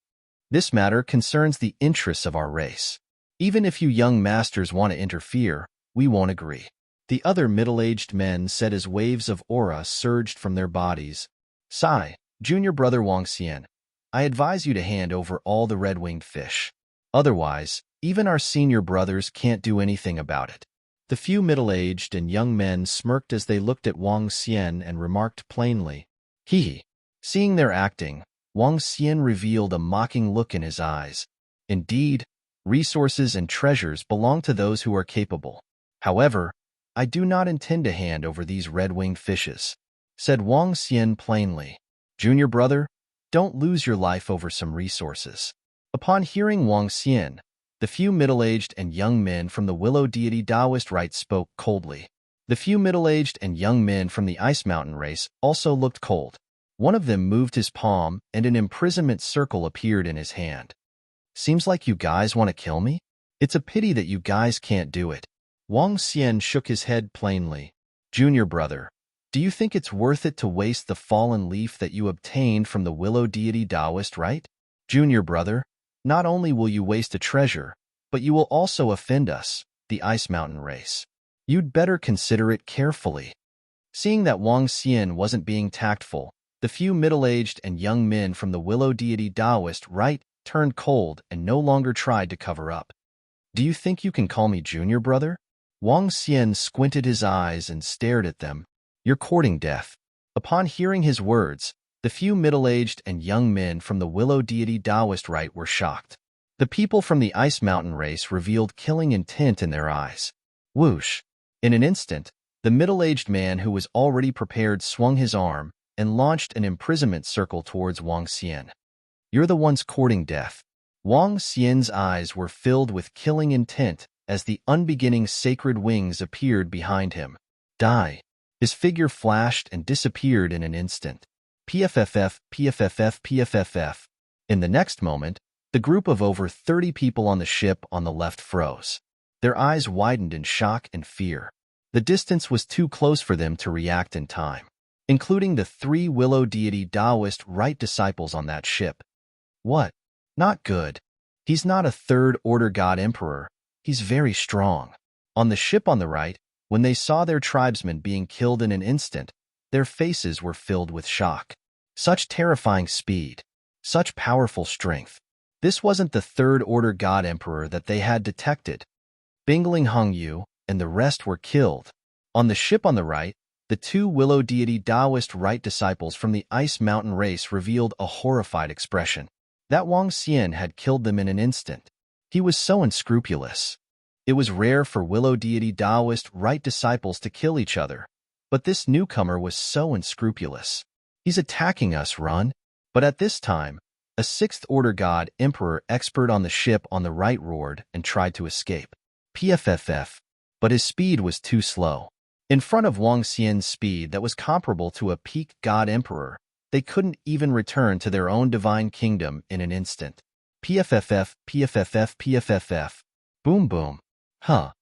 This matter concerns the interests of our race. Even if you young masters want to interfere, we won't agree. The other middle-aged men said as waves of aura surged from their bodies. Sai, junior brother Wang Xian, I advise you to hand over all the red-winged fish. Otherwise, even our senior brothers can't do anything about it. The few middle-aged and young men smirked as they looked at Wang Xian and remarked plainly, "Hee." Seeing their acting, Wang Xian revealed a mocking look in his eyes. Indeed, resources and treasures belong to those who are capable. However, I do not intend to hand over these red-winged fishes, said Wang Xian plainly. Junior brother, don't lose your life over some resources. Upon hearing Wang Xian, the few middle-aged and young men from the Willow Deity Taoist rite spoke coldly. The few middle-aged and young men from the Ice Mountain race also looked cold. One of them moved his palm and an imprisonment circle appeared in his hand. Seems like you guys want to kill me? It's a pity that you guys can't do it. Wang Xian shook his head plainly. Junior brother, do you think it's worth it to waste the fallen leaf that you obtained from the Willow Deity Taoist rite? Junior brother, not only will you waste a treasure, but you will also offend us, the Ice Mountain race. You'd better consider it carefully. Seeing that Wang Xian wasn't being tactful, the few middle-aged and young men from the Willow Deity Taoist rite turned cold and no longer tried to cover up. Do you think you can call me junior brother? Wang Xian squinted his eyes and stared at them. You're courting death. Upon hearing his words, the few middle-aged and young men from the Willow Deity Taoist rite were shocked. The people from the Ice Mountain race revealed killing intent in their eyes. Whoosh! In an instant, the middle-aged man who was already prepared swung his arm and launched an imprisonment circle towards Wang Xian. You're the ones courting death. Wang Xian's eyes were filled with killing intent as the unbeginning sacred wings appeared behind him. Die! His figure flashed and disappeared in an instant. PFFF, PFFF, PFFF. In the next moment, the group of over 30 people on the ship on the left froze. Their eyes widened in shock and fear. The distance was too close for them to react in time, including the 3 Willow Deity Taoist rite disciples on that ship. What? Not good. He's not a third-order god emperor. He's very strong. On the ship on the right, when they saw their tribesmen being killed in an instant, their faces were filled with shock. Such terrifying speed. Such powerful strength. This wasn't the third-order god emperor that they had detected. Bingling Hung Yu and the rest were killed. On the ship on the right, the 2 Willow Deity Taoist rite disciples from the Ice Mountain race revealed a horrified expression. That Wang Xian had killed them in an instant. He was so unscrupulous. It was rare for Willow Deity Taoist rite disciples to kill each other, but this newcomer was so unscrupulous. He's attacking us, run. But at this time, a 6th-order god emperor expert on the ship on the right roared and tried to escape. PFFF. But his speed was too slow. In front of Wang Xian's speed that was comparable to a peak god emperor, they couldn't even return to their own divine kingdom in an instant. PFFF, PFFF, PFFF. Boom boom. Huh.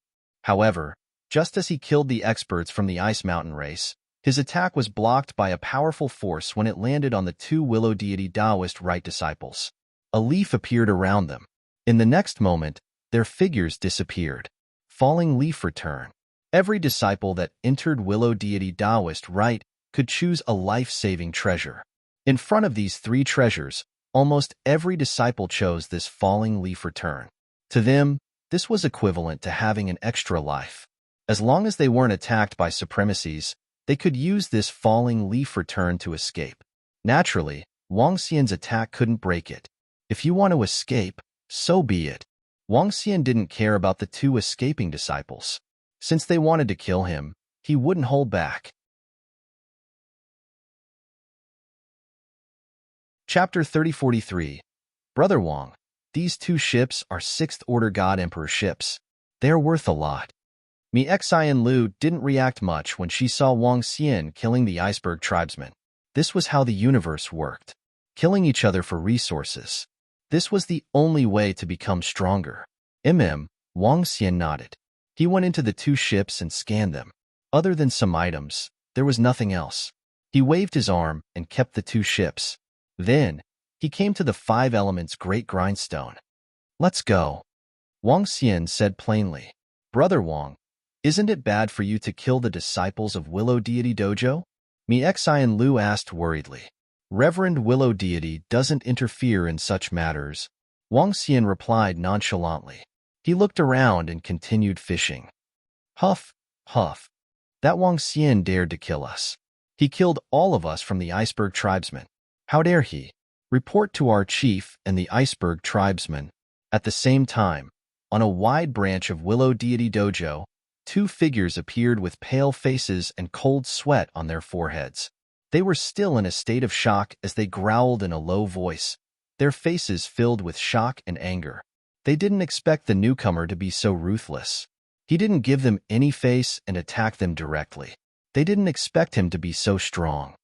However, just as he killed the experts from the Ice Mountain race, his attack was blocked by a powerful force when it landed on the 2 Willow Deity Taoist rite disciples. A leaf appeared around them. In the next moment, their figures disappeared. Falling leaf return. Every disciple that entered Willow Deity Taoist rite could choose a life-saving treasure. In front of these 3 treasures, almost every disciple chose this falling leaf return. To them, this was equivalent to having an extra life. As long as they weren't attacked by supremacies, they could use this falling leaf return to escape. Naturally, Wang Xian's attack couldn't break it. If you want to escape, so be it. Wang Xian didn't care about the 2 escaping disciples. Since they wanted to kill him, he wouldn't hold back. Chapter 3043, Brother Wang, these 2 ships are 6th Order God Emperor ships. They are worth a lot. Xian Lu didn't react much when she saw Wang Xian killing the iceberg tribesmen. This was how the universe worked. Killing each other for resources. This was the only way to become stronger. Wang Xian nodded. He went into the 2 ships and scanned them. Other than some items, there was nothing else. He waved his arm and kept the 2 ships. Then, he came to the 5 Elements Great Grindstone. Let's go. Wang Xian said plainly. Brother Wang, isn't it bad for you to kill the disciples of Willow Deity Dojo? Xian Lu asked worriedly. Reverend Willow Deity doesn't interfere in such matters. Wang Xian replied nonchalantly. He looked around and continued fishing. Huff, huff. That Wang Xian dared to kill us. He killed all of us from the iceberg tribesmen. How dare he? Report to our chief and the iceberg tribesmen. At the same time, on a wide branch of Willow Deity Dojo, 2 figures appeared with pale faces and cold sweat on their foreheads. They were still in a state of shock as they growled in a low voice, their faces filled with shock and anger. They didn't expect the newcomer to be so ruthless. He didn't give them any face and attack them directly. They didn't expect him to be so strong.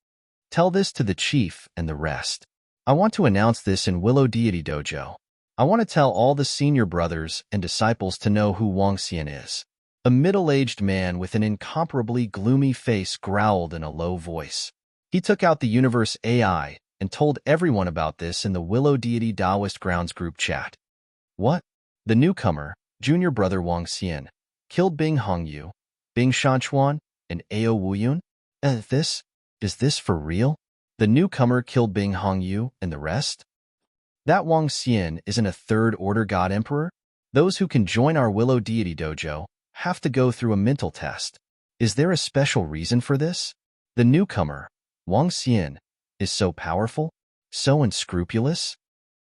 Tell this to the chief and the rest. I want to announce this in Willow Deity Dojo. I want to tell all the senior brothers and disciples to know who Wang Xian is. A middle-aged man with an incomparably gloomy face growled in a low voice. He took out the Universe AI and told everyone about this in the Willow Deity Taoist Grounds group chat. What? The newcomer, junior brother Wang Xian, killed Bing Hongyu, Bing Shanchuan, and Ao Wuyun? Is this for real? The newcomer killed Bing Hongyu and the rest? That Wang Xian isn't a 3rd Order God Emperor? Those who can join our Willow Deity Dojo have to go through a mental test. Is there a special reason for this? The newcomer, Wang Xian, is so powerful, so unscrupulous?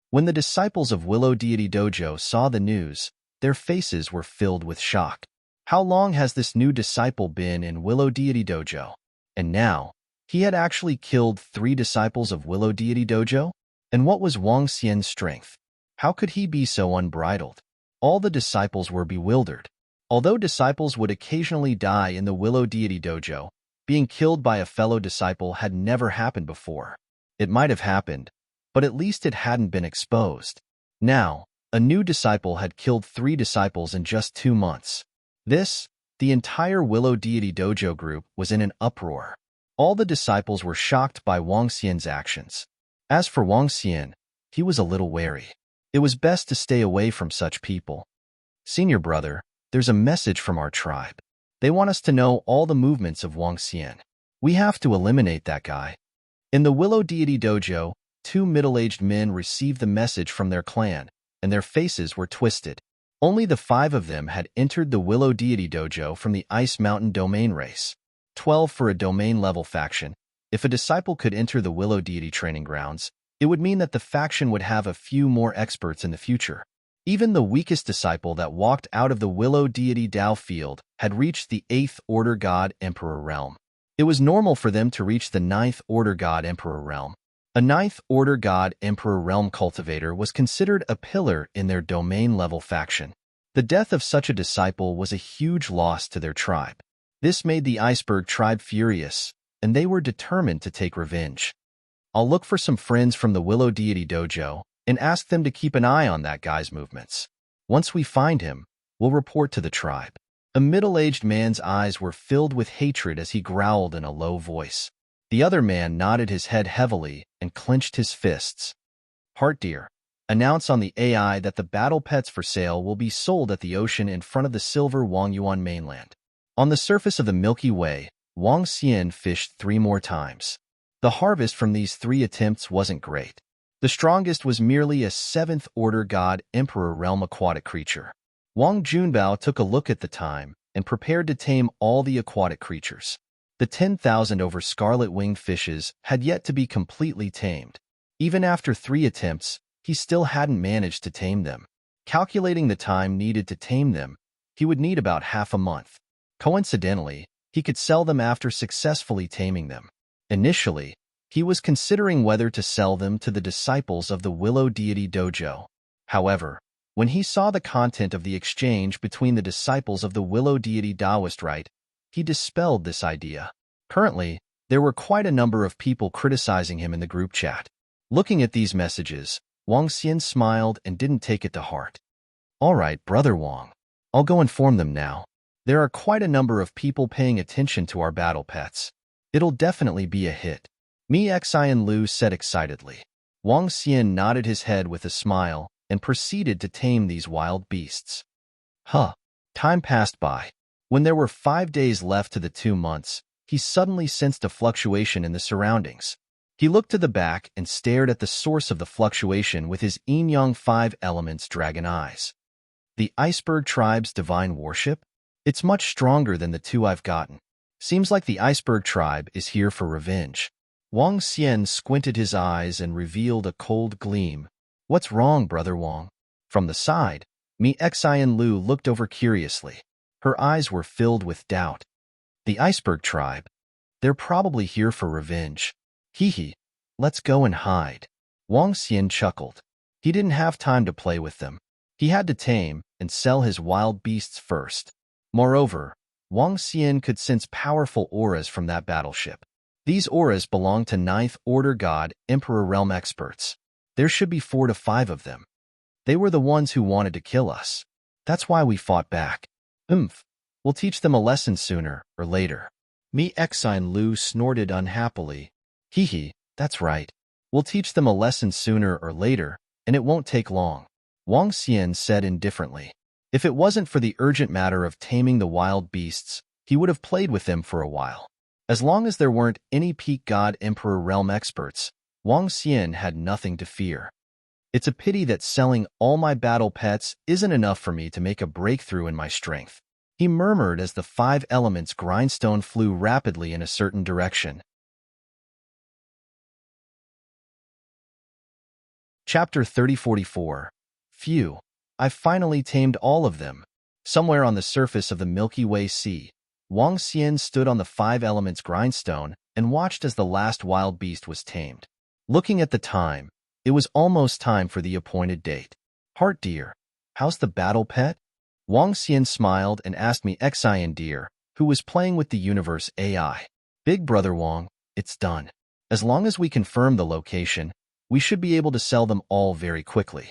When the disciples of Willow Deity Dojo saw the news, their faces were filled with shock. How long has this new disciple been in Willow Deity Dojo? And now, he had actually killed 3 disciples of Willow Deity Dojo? And what was Wang Xian's strength? How could he be so unbridled? All the disciples were bewildered. Although disciples would occasionally die in the Willow Deity Dojo, being killed by a fellow disciple had never happened before. It might have happened, but at least it hadn't been exposed. Now, a new disciple had killed 3 disciples in just 2 months. The entire Willow Deity Dojo group was in an uproar. All the disciples were shocked by Wang Xian's actions. As for Wang Xian, he was a little wary. It was best to stay away from such people. Senior brother, there's a message from our tribe. They want us to know all the movements of Wang Xian. We have to eliminate that guy. In the Willow Deity Dojo, 2 middle-aged men received the message from their clan, and their faces were twisted. Only the 5 of them had entered the Willow Deity Dojo from the Ice Mountain Domain race. 12 for a domain-level faction. If a disciple could enter the Willow Deity training grounds, it would mean that the faction would have a few more experts in the future. Even the weakest disciple that walked out of the Willow Deity Dao field had reached the 8th Order God Emperor realm. It was normal for them to reach the 9th Order God Emperor realm. A 9th Order God Emperor realm cultivator was considered a pillar in their domain-level faction. The death of such a disciple was a huge loss to their tribe. This made the Iceberg tribe furious, and they were determined to take revenge. I'll look for some friends from the Willow Deity Dojo and ask them to keep an eye on that guy's movements. Once we find him, we'll report to the tribe. A middle-aged man's eyes were filled with hatred as he growled in a low voice. The other man nodded his head heavily and clenched his fists. Heart Deer, announce on the AI that the battle pets for sale will be sold at the ocean in front of the silver Wangyuan mainland. On the surface of the Milky Way, Wang Xian fished 3 more times. The harvest from these 3 attempts wasn't great. The strongest was merely a 7th Order God Emperor realm aquatic creature. Wang Junbao took a look at the time and prepared to tame all the aquatic creatures. The 10,000 over scarlet-winged fishes had yet to be completely tamed. Even after 3 attempts, he still hadn't managed to tame them. Calculating the time needed to tame them, he would need about half a month. Coincidentally, he could sell them after successfully taming them. Initially, He was considering whether to sell them to the disciples of the Willow Deity Dojo. However, when he saw the content of the exchange between the disciples of the Willow Deity Taoist rite, he dispelled this idea. Currently, there were quite a number of people criticizing him in the group chat. Looking at these messages, Wang Xian smiled and didn't take it to heart. All right, Brother Wang. I'll go inform them now. There are quite a number of people paying attention to our battle pets. It'll definitely be a hit. Xian Lu said excitedly. Wang Xian nodded his head with a smile and proceeded to tame these wild beasts. Time passed by. When there were 5 days left to the 2 months, he suddenly sensed a fluctuation in the surroundings. He looked to the back and stared at the source of the fluctuation with his yin-yang 5 elements dragon eyes. The Iceberg Tribe's divine worship? It's much stronger than the 2 I've gotten. Seems like the Iceberg Tribe is here for revenge. Wang Xian squinted his eyes and revealed a cold gleam. What's wrong, Brother Wang? From the side, Xian Lu looked over curiously. Her eyes were filled with doubt. The Iceberg Tribe? They're probably here for revenge. Hee, let's go and hide. Wang Xian chuckled. He didn't have time to play with them. He had to tame and sell his wild beasts first. Moreover, Wang Xian could sense powerful auras from that battleship. These auras belong to 9th Order God Emperor Realm experts. There should be 4 to 5 of them. They were the ones who wanted to kill us. That's why we fought back. We'll teach them a lesson sooner or later. Xian Lu snorted unhappily. That's right. We'll teach them a lesson sooner or later, and it won't take long. Wang Xian said indifferently. If it wasn't for the urgent matter of taming the wild beasts, he would have played with them for a while. As long as there weren't any peak God Emperor Realm experts, Wang Xian had nothing to fear. It's a pity that selling all my battle pets isn't enough for me to make a breakthrough in my strength, he murmured as the 5 elements grindstone flew rapidly in a certain direction. Chapter 3044. Phew, I finally tamed all of them. Somewhere on the surface of the Milky Way Sea, Wang Xian stood on the 5 elements grindstone and watched as the last wild beast was tamed. Looking at the time, it was almost time for the appointed date. Heart dear, how's the battle pet? Wang Xian smiled and asked Xian dear, who was playing with the universe AI. Big Brother Wang, it's done. As long as we confirm the location, we should be able to sell them all very quickly.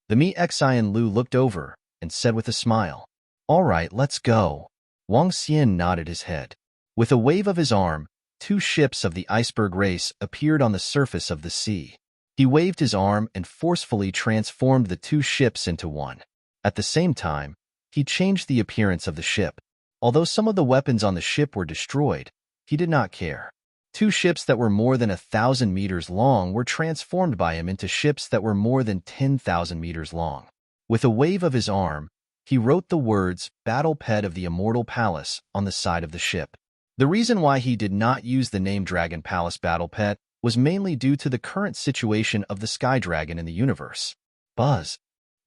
The Xian Lu looked over and said with a smile, All right, let's go. Wang Xian nodded his head. With a wave of his arm, 2 ships of the iceberg race appeared on the surface of the sea. He waved his arm and forcefully transformed the 2 ships into one. At the same time, he changed the appearance of the ship. Although some of the weapons on the ship were destroyed, he did not care. 2 ships that were more than 1,000 meters long were transformed by him into ships that were more than 10,000 meters long. With a wave of his arm, he wrote the words, Battle Pet of the Immortal Palace, on the side of the ship. The reason why he did not use the name Dragon Palace Battle Pet was mainly due to the current situation of the Sky Dragon in the universe. Buzz.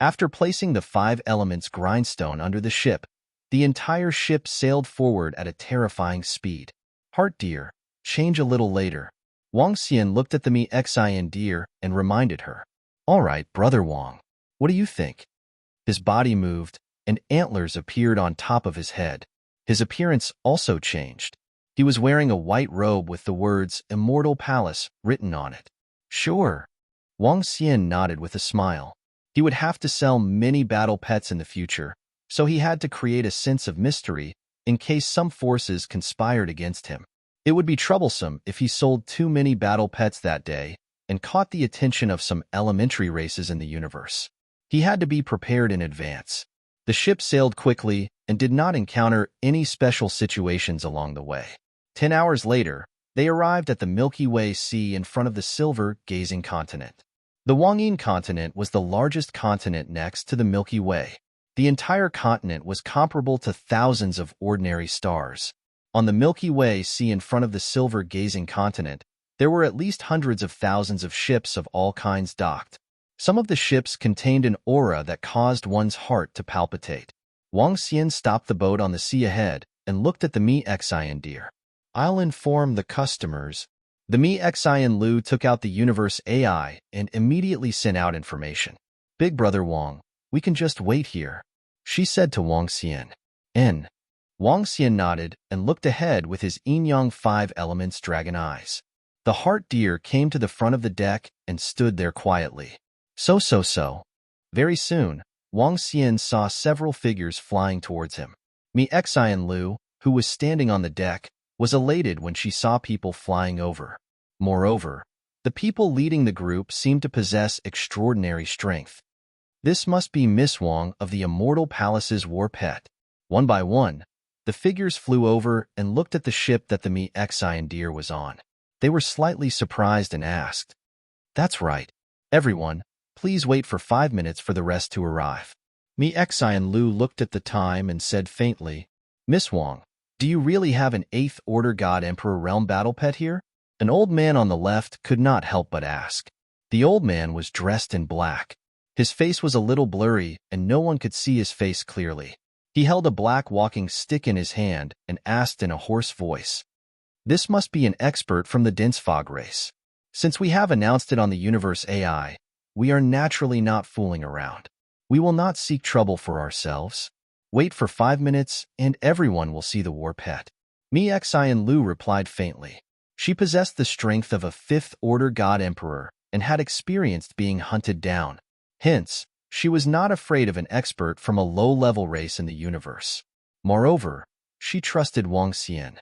After placing the 5 elements grindstone under the ship, the entire ship sailed forward at a terrifying speed. Heart dear, change a little later. Wang Xian looked at the Xian deer and reminded her. All right, Brother Wang. What do you think? His body moved, and antlers appeared on top of his head. His appearance also changed. He was wearing a white robe with the words Immortal Palace written on it. Sure. Wang Xian nodded with a smile. He would have to sell many battle pets in the future, so he had to create a sense of mystery in case some forces conspired against him. It would be troublesome if he sold too many battle pets that day and caught the attention of some elementary races in the universe. He had to be prepared in advance. The ship sailed quickly and did not encounter any special situations along the way. 10 hours later, they arrived at the Milky Way Sea in front of the Silver Gazing Continent. The Wangyin continent was the largest continent next to the Milky Way. The entire continent was comparable to thousands of ordinary stars. On the Milky Way Sea in front of the Silver Gazing Continent, there were at least hundreds of thousands of ships of all kinds docked. Some of the ships contained an aura that caused one's heart to palpitate. Wang Xian stopped the boat on the sea ahead and looked at the Xian deer. I'll inform the customers. The Xian Lu took out the universe AI and immediately sent out information. Big Brother Wang, we can just wait here, she said to Wang Xian. N. Wang Xian nodded and looked ahead with his yin-yang five elements dragon eyes. The heart deer came to the front of the deck and stood there quietly. So. Very soon, Wang Xian saw several figures flying towards him. Xian Lu, who was standing on the deck, was elated when she saw people flying over. Moreover, the people leading the group seemed to possess extraordinary strength. This must be Miss Wang of the Immortal Palace's war pet. One by one, the figures flew over and looked at the ship that the Xian deer was on. They were slightly surprised and asked, "That's right. Everyone, please wait for 5 minutes for the rest to arrive." Xian Lu looked at the time and said faintly, "Miss Wang, do you really have an 8th Order God Emperor Realm battle pet here?" An old man on the left could not help but ask. The old man was dressed in black. His face was a little blurry and no one could see his face clearly. He held a black walking stick in his hand and asked in a hoarse voice, "This must be an expert from the dense fog race. Since we have announced it on the universe AI, we are naturally not fooling around. We will not seek trouble for ourselves. Wait for 5 minutes and everyone will see the war pet." Xian Lu replied faintly. She possessed the strength of a 5th Order God Emperor and had experienced being hunted down. Hence, she was not afraid of an expert from a low-level race in the universe. Moreover, she trusted Wang Xian.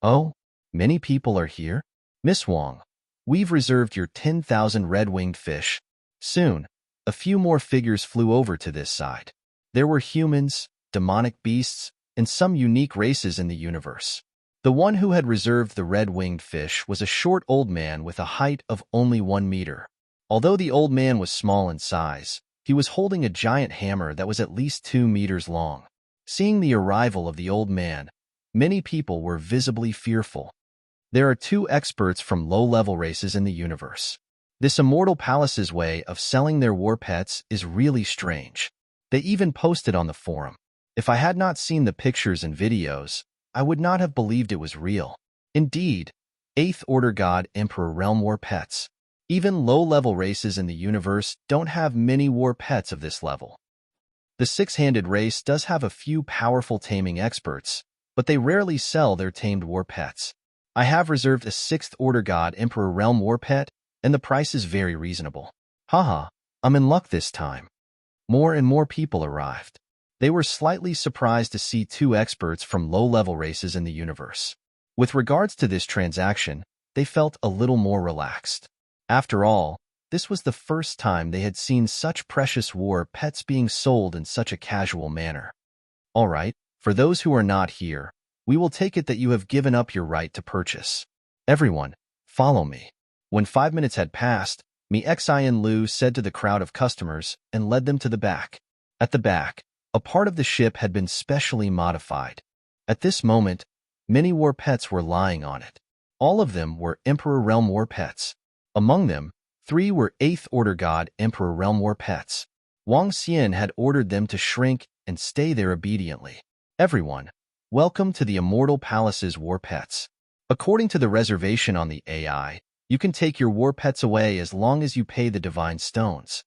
"Oh, many people are here? Miss Wang, we've reserved your 10,000 red-winged fish." Soon, a few more figures flew over to this side. There were humans, demonic beasts, and some unique races in the universe. The one who had reserved the red-winged fish was a short old man with a height of only 1 meter. Although the old man was small in size, he was holding a giant hammer that was at least 2 meters long. Seeing the arrival of the old man, many people were visibly fearful. There are 2 experts from low-level races in the universe. This Immortal Palace's way of selling their war pets is really strange. They even posted on the forum. If I had not seen the pictures and videos, I would not have believed it was real. Indeed, 8th Order God Emperor Realm war pets. Even low-level races in the universe don't have many war pets of this level. The 6-handed race does have a few powerful taming experts, but they rarely sell their tamed war pets. I have reserved a 6th Order God Emperor Realm war pet, and the price is very reasonable. Haha, I'm in luck this time. More and more people arrived. They were slightly surprised to see 2 experts from low-level races in the universe. With regards to this transaction, they felt a little more relaxed. After all, this was the first time they had seen such precious war pets being sold in such a casual manner. All right, for those who are not here, we will take it that you have given up your right to purchase. Everyone, follow me. When 5 minutes had passed, Xian Lu said to the crowd of customers and led them to the back. At the back, a part of the ship had been specially modified. At this moment, many war pets were lying on it. All of them were Emperor Realm war pets. Among them, 3 were 8th Order God Emperor Realm war pets. Wang Xian had ordered them to shrink and stay there obediently. Everyone, welcome to the Immortal Palace's war pets. According to the reservation on the AI, you can take your war pets away as long as you pay the divine stones.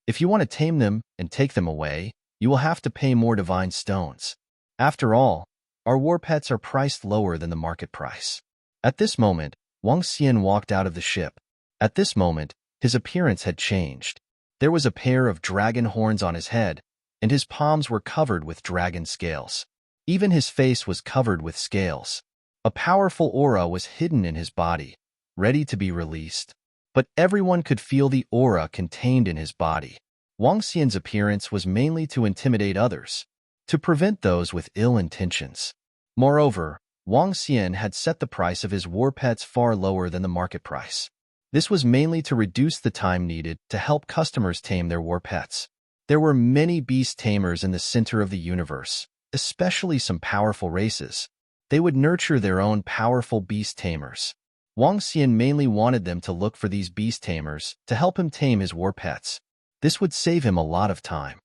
If you want to tame them and take them away, you will have to pay more divine stones. After all, our war pets are priced lower than the market price. At this moment, Wang Xian walked out of the ship. At this moment, his appearance had changed. There was a pair of dragon horns on his head, and his palms were covered with dragon scales. Even his face was covered with scales. A powerful aura was hidden in his body, ready to be released. But everyone could feel the aura contained in his body. Wang Xian's appearance was mainly to intimidate others, to prevent those with ill intentions. Moreover, Wang Xian had set the price of his war pets far lower than the market price. This was mainly to reduce the time needed to help customers tame their war pets. There were many beast tamers in the center of the universe, especially some powerful races. They would nurture their own powerful beast tamers. Wang Xian mainly wanted them to look for these beast tamers to help him tame his war pets. This would save him a lot of time.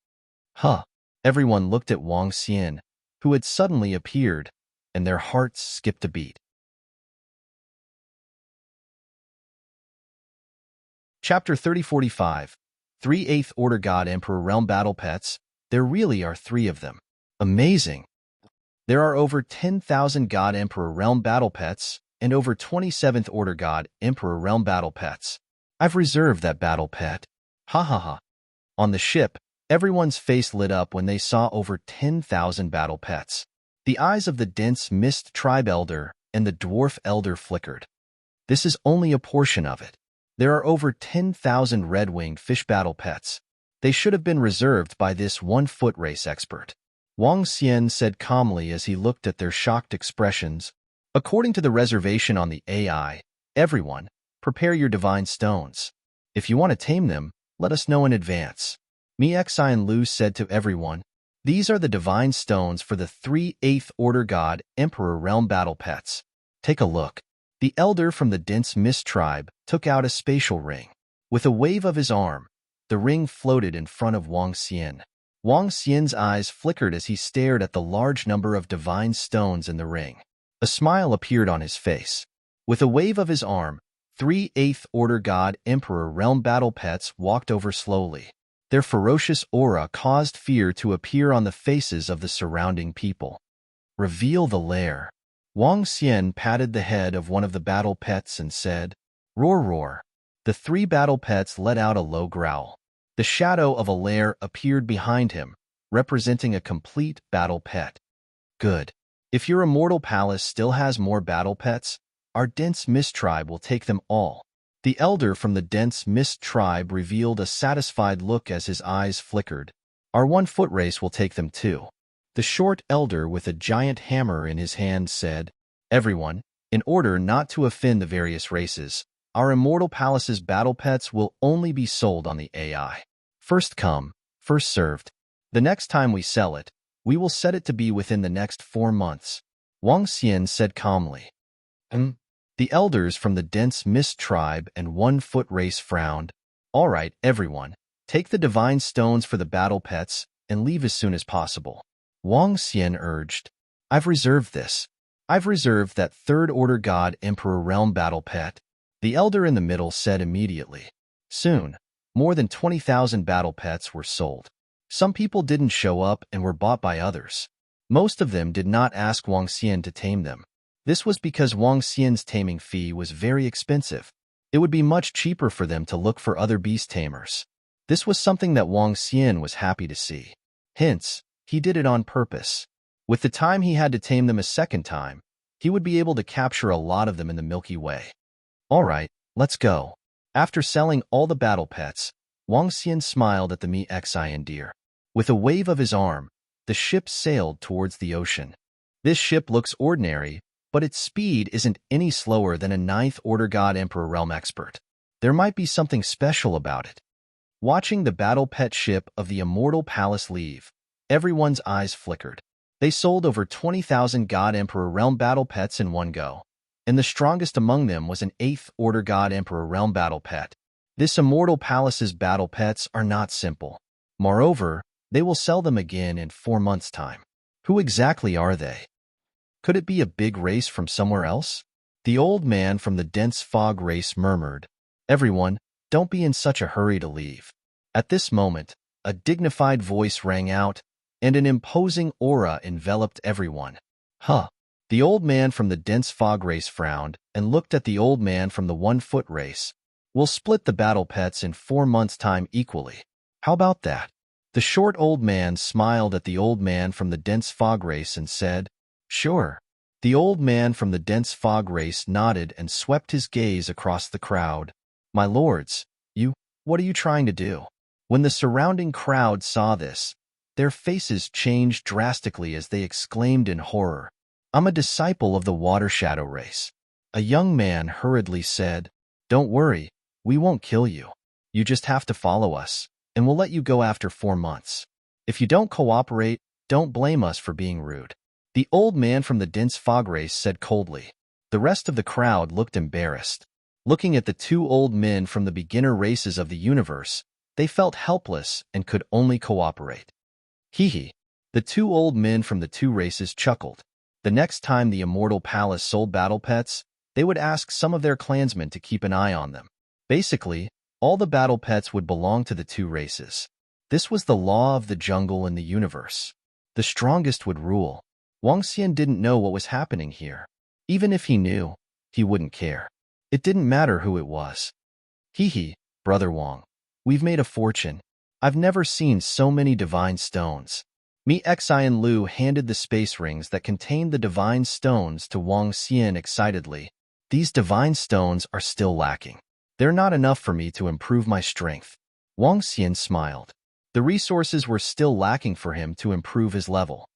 Huh. Everyone looked at Wang Xian, who had suddenly appeared, and their hearts skipped a beat. Chapter 3045. 3 8th Order God Emperor Realm Battle Pets. There really are 3 of them. Amazing! There are over 10,000 God Emperor Realm Battle Pets and over 27th Order God Emperor Realm Battle Pets. I've reserved that battle pet. Ha ha ha. On the ship, everyone's face lit up when they saw over 10,000 battle pets. The eyes of the dense mist tribe elder and the dwarf elder flickered. This is only a portion of it. There are over 10,000 red-winged fish battle pets. They should have been reserved by this one-foot race expert. Wang Xian said calmly as he looked at their shocked expressions. According to the reservation on the AI, everyone, prepare your divine stones. If you want to tame them, let us know in advance. Mi Xi and Lu said to everyone, these are the divine stones for the 3 8th Order God Emperor Realm Battle Pets. Take a look. The elder from the dense mist tribe took out a spatial ring. With a wave of his arm, the ring floated in front of Wang Xian. Wang Xian's eyes flickered as he stared at the large number of divine stones in the ring. A smile appeared on his face. With a wave of his arm, 3 8th Order God Emperor Realm Battle Pets walked over slowly. Their ferocious aura caused fear to appear on the faces of the surrounding people. Reveal the lair. Wang Xian patted the head of one of the battle pets and said, roar roar. The 3 battle pets let out a low growl. The shadow of a lair appeared behind him, representing a complete battle pet. Good. If your immortal palace still has more battle pets, our dense mist tribe will take them all. The elder from the dense mist tribe revealed a satisfied look as his eyes flickered. Our one-foot race will take them too. The short elder with a giant hammer in his hand said, everyone, in order not to offend the various races, our immortal palace's battle pets will only be sold on the AI. First come, first served. The next time we sell it, we will set it to be within the next 4 months. Wang Xian said calmly. The elders from the dense mist tribe and one-foot race frowned. All right, everyone, take the divine stones for the battle pets and leave as soon as possible. Wang Xian urged. I've reserved this. I've reserved that 3rd Order God Emperor Realm Battle Pet. The elder in the middle said immediately. Soon, more than 20,000 battle pets were sold. Some people didn't show up and were bought by others. Most of them did not ask Wang Xian to tame them. This was because Wang Xian's taming fee was very expensive. It would be much cheaper for them to look for other beast tamers. This was something that Wang Xian was happy to see. Hence, he did it on purpose. With the time he had to tame them a second time, he would be able to capture a lot of them in the Milky Way. All right, let's go. After selling all the battle pets, Wang Xian smiled at the Mi Xi and deer. With a wave of his arm, the ship sailed towards the ocean. This ship looks ordinary, but its speed isn't any slower than a 9th Order God Emperor Realm expert. There might be something special about it. Watching the battle pet ship of the Immortal Palace leave, everyone's eyes flickered. They sold over 20,000 God Emperor Realm battle pets in one go, and the strongest among them was an 8th Order God Emperor Realm battle pet. This Immortal Palace's battle pets are not simple. Moreover, they will sell them again in 4 months' time. Who exactly are they? Could it be a big race from somewhere else? The old man from the dense fog race murmured, everyone, don't be in such a hurry to leave. At this moment, a dignified voice rang out, and an imposing aura enveloped everyone. Huh. The old man from the dense fog race frowned and looked at the old man from the one-foot race. We'll split the battle pets in 4 months' time equally. How about that? The short old man smiled at the old man from the dense fog race and said, sure. The old man from the dense fog race nodded and swept his gaze across the crowd. My lords, what are you trying to do? When the surrounding crowd saw this, their faces changed drastically as they exclaimed in horror. I'm a disciple of the water shadow race. A young man hurriedly said, don't worry, we won't kill you. You just have to follow us, and we'll let you go after 4 months. If you don't cooperate, don't blame us for being rude. The old man from the dense fog race said coldly. The rest of the crowd looked embarrassed. Looking at the 2 old men from the beginner races of the universe, they felt helpless and could only cooperate. Hee hee. The 2 old men from the 2 races chuckled. The next time the Immortal Palace sold battle pets, they would ask some of their clansmen to keep an eye on them. Basically, All the battle pets would belong to the two races. This was the law of the jungle and the universe. The strongest would rule. Wang Xian didn't know what was happening here. Even if he knew, he wouldn't care. It didn't matter who it was. Hee, Brother Wang. We've made a fortune. I've never seen so many divine stones. Mi Xian Lu handed the space rings that contained the divine stones to Wang Xian excitedly. These divine stones are still lacking. They're not enough for me to improve my strength. Wang Xian smiled. The resources were still lacking for him to improve his level.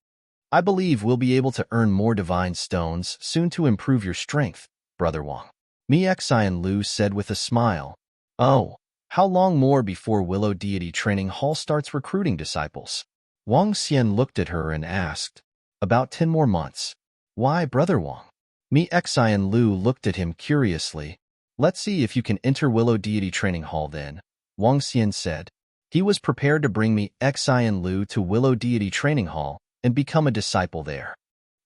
I believe we'll be able to earn more divine stones soon to improve your strength, Brother Wang. Mi Xian Lu said with a smile. Oh, how long more before Willow Deity Training Hall starts recruiting disciples? Wang Xian looked at her and asked. About 10 more months. Why, Brother Wang? Mi Xian Lu looked at him curiously. Let's see if you can enter Willow Deity Training Hall then, Wang Xian said. He was prepared to bring Mi Xian Lu to Willow Deity Training Hall and become a disciple there.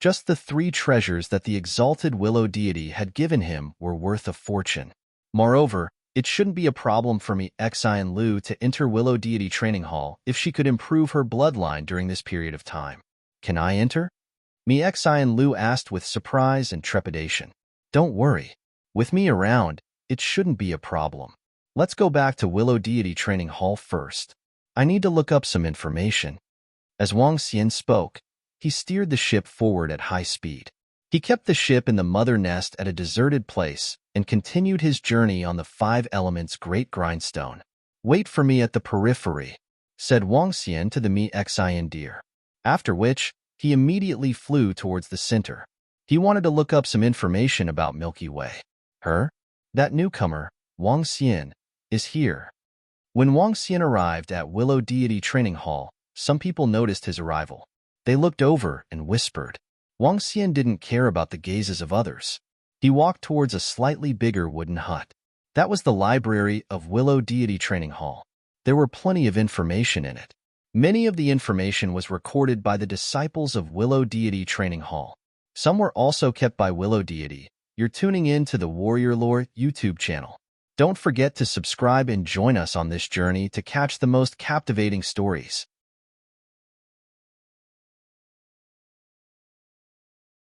Just the 3 treasures that the exalted Willow Deity had given him were worth a fortune. Moreover, it shouldn't be a problem for Mi Xian Lu to enter Willow Deity Training Hall if she could improve her bloodline during this period of time. Can I enter? Mi Xian Lu asked with surprise and trepidation. Don't worry. With me around, it shouldn't be a problem. Let's go back to Willow Deity Training Hall first. I need to look up some information. As Wang Xian spoke, he steered the ship forward at high speed. He kept the ship in the mother nest at a deserted place and continued his journey on the 5 elements great grindstone. Wait for me at the periphery, said Wang Xian to the Mi Xian deer. After which, he immediately flew towards the center. He wanted to look up some information about Milky Way. That newcomer, Wang Xian, is here. When Wang Xian arrived at Willow Deity Training Hall, some people noticed his arrival. They looked over and whispered. Wang Xian didn't care about the gazes of others. He walked towards a slightly bigger wooden hut. That was the library of Willow Deity Training Hall. There were plenty of information in it. Many of the information was recorded by the disciples of Willow Deity Training Hall. Some were also kept by Willow Deity. You're tuning in to the Warrior Lore YouTube channel. Don't forget to subscribe and join us on this journey to catch the most captivating stories.